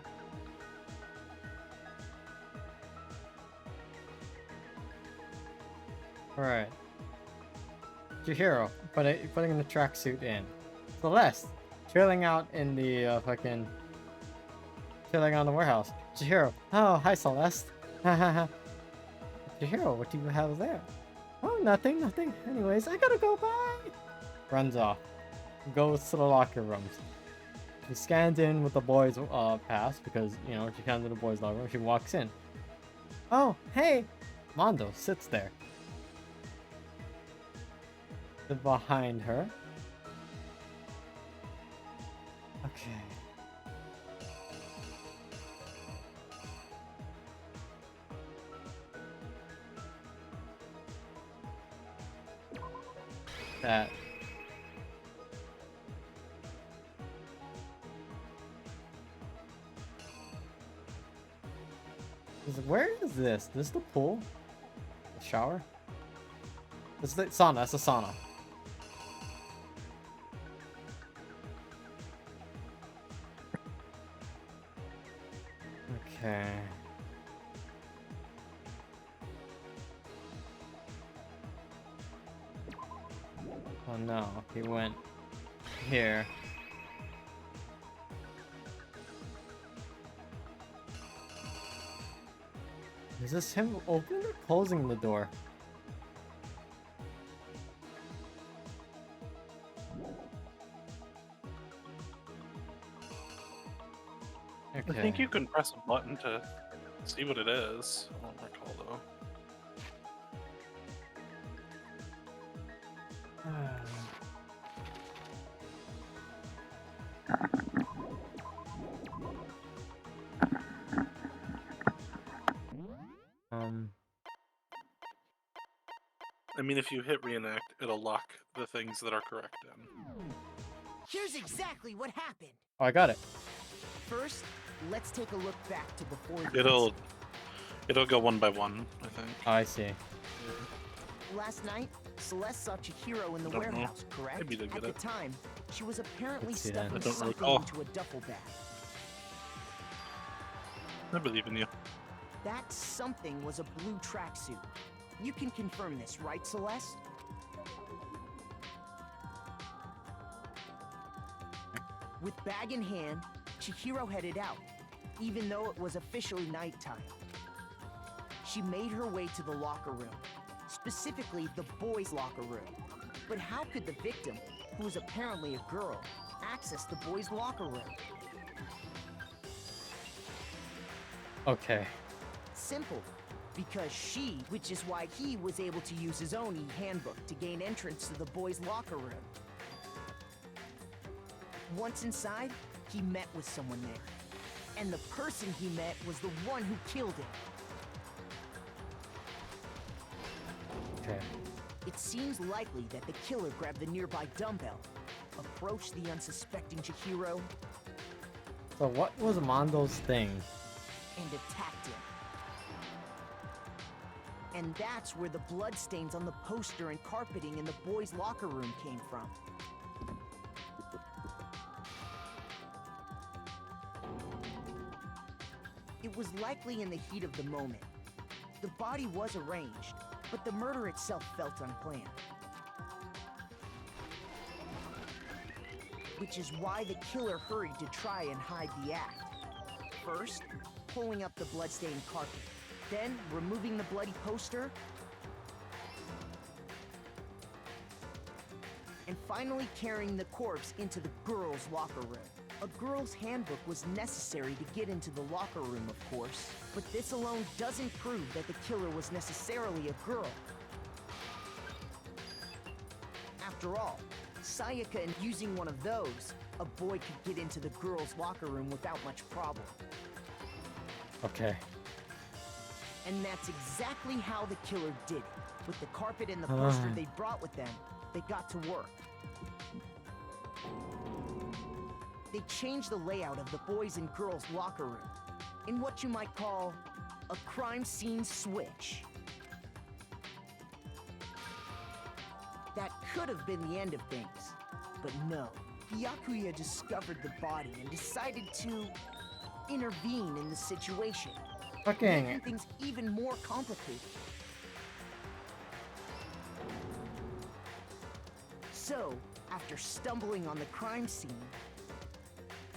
Alright. Chihiro, putting the tracksuit in. Celeste, chilling out in the fucking... Chilling on the warehouse. Chihiro, oh, hi Celeste. Hahaha. Chihiro, what do you have there? Oh, nothing, nothing. Anyways, I gotta go, bye! Runs off. Goes to the locker rooms. She scans in with the boys' pass because, you know, she scans in the boys' locker room. She walks in. Oh, hey! Mondo sits there. Behind her. Okay. That. Where is this? This the pool? The shower? This is the sauna. That's a sauna. Okay. Oh no, he went here. Is this him opening or closing the door? Okay. I think you can press a button to see what it is. I don't recall though. I mean, if you hit reenact, it'll lock the things that are correct in. Here's exactly what happened. Oh, I got it. First, let's take a look back to before the It'll go one by one, I think. Oh, I see. Last night, Celeste saw Chihiro in the Don't know. warehouse, correct? Maybe they'll At get the it. time, she was apparently Let's see that. stuffing I don't something recall. into a duffel bag. I believe in you. That something was a blue tracksuit. You can confirm this, right, Celeste? With bag in hand, Chihiro headed out, even though it was officially nighttime. She made her way to the locker room, specifically the boys' locker room. But how could the victim, who was apparently a girl, access the boys' locker room? Okay. Simple. Because she, which is why he was able to use his own e-handbook to gain entrance to the boys' locker room. Once inside, he met with someone there. And the person he met was the one who killed him. Okay. It seems likely that the killer grabbed the nearby dumbbell, approached the unsuspecting Chihiro, So what was Mondo's thing? and attacked him. And that's where the bloodstains on the poster and carpeting in the boys' locker room came from. It was likely in the heat of the moment. The body was arranged, but the murder itself felt unplanned. Which is why the killer hurried to try and hide the act. First, pulling up the bloodstained carpet, then removing the bloody poster, and finally carrying the corpse into the girls' locker room. A girl's handbook was necessary to get into the locker room, of course, but this alone doesn't prove that the killer was necessarily a girl. After all, Sayaka, and using one of those, a boy could get into the girls' locker room without much problem. Okay. And that's exactly how the killer did it. With the carpet and the poster they brought with them, they got to work. They changed the layout of the boys' and girls' locker room in what you might call a crime scene switch. That could have been the end of things, but no. Byakuya discovered the body and decided to intervene in the situation, making things even more complicated. So, after stumbling on the crime scene,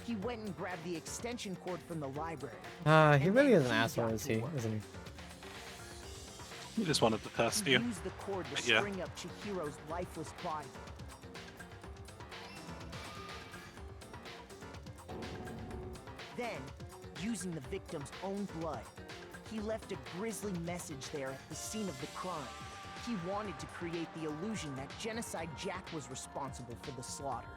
he went and grabbed the extension cord from the library. He really is an asshole, isn't he? He just wanted to test He you. used the cord to Yeah. string up Chihiro's lifeless body. Then, using the victim's own blood, he left a grisly message there at the scene of the crime. He wanted to create the illusion that Genocide Jack was responsible for the slaughter.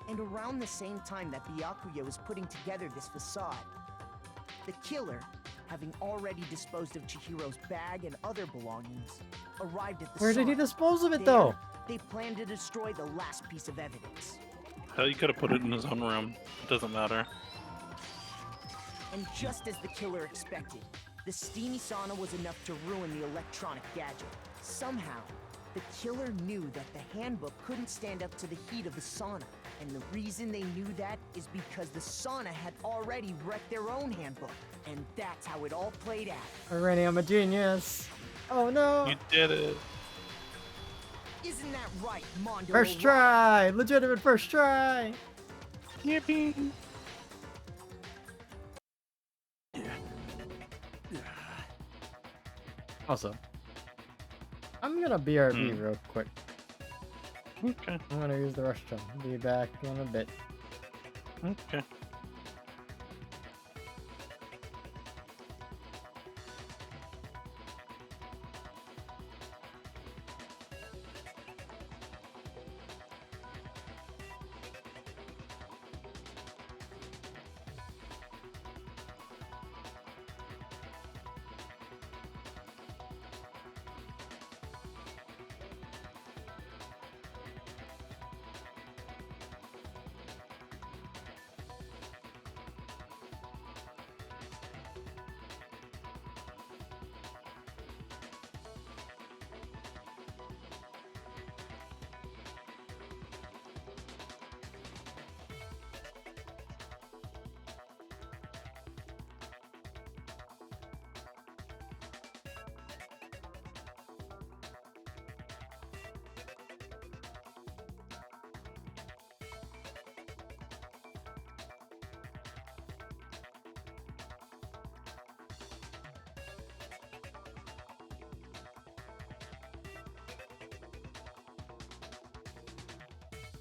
And around the same time that Byakuya was putting together this facade, the killer, having already disposed of Chihiro's bag and other belongings, arrived at the Where did he sauna. dispose of it, There, though? They planned to destroy the last piece of evidence. Hell, you could have put it in his own room. It doesn't matter. And just as the killer expected, the steamy sauna was enough to ruin the electronic gadget. Somehow, the killer knew that the handbook couldn't stand up to the heat of the sauna. And the reason they knew that is because the sauna had already wrecked their own handbook. And that's how it all played out. Already, I'm a genius. Oh no. You did it. Isn't that right, Mondo? First try! Legitimate first try! Yippee! Also, I'm gonna BRB real quick. Okay. I'm gonna use the restroom. Be back in a bit. Okay.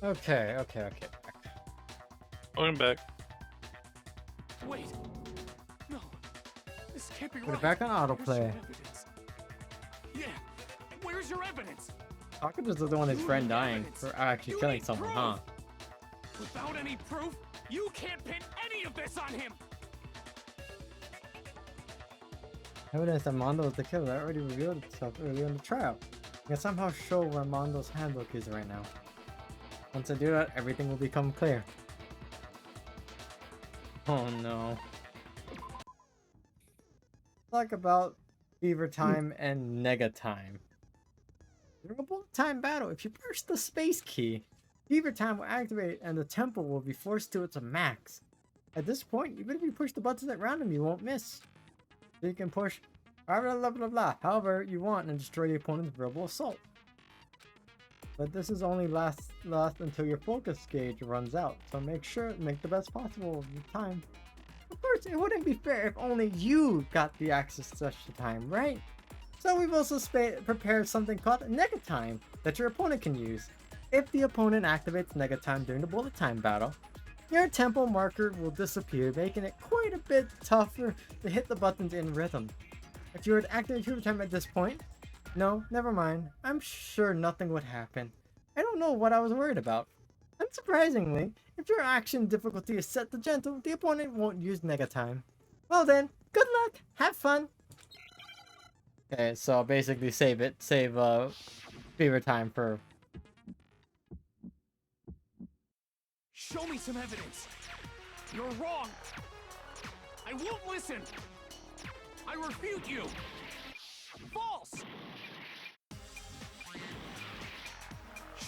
Okay, okay, okay. Welcome back. Wait. No. This can't be Put right. it back on Where's autoplay. your evidence? Yeah. Where's your evidence? Takeda doesn't want his You friend need dying evidence. for actually You killing need someone, proof. huh? Without any proof, you can't pin any of this on him. Evidence that Mondo was the killer that already revealed itself earlier in the trial. I can somehow show where Mondo's handbook is right now. Once I do that, everything will become clear. Oh no. Talk about Fever Time and Nega Time. During a bullet time battle, if you push the space key, Fever Time will activate and the tempo will be forced to its max. At this point, even if you push the buttons at random, you won't miss. So you can push blah blah blah blah however you want and destroy the opponent's verbal assault. But this is only last until your focus gauge runs out, so make the best possible of your time. Of course, it wouldn't be fair if only you got the access to such a time, right? So we've also prepared something called Nega Time that your opponent can use. If the opponent activates Nega Time during the bullet time battle, your tempo marker will disappear, making it quite a bit tougher to hit the buttons in rhythm. If you were to activate Fever Time at this point, no, never mind. I'm sure nothing would happen. I don't know what I was worried about. Unsurprisingly, if your action difficulty is set to gentle, the opponent won't use Nega Time. Well then, good luck, have fun! Okay, so basically save Fever Time for... Show me some evidence. You're wrong. I won't listen. I refute you. False.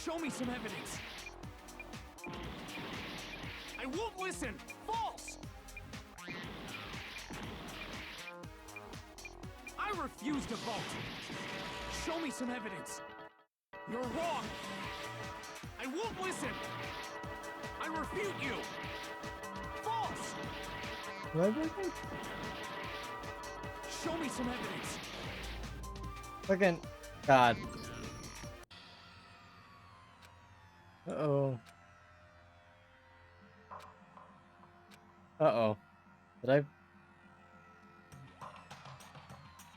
Show me some evidence. I won't listen. False. I refuse to vote. Show me some evidence. You're wrong. I won't listen. I refute you. False. What? Show me some evidence. Fucking... God. Uh-oh. Uh-oh. Did I...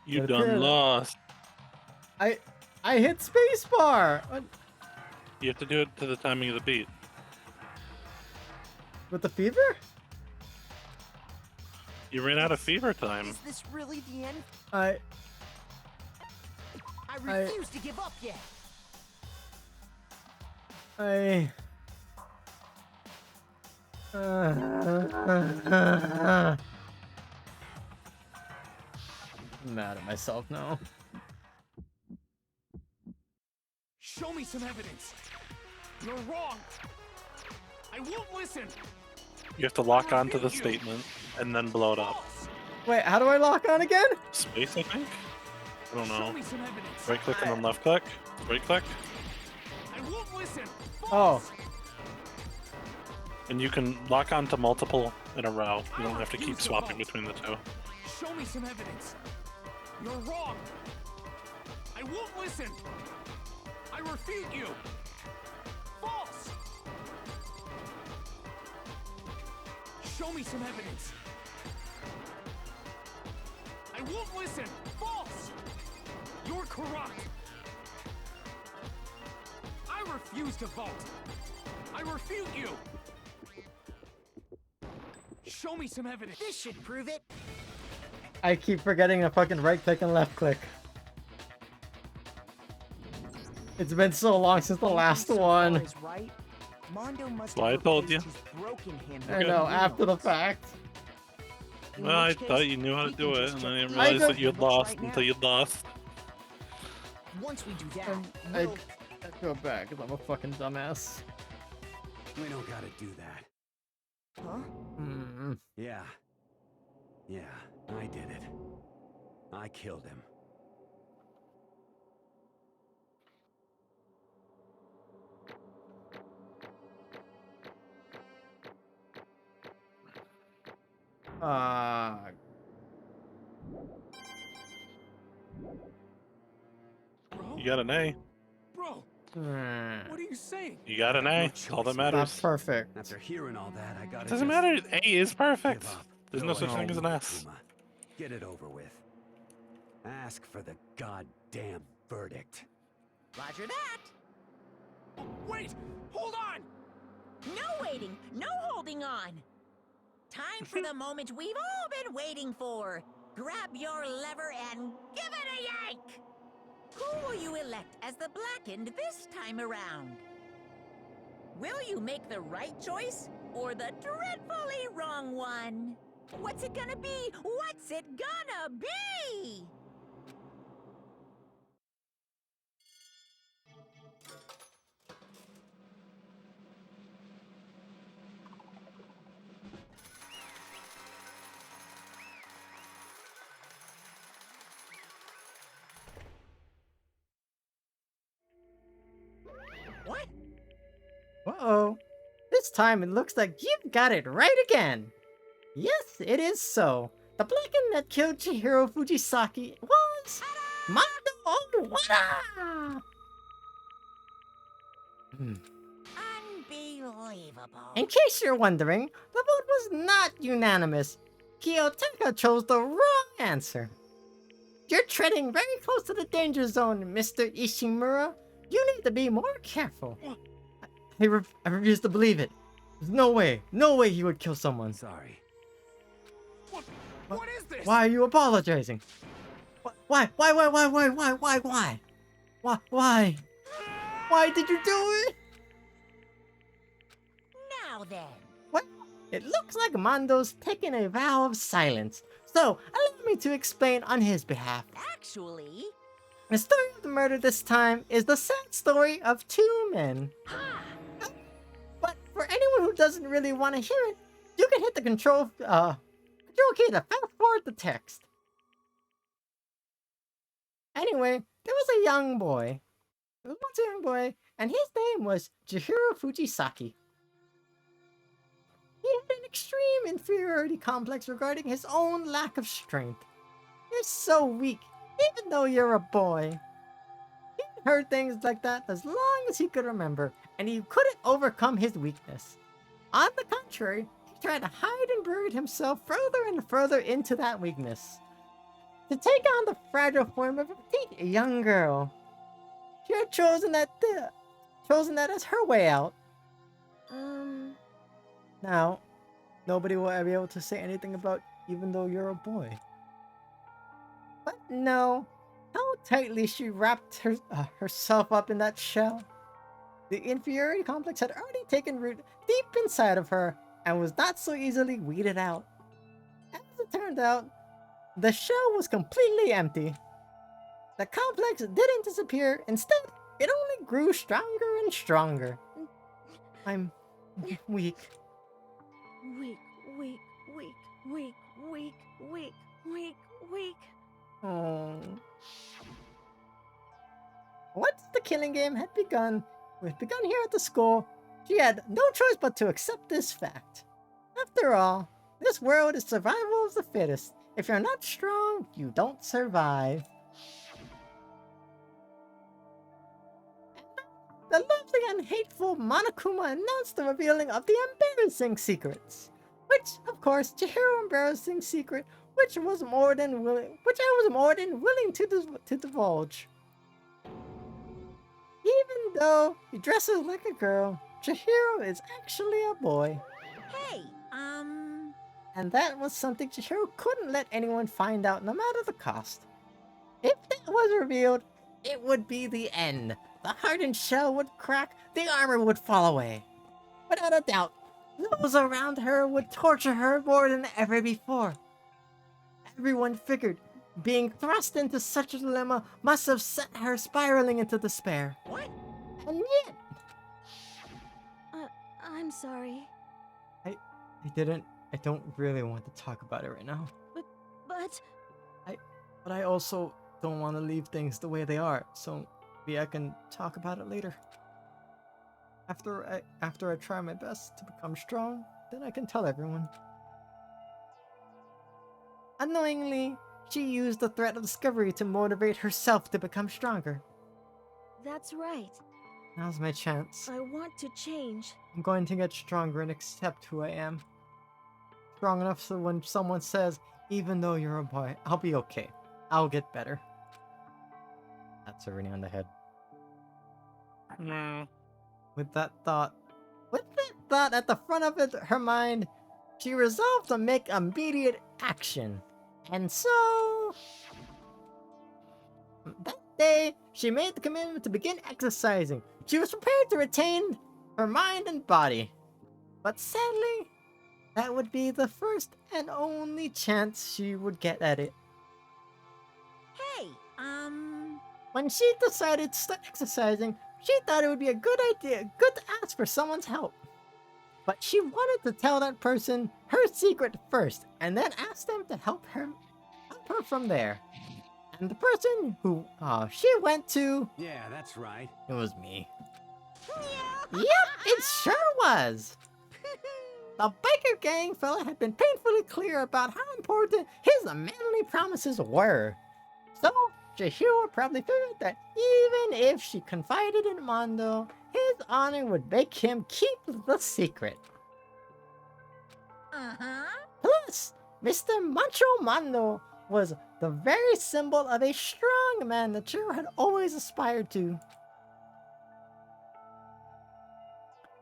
You It done appeared- lost. I hit spacebar! What? You have to do it to the timing of the beat. With the fever? You ran out of fever time. Is this really the end? I refuse to give up yet. I'm mad at myself now. Show me some evidence. You're wrong. I won't listen. You have to lock onto the statement and then blow it up. Wait, how do I lock on again? Space, I think? I don't know. Show me some evidence. Right click and then left click. Right click. I won't listen. Oh. And you can lock onto multiple in a row. You don't have to keep swapping between the two. Show me some evidence. You're wrong. I won't listen. I refute you. False. Show me some evidence. I won't listen. False. You're corrupt. I refuse to vote. I refute you. Show me some evidence. This should prove it. I keep forgetting to fucking right click and left click. It's been so long since the last one. Right? Mondo must Well, I have told you. replaced his broken hand I with a know, new after the one. fact. In Well, I which case, thought you knew how to we do can it, just and check then I didn't the realize don't- that you'd books lost right now. until you'd lost. Once we do that, I we'll... go back because I'm a fucking dumbass. We don't gotta do that. Huh? Yeah. Yeah, I did it. I killed him. You got an A. Bro, What are you saying? You got an A. That's all that Not matters. perfect. After hearing all that, I gotta Doesn't just matter. A is perfect. give up. There's Go no such ahead, thing as an S. Monokuma. Get it over with. Ask for the goddamn verdict. Roger that. Wait! Hold on! No waiting, no holding on. Time for the moment we've all been waiting for. Grab your lever and give it a yank! Who will you elect as the Blackened this time around? Will you make the right choice or the dreadfully wrong one? What's it gonna be? What's it gonna be? What? Uh-oh. This time it looks like you've got it right again. Yes, it is so. The Blackened that killed Chihiro Fujisaki was Mando Owada! Unbelievable. In case you're wondering, the vote was not unanimous. Kiyotaka chose the wrong answer. You're treading very close to the danger zone, Mr. Ishimura. You need to be more careful. I refuse to believe it. There's no way he would kill someone. Sorry. What is this? Why are you apologizing? Why? Why did you do it? Now then. What? It looks like Mondo's taking a vow of silence. So, allow me to explain on his behalf. Actually... The story of the murder this time is the sad story of two men. But for anyone who doesn't really want to hear it, you can hit the control key to fast forward the text. Anyway, there was a young boy. There was once a young boy, and his name was Chihiro Fujisaki. He had an extreme inferiority complex regarding his own lack of strength. You're so weak, even though you're a boy. He heard things like that as long as he could remember, and he couldn't overcome his weakness. On the contrary, he tried to hide and buried himself further and further into that weakness. To take on the fragile form of a petite young girl. She had chosen that as her way out. Now, nobody will ever be able to say anything about even though you're a boy. But no, how tightly she wrapped herself up in that shell. The inferiority complex had already taken root deep inside of her and was not so easily weeded out. As it turned out, the shell was completely empty. The complex didn't disappear, instead, it only grew stronger and stronger. I'm weak. Weak. Oh. Once the killing game had begun here at the school, she had no choice but to accept this fact. After all, this world is survival of the fittest. If you're not strong, you don't survive. The lovely and hateful Monokuma announced the revealing of the embarrassing secrets. Which, of course, Chihiro embarrassing secret, which I was more than willing to divulge. Even though he dresses like a girl, Chihiro is actually a boy. Hey, And that was something Chihiro couldn't let anyone find out, no matter the cost. If that was revealed, it would be the end. The hardened shell would crack, the armor would fall away. Without a doubt, those around her would torture her more than ever before. Everyone figured being thrust into such a dilemma must have sent her spiraling into despair. What? And yet... I'm sorry. I don't really want to talk about it right now. But... But I also don't want to leave things the way they are, so maybe I can talk about it later. After I try my best to become strong, then I can tell everyone. Annoyingly, she used the threat of discovery to motivate herself to become stronger. That's right. Now's my chance. I want to change. I'm going to get stronger and accept who I am. Strong enough so when someone says, even though you're a boy, I'll be okay. I'll get better. That's already on the head. With that thought at the front of her mind, she resolved to make immediate action. And so, that day, she made the commitment to begin exercising. She was prepared to retain her mind and body. But sadly, that would be the first and only chance she would get at it. Hey, When she decided to start exercising, she thought it would be a good idea, good to ask for someone's help. But she wanted to tell that person her secret first, and then ask them to help her from there. And the person who she went to... Yeah, that's right. It was me. Yep, it sure was! The biker gang fella had been painfully clear about how important his manly promises were. So, Chihiro probably figured that even if she confided in Mondo, his honor would make him keep the secret. Plus, Mr. Macho Mondo was the very symbol of a strong man that Chihiro had always aspired to.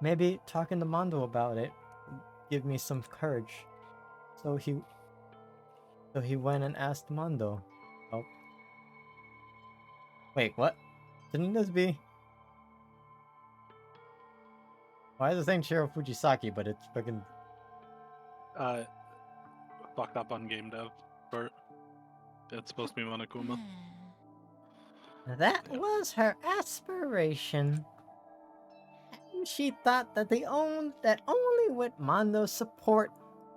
Maybe talking to Mondo about it would give me some courage. So he went and asked Mondo. Oh. Wait, what? Shouldn't this be? Why is it saying Shiro Fujisaki, but it's fucking... Fucked up on game dev part. It's supposed to be Monokuma. That was her aspiration. And she thought that only with Mondo's support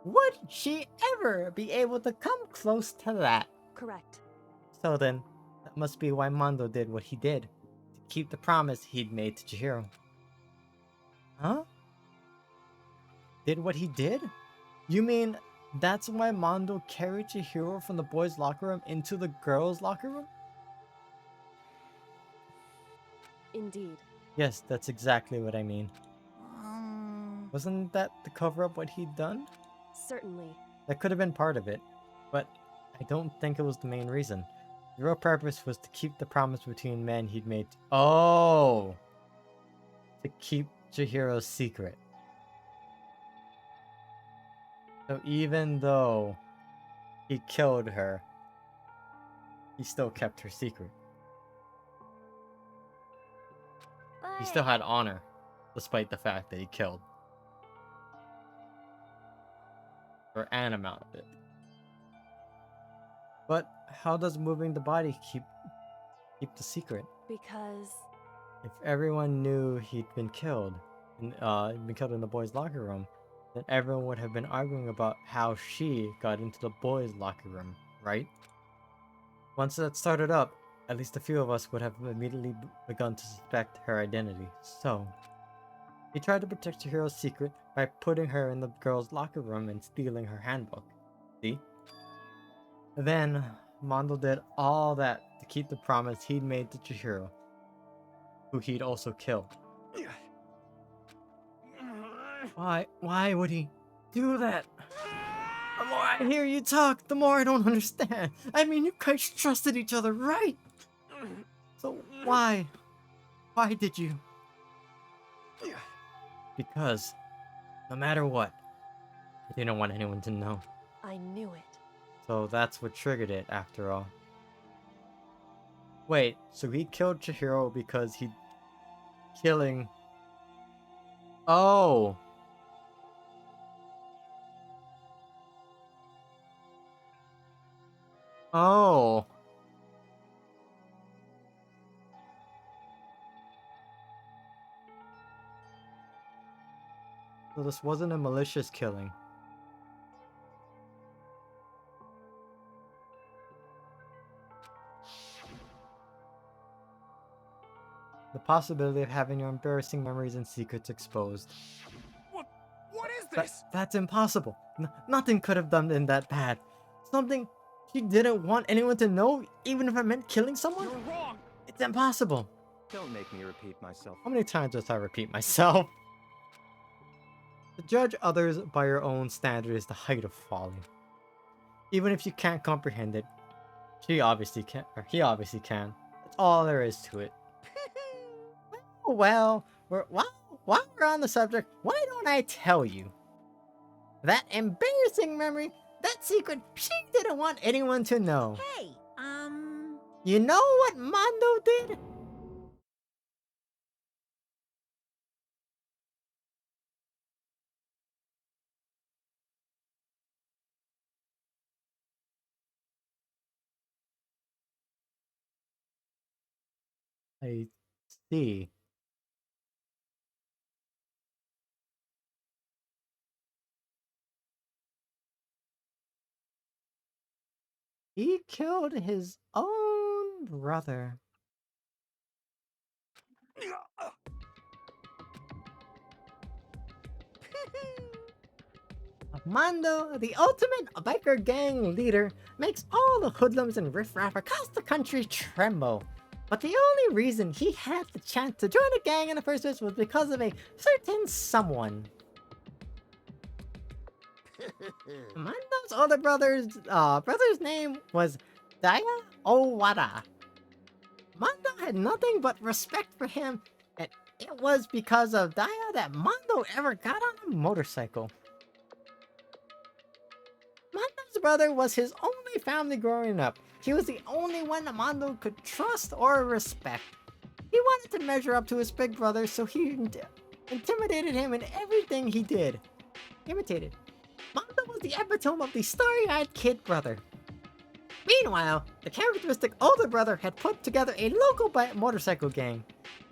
would she ever be able to come close to that. Correct. So then, that must be why Mondo did what he did, to keep the promise he'd made to Chihiro. Huh? Did what he did? You mean that's why Mondo carried Chihiro from the boys' locker room into the girls' locker room? Indeed. Yes, that's exactly what I mean. Wasn't that to cover up what he'd done? Certainly. That could have been part of it, but I don't think it was the main reason. The real purpose was to keep the promise between men he'd made. Oh! To keep Chihiro's secret. So even though he killed her, he still kept her secret. He still had honor, despite the fact that he killed. For an amount of it. But how does moving the body keep the secret? Because... If everyone knew he'd been killed in the boys' locker room, then everyone would have been arguing about how she got into the boys' locker room, right? Once that started up, at least a few of us would have immediately begun to suspect her identity. So, he tried to protect Chihiro's secret by putting her in the girls' locker room and stealing her handbook. See? Then, Mondo did all that to keep the promise he'd made to Chihiro, who he'd also killed. Why would he do that? The more I hear you talk, the more I don't understand. I mean, you guys trusted each other, right? So why did you? Because, no matter what, I didn't want anyone to know. I knew it. So that's what triggered it, after all. Wait, so he killed Chihiro because he... killing... Oh! Oh! So this wasn't a malicious killing. The possibility of having your embarrassing memories and secrets exposed. What is this? That's impossible. Nothing could have done that bad. Something she didn't want anyone to know, even if it meant killing someone? You're wrong. It's impossible. Don't make me repeat myself. How many times must I repeat myself? To judge others by your own standard is the height of folly. Even if you can't comprehend it, she obviously can, or he obviously can. That's all there is to it. Well, while we're on the subject, why don't I tell you? That embarrassing memory, that secret she didn't want anyone to know. Hey, You know what Mondo did? I see. He killed his own brother. Mondo, the ultimate biker gang leader, makes all the hoodlums and riffraff across the country tremble. But the only reason he had the chance to join a gang in the first place was because of a certain someone. Mondo's older brother's name was Daya Owada. Mondo had nothing but respect for him, and it was because of Daya that Mondo ever got on a motorcycle. Mondo's brother was his only family growing up. He was the only one that Mondo could trust or respect. He wanted to measure up to his big brother, so he intimidated him in everything he did. Imitated. Mondo was the epitome of the starry-eyed kid brother. Meanwhile, the characteristic older brother had put together a local motorcycle gang.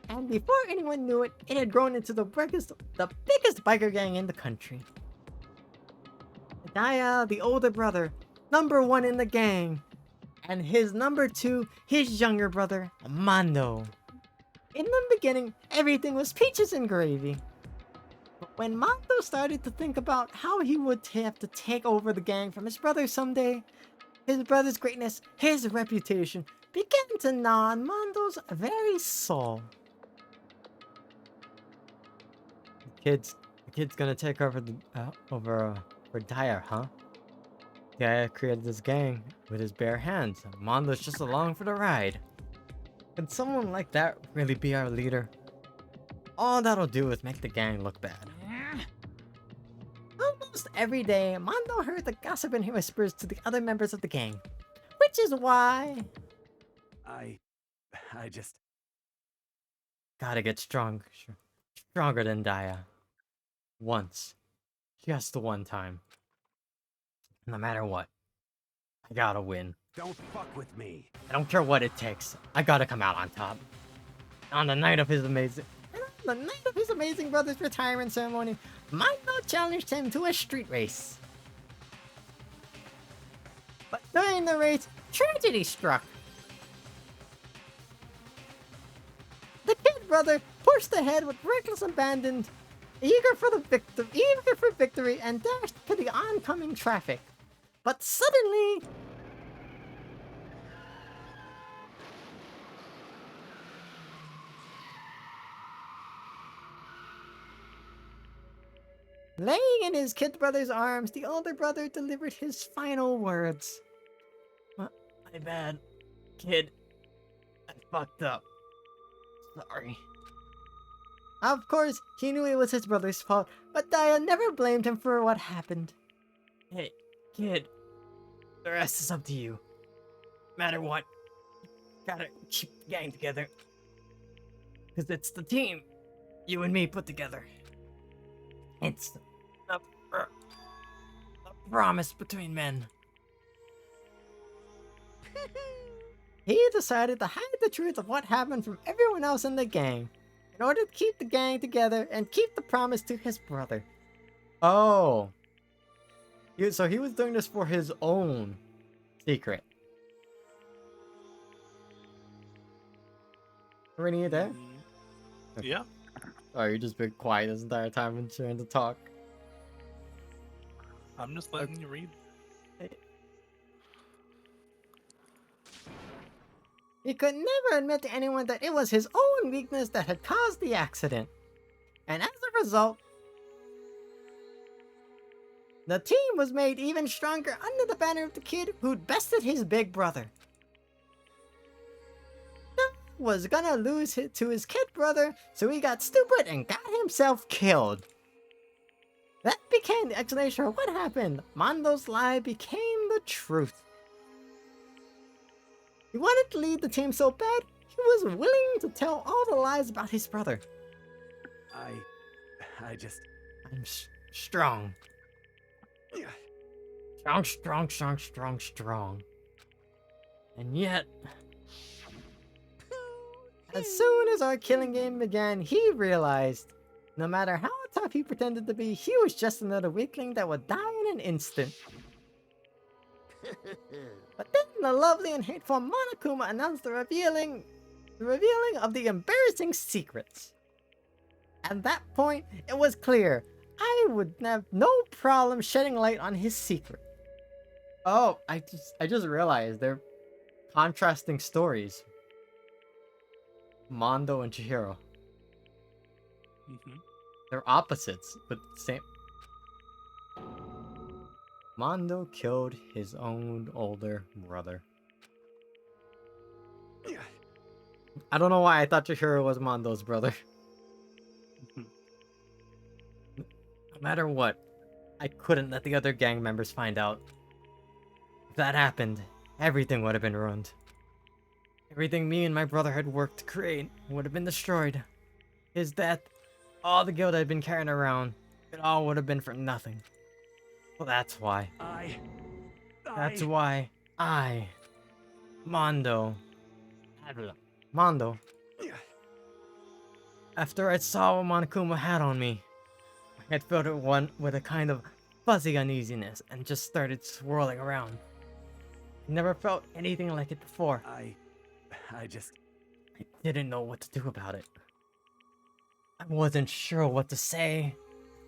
And before anyone knew it, it had grown into the biggest biker gang in the country. Daya, the older brother, #1 in the gang. And his #2, his younger brother, Mondo. In the beginning, everything was peaches and gravy. But when Mondo started to think about how he would have to take over the gang from his brother someday, his brother's greatness, his reputation, began to gnaw on Mondo's very soul. The kid's gonna take over for Daya, huh? Daya created this gang with his bare hands. Mondo's just along for the ride. Can someone like that really be our leader? All that'll do is make the gang look bad. Almost every day, Mondo heard the gossip and whispers to the other members of the gang. Which is why... I just... Gotta get stronger than Daya. Once. Just the one time. No matter what. I gotta win. Don't fuck with me. I don't care what it takes. I gotta come out on top. On the night of his amazing brother's retirement ceremony, Mondo challenged him to a street race. But during the race, tragedy struck. The kid brother pushed ahead with reckless abandon, eager for victory, and dashed to the oncoming traffic. But suddenly... laying in his kid brother's arms, the older brother delivered his final words. My bad, kid. I fucked up. Sorry. Of course, he knew it was his brother's fault, but Daya never blamed him for what happened. Hey, kid. The rest is up to you. No matter what, gotta keep the gang together. Because it's the team you and me put together. It's a promise between men. He decided to hide the truth of what happened from everyone else in the gang, in order to keep the gang together and keep the promise to his brother. Oh. So he was doing this for his own secret. Rennie, you there? Yeah. Oh, you just been quiet this entire time and trying to talk. I'm just letting you read. He could never admit to anyone that it was his own weakness that had caused the accident. And as a result, the team was made even stronger under the banner of the kid who'd bested his big brother. Was gonna lose it to his kid brother, so he got stupid and got himself killed. That became the explanation for what happened. Mondo's lie became the truth. He wanted to lead the team so bad, he was willing to tell all the lies about his brother. I just... I'm strong. Strong. And yet... As soon as our killing game began, he realized, no matter how tough he pretended to be, he was just another weakling that would die in an instant. But then the lovely and hateful Monokuma announced the revealing of the embarrassing secrets. At that point, it was clear I would have no problem shedding light on his secret. Oh, I just realized they're contrasting stories. Mondo and Chihiro. They're opposites, but same. Mondo killed his own older brother. I don't know why I thought Chihiro was Mondo's brother. No matter what, I couldn't let the other gang members find out. If that happened, everything would have been ruined. Everything me and my brother had worked to create would have been destroyed. His death, all the guilt I'd been carrying around, it all would have been for nothing. Well, that's why. That's why Mondo. After I saw what Monokuma had on me, I had felt it one with a kind of fuzzy uneasiness and just started swirling around. I never felt anything like it before. I didn't know what to do about it. I wasn't sure what to say,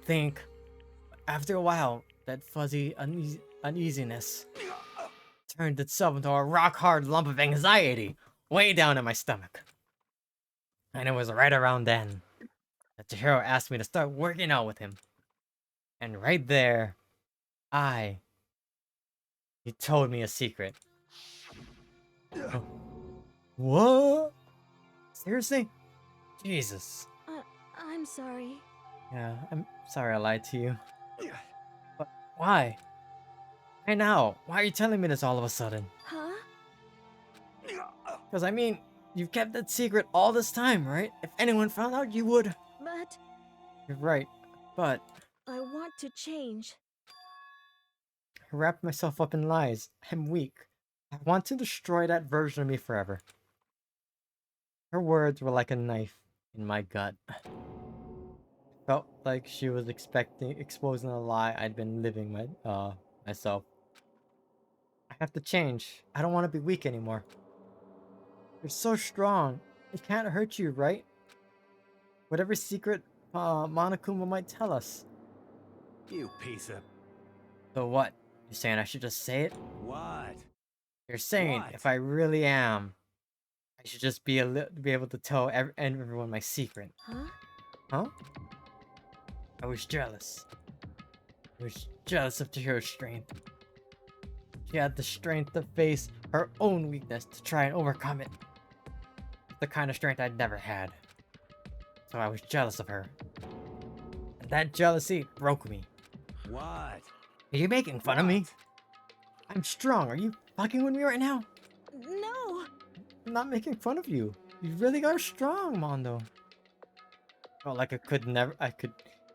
think. After a while, that fuzzy uneasiness turned itself into a rock-hard lump of anxiety way down in my stomach. And it was right around then that Chihiro asked me to start working out with him. And right there, he told me a secret. Oh. What? Seriously? Jesus. I'm sorry. Yeah, I'm sorry I lied to you. But why? Why now? Why are you telling me this all of a sudden? Huh? Because I mean, you've kept that secret all this time, right? If anyone found out, you would. But... You're right, but... I want to change. I wrapped myself up in lies. I'm weak. I want to destroy that version of me forever. Her words were like a knife in my gut. Felt like she was exposing a lie I'd been living myself. I have to change. I don't want to be weak anymore. You're so strong. It can't hurt you, right? Whatever secret Monokuma might tell us. You piece of... So what? You're saying I should just say it? What? You're saying if I really am, I should just be able to tell everyone my secret. Huh? Huh? I was jealous. I was jealous of Chihiro's strength. She had the strength to face her own weakness to try and overcome it. The kind of strength I'd never had. So I was jealous of her. And that jealousy broke me. What? Are you making fun of me? I'm strong. Are you fucking with me right now? No! I'm not making fun of you. You really are strong, Mondo. Felt like I could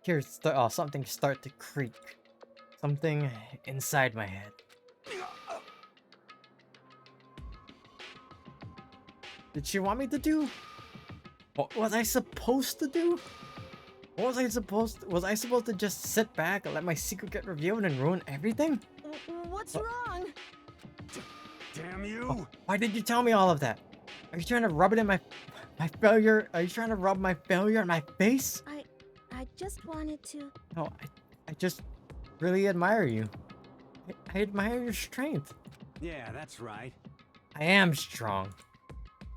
hear something start to creak. Something inside my head. Did she want me to do? What was I supposed to do? Was I supposed to just sit back and let my secret get revealed and ruin everything? What's wrong? Damn you! Oh, why did you tell me all of that? Are you trying to rub it in my failure? Are you trying to rub my failure in my face? I just wanted to... No, I just really admire you. I admire your strength. Yeah, that's right. I am strong.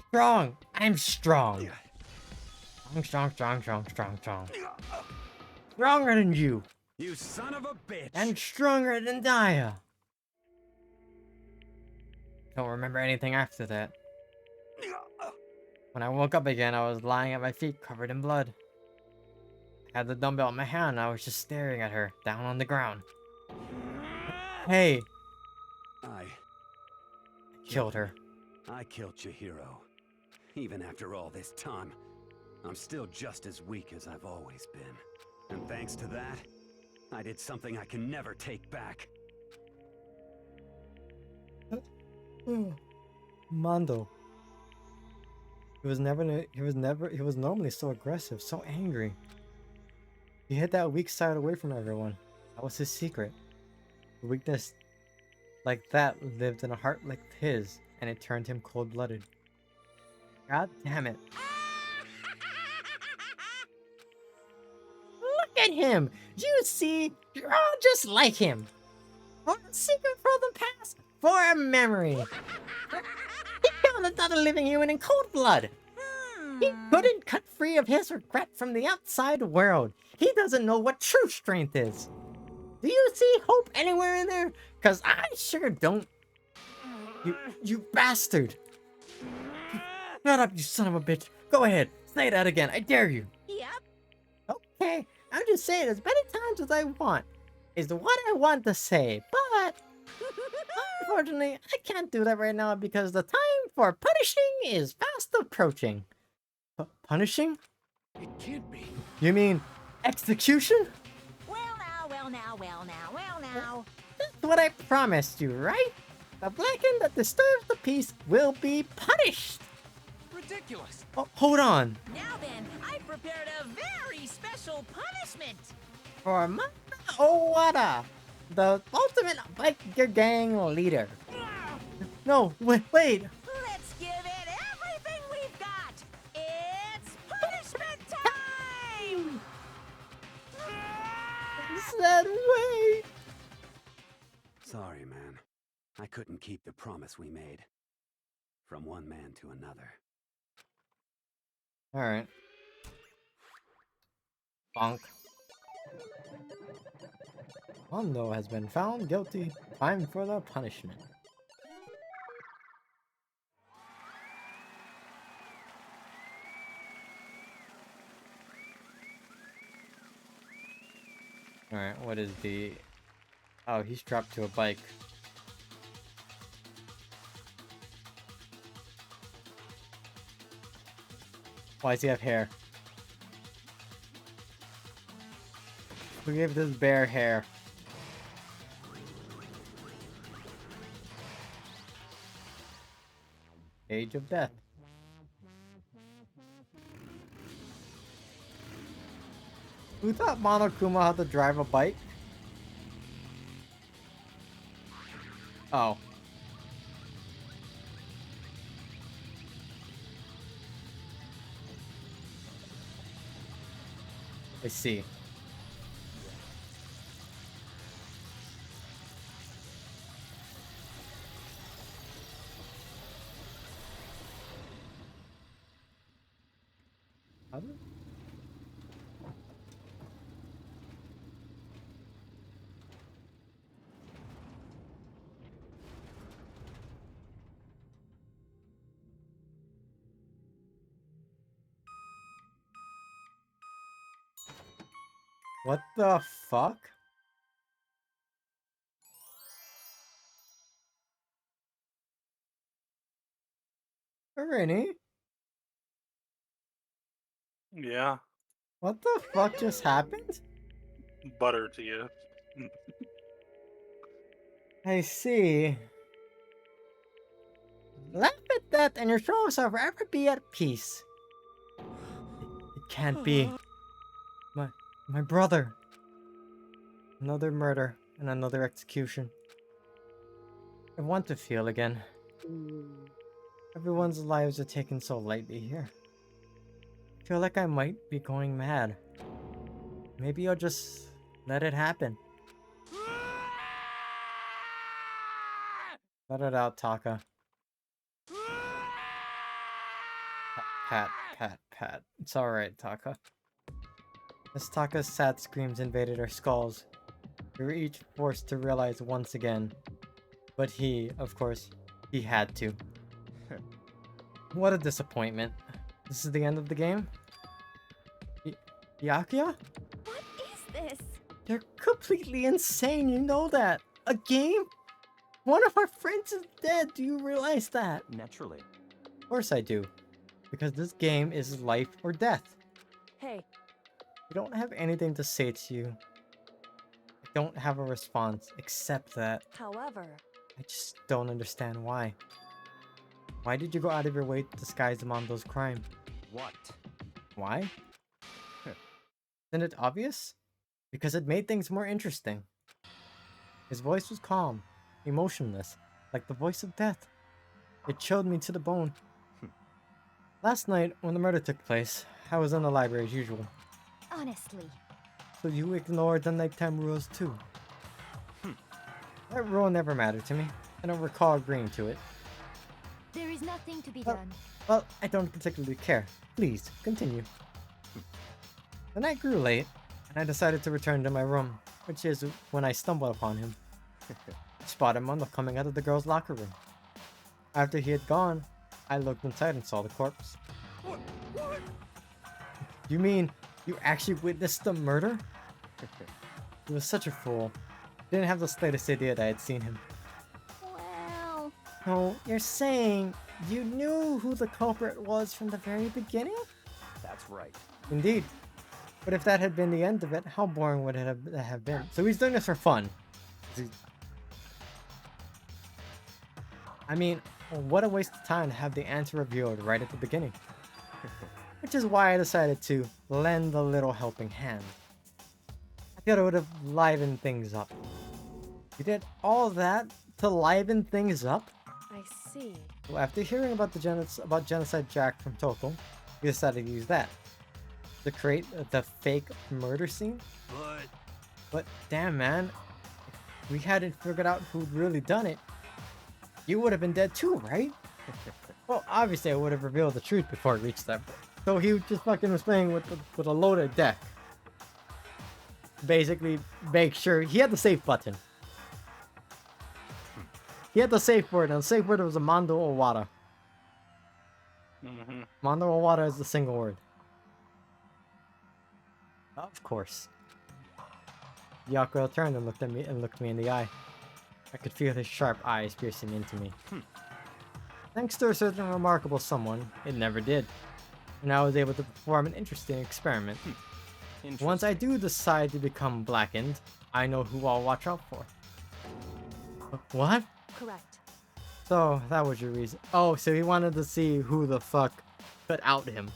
Strong! I'm strong! I'm strong. Stronger than you! You son of a bitch! And stronger than Daya! Don't remember anything after that. When I woke up again, I was lying at my feet covered in blood. I had the dumbbell in my hand and I was just staring at her, down on the ground. Hey! I Killed her. I killed Chihiro. Even after all this time, I'm still just as weak as I've always been. And thanks to that, I did something I can never take back. Mondo. He was normally so aggressive, so angry. He hid that weak side away from everyone. That was his secret. A weakness like that lived in a heart like his, and it turned him cold-blooded. God damn it. Look at him! You see, you're all just like him. For a secret from the past, for a memory. He killed another living human in cold blood. He couldn't cut free of his regret from the outside world. He doesn't know what true strength is. Do you see hope anywhere in there? Cause I sure don't. You bastard. Shut up, you son of a bitch. Go ahead, say that again, I dare you. Yep. Okay, I'm just saying as many times as I want. Is what I want to say, but unfortunately, I can't do that right now because the time for punishing is fast approaching. Punishing? It can't be. You mean execution? Well now. That's what I promised you, right? The Blackened that disturbs the peace will be punished. Ridiculous. Oh, hold on. Now then, I prepared a very special punishment. For Mata Owada, the ultimate biker gang leader. No, wait. Let's give it everything we've got. It's punishment time! Said wait. Sorry, man. I couldn't keep the promise we made. From one man to another. Alright. Bonk. Mondo has been found guilty. Time for the punishment. Alright, what is the... Oh, he's strapped to a bike. Why does he have hair? Who gave this bear hair? Age of Death. Who thought Monokuma had to drive a bike? Oh. I see. Other? What the fuck? Ernie? Yeah. What the fuck just happened? Butter to you. I see. Laugh at that and your souls will forever be at peace. It can't be. My brother. Another murder and another execution. I want to feel again. Everyone's lives are taken so lightly here. I feel like I might be going mad. Maybe I'll just let it happen. Let it out, Taka. pat, pat, pat. It's alright, Taka. As Taka's sad screams invaded our skulls, we were each forced to realize once again. But he, of course, he had to. What a disappointment. This is the end of the game? Yakuya? What is this? You're completely insane, you know that. A game? One of our friends is dead, do you realize that? Naturally. Of course I do. Because this game is life or death. Hey, I don't have anything to say to you. I don't have a response, except that however, I just don't understand why. Why did you go out of your way to disguise Amando's crime? What? Why? Isn't it obvious? Because it made things more interesting. His voice was calm, emotionless, like the voice of death. It chilled me to the bone. Last night, when the murder took place, I was in the library as usual. Honestly. So you ignored the nighttime rules too? That rule never mattered to me. I don't recall agreeing to it. There is nothing to be done. Well, I don't particularly care. Please, continue. The night grew late, and I decided to return to my room, which is when I stumbled upon him. I spotted him coming out of the girls' locker room. After he had gone, I looked inside and saw the corpse. What? You mean you actually witnessed the murder? He was such a fool. Didn't have the slightest idea that I had seen him. Well... Oh, you're saying you knew who the culprit was from the very beginning? That's right. Indeed. But if that had been the end of it, how boring would it have been? So he's doing this for fun. I mean, what a waste of time to have the answer revealed right at the beginning. Which is why I decided to lend a little helping hand. I thought it would have livened things up. You did all that to liven things up? I see. Well, after hearing about Genocide Jack from Toko, we decided to use that to create the fake murder scene. But damn, man, if we hadn't figured out who'd really done it, you would have been dead too, right? Well, obviously I would have revealed the truth before it reached that point. So he just fucking was playing with a loaded deck. Basically, make sure he had the safe button. He had the safe word, and the safe word was Amando Owada. Amando Owada is the single word. Of course. Yakuya turned and looked at me in the eye. I could feel his sharp eyes piercing into me. Thanks to a certain remarkable someone, it never did. And I was able to perform an interesting experiment. Once I do decide to become blackened, I know who I'll watch out for. What? Correct. So, that was your reason. Oh, so he wanted to see who the fuck could out him.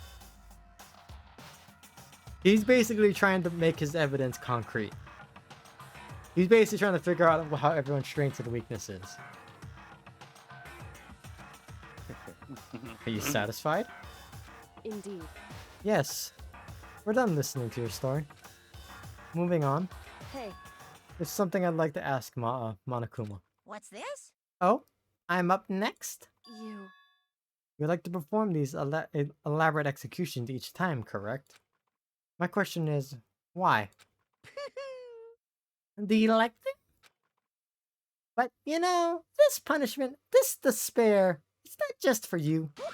He's basically trying to make his evidence concrete. He's basically trying to figure out how everyone's strengths and weaknesses. Are you satisfied? Indeed. Yes. We're done listening to your story. Moving on. Hey. There's something I'd like to ask Monokuma. What's this? Oh, I'm up next? You like to perform these elaborate executions each time, correct? My question is, why? Do you like them? But, you know, this punishment, this despair, it's not just for you. All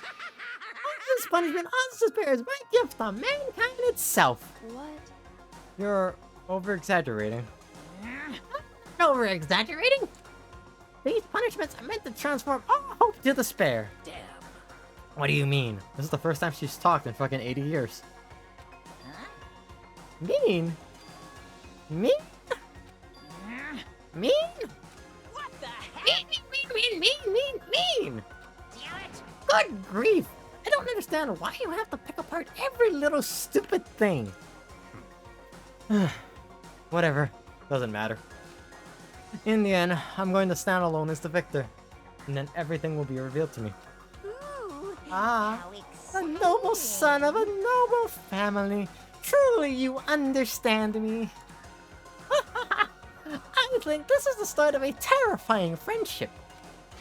this punishment, all this despair is my gift to mankind itself. What? You're over-exaggerating. Over-exaggerating? These punishments are meant to transform all hope to despair. Damn. What do you mean? This is the first time she's talked in fucking 80 years. Mean? Mean? Mean? What the heck? Mean! Damn it! Good grief! I don't understand why you have to pick apart every little stupid thing. Whatever. Doesn't matter. In the end, I'm going to stand alone as the victor. And then everything will be revealed to me. Ooh, Ah, how a noble son of a noble family. Truly, you understand me. I think this is the start of a terrifying friendship.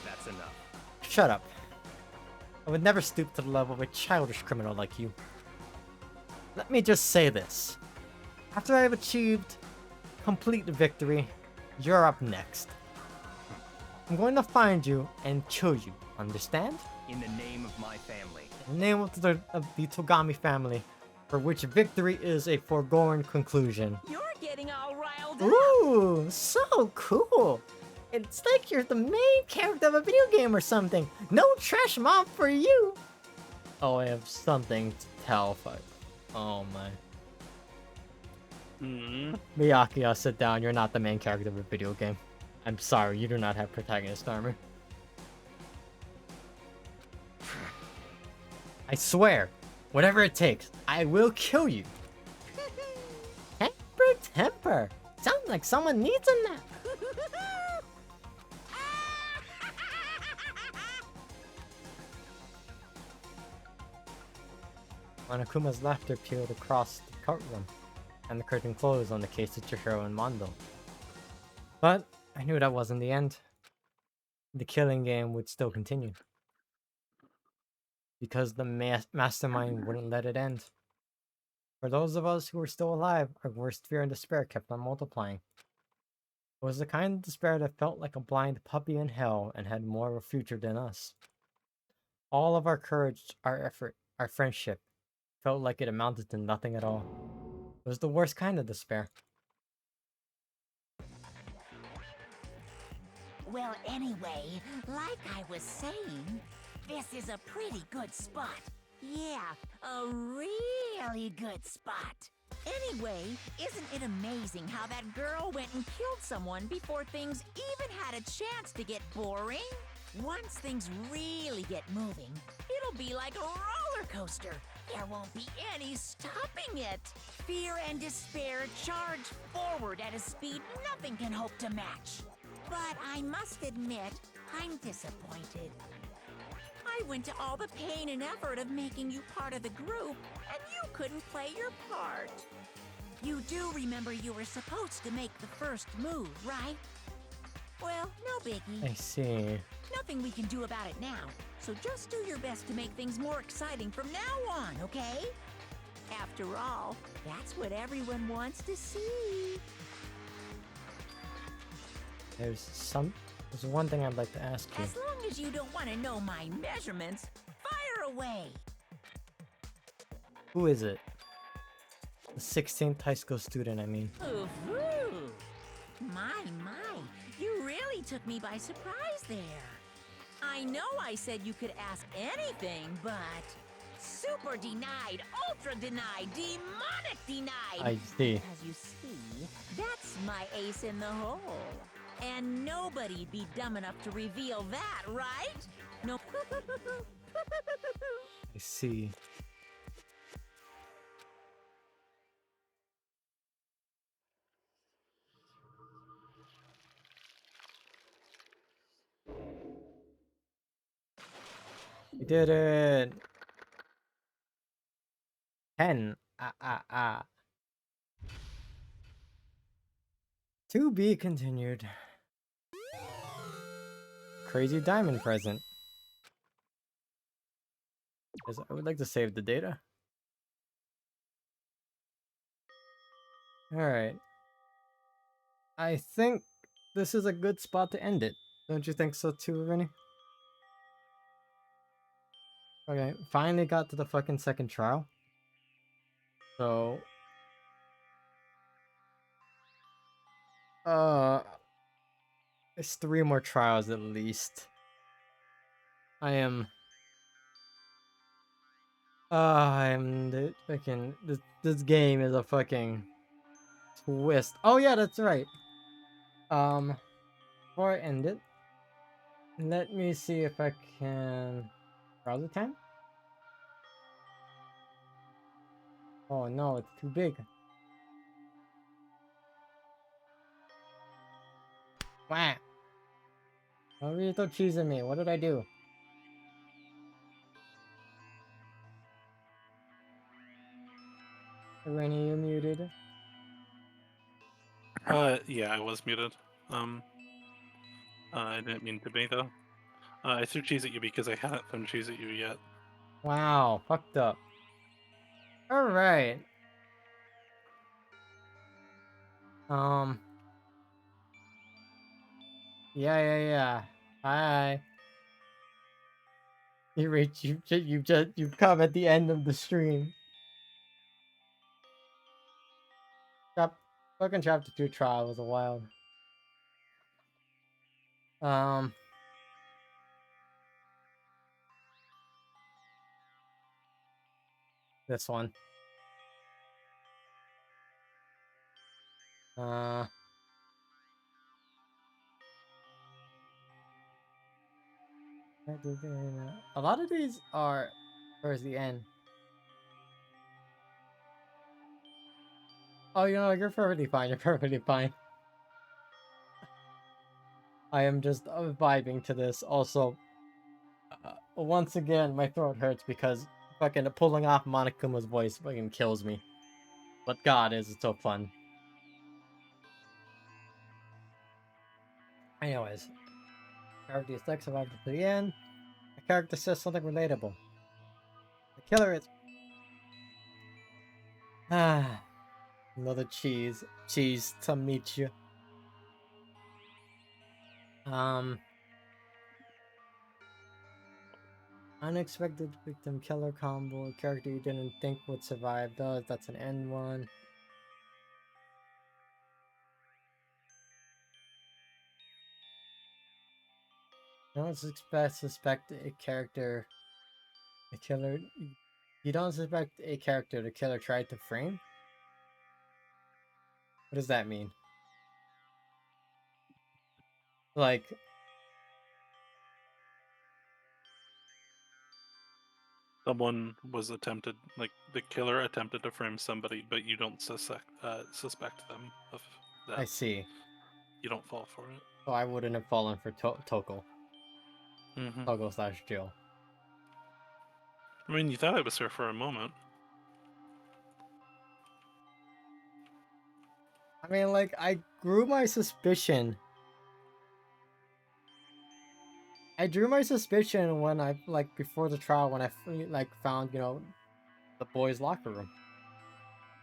That's enough. Shut up. I would never stoop to the level of a childish criminal like you. Let me just say this. After I have achieved complete victory, you're up next. I'm going to find you and kill you, understand? In the name of my family. In the name of the Togami family, for which victory is a foregone conclusion. You're getting all riled up. Ooh, so cool! It's like you're the main character of a video game or something. No trash mob for you! Oh, I have something to tell, fuck. Oh my. Miyaki, I'll sit down. You're not the main character of a video game. I'm sorry, you do not have protagonist armor. I swear, whatever it takes, I will kill you. Temper. Sounds like someone needs a nap. Monokuma's laughter peeled across the courtroom, and the curtain closed on the case of Chihiro and Mondo. But I knew that wasn't the end. The killing game would still continue. Because the mastermind wouldn't let it end. For those of us who were still alive, our worst fear and despair kept on multiplying. It was the kind of despair that felt like a blind puppy in hell and had more of a future than us. All of our courage, our effort, our friendship felt like it amounted to nothing at all. It was the worst kind of despair. Well, anyway, like I was saying, this is a pretty good spot. Yeah, a really good spot. Anyway, isn't it amazing how that girl went and killed someone before things even had a chance to get boring? Once things really get moving, it'll be like a roller coaster. There won't be any stopping it. Fear and despair charge forward at a speed nothing can hope to match. But I must admit, I'm disappointed. I went to all the pain and effort of making you part of the group, and you couldn't play your part. You do remember you were supposed to make the first move, right? Well, no biggie. I see. Nothing we can do about it now, so just do your best to make things more exciting from now on, okay? After all, that's what everyone wants to see. There's one thing I'd like to ask you. As long as you don't want to know my measurements, fire away! Who is it? The 16th high school student, I mean. Ooh-hoo. My, you really took me by surprise there. I know I said you could ask anything, but... Super denied, ultra denied, demonic denied! I see. As you see, that's my ace in the hole. And nobody'd be dumb enough to reveal that, right? No. I see. We did it! 10. To be continued. Crazy diamond present. Yes, I would like to save the data. Alright. I think this is a good spot to end it. Don't you think so too, Rennie? Okay, finally got to the fucking second trial. So... There's 3 more trials at least. I am fucking this game is a fucking twist. Oh yeah, that's right. Before I end it, let me see if I can browser time. Oh no, it's too big. Wah! Don't really throw cheese at me. What did I do? Rennie, you muted. Yeah, I was muted. I didn't mean to be though. I threw cheese at you because I hadn't thrown cheese at you yet. Wow, fucked up. Alright. Yeah. Hi. You've come at the end of the stream. Fucking chapter 2 trial was a wild. This one. A lot of these are towards the end. Oh, you know, you're perfectly fine. You're perfectly fine. I am just vibing to this. Also, once again, my throat hurts because fucking pulling off Monokuma's voice fucking kills me. But God, is it so fun. Anyways, character is like survived to the end. The character says something relatable. The killer is another cheese to meet you. Unexpected victim killer combo. A character you didn't think would survive does. That's an end one. Don't suspect a character. The killer. You don't suspect a character the killer tried to frame? What does that mean? Like, Someone was attempted, like the killer attempted to frame somebody, but you don't suspect them of that. I see. You don't fall for it. So I wouldn't have fallen for Toko. Mm-hmm. Toko / Jill. I mean, you thought it was her for a moment. I mean, like, I grew my suspicion. I drew my suspicion when I, like, before the trial, when I, like, found, you know, the boys' locker room.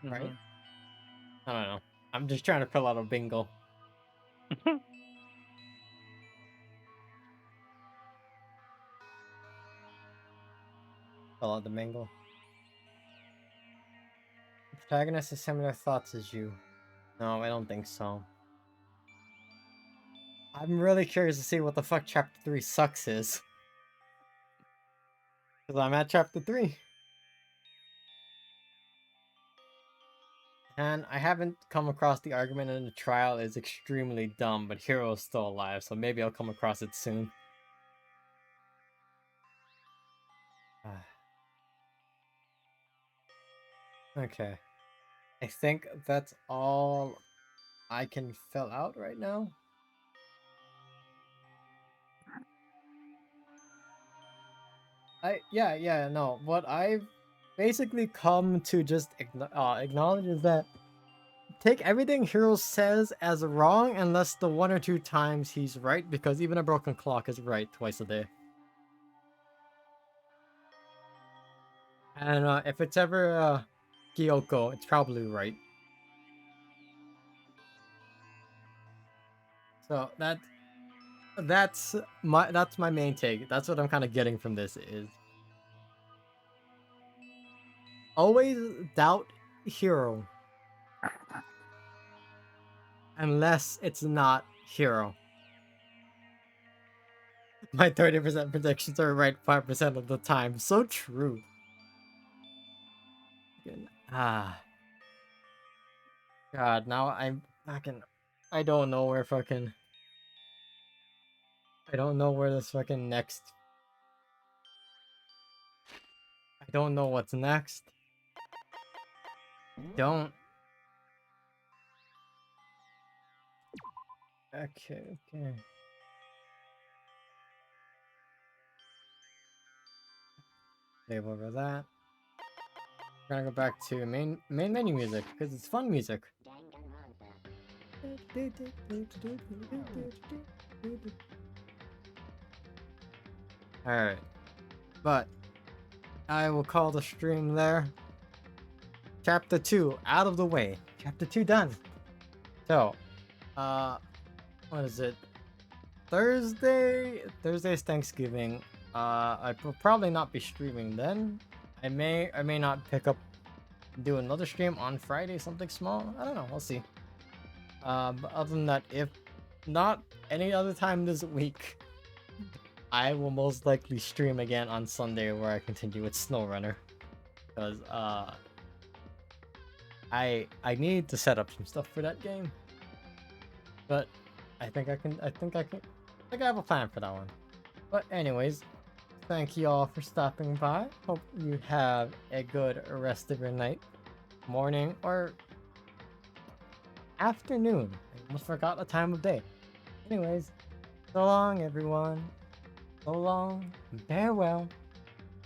Right? Mm-hmm. I don't know. I'm just trying to fill out a bingo. Fill out the bingo. The protagonist has similar thoughts as you. No, I don't think so. I'm really curious to see what the fuck chapter 3 sucks is. Because I'm at chapter 3. And I haven't come across the argument in the trial is extremely dumb, but Hero is still alive, so maybe I'll come across it soon. Okay. I think that's all I can fill out right now. No. What I've basically come to just acknowledge is that take everything Hero says as wrong unless the 1 or 2 times he's right, because even a broken clock is right twice a day. And if it's ever Gyoko, it's probably right. So that's my main take. That's what I'm kind of getting from this is always doubt Hero unless it's not Hero. My 30% predictions are right 5% of the time. So true. God, now I'm fucking I don't know where this fucking next. I don't know what's next. Don't. Okay. Save over that. We're gonna go back to main menu music because it's fun music. Alright. But I will call the stream there. Chapter 2 out of the way. Chapter 2 done. So, what is it? Thursday? Thursday's Thanksgiving. I will probably not be streaming then. I may not pick up, do another stream on Friday, something small. I don't know, we'll see. But other than that, if not any other time this week, I will most likely stream again on Sunday where I continue with SnowRunner. Because, I need to set up some stuff for that game. But I think I have a plan for that one. But anyways, thank you all for stopping by. Hope you have a good rest of your night, morning, or afternoon. I almost forgot the time of day. Anyways, so long everyone. So long, farewell.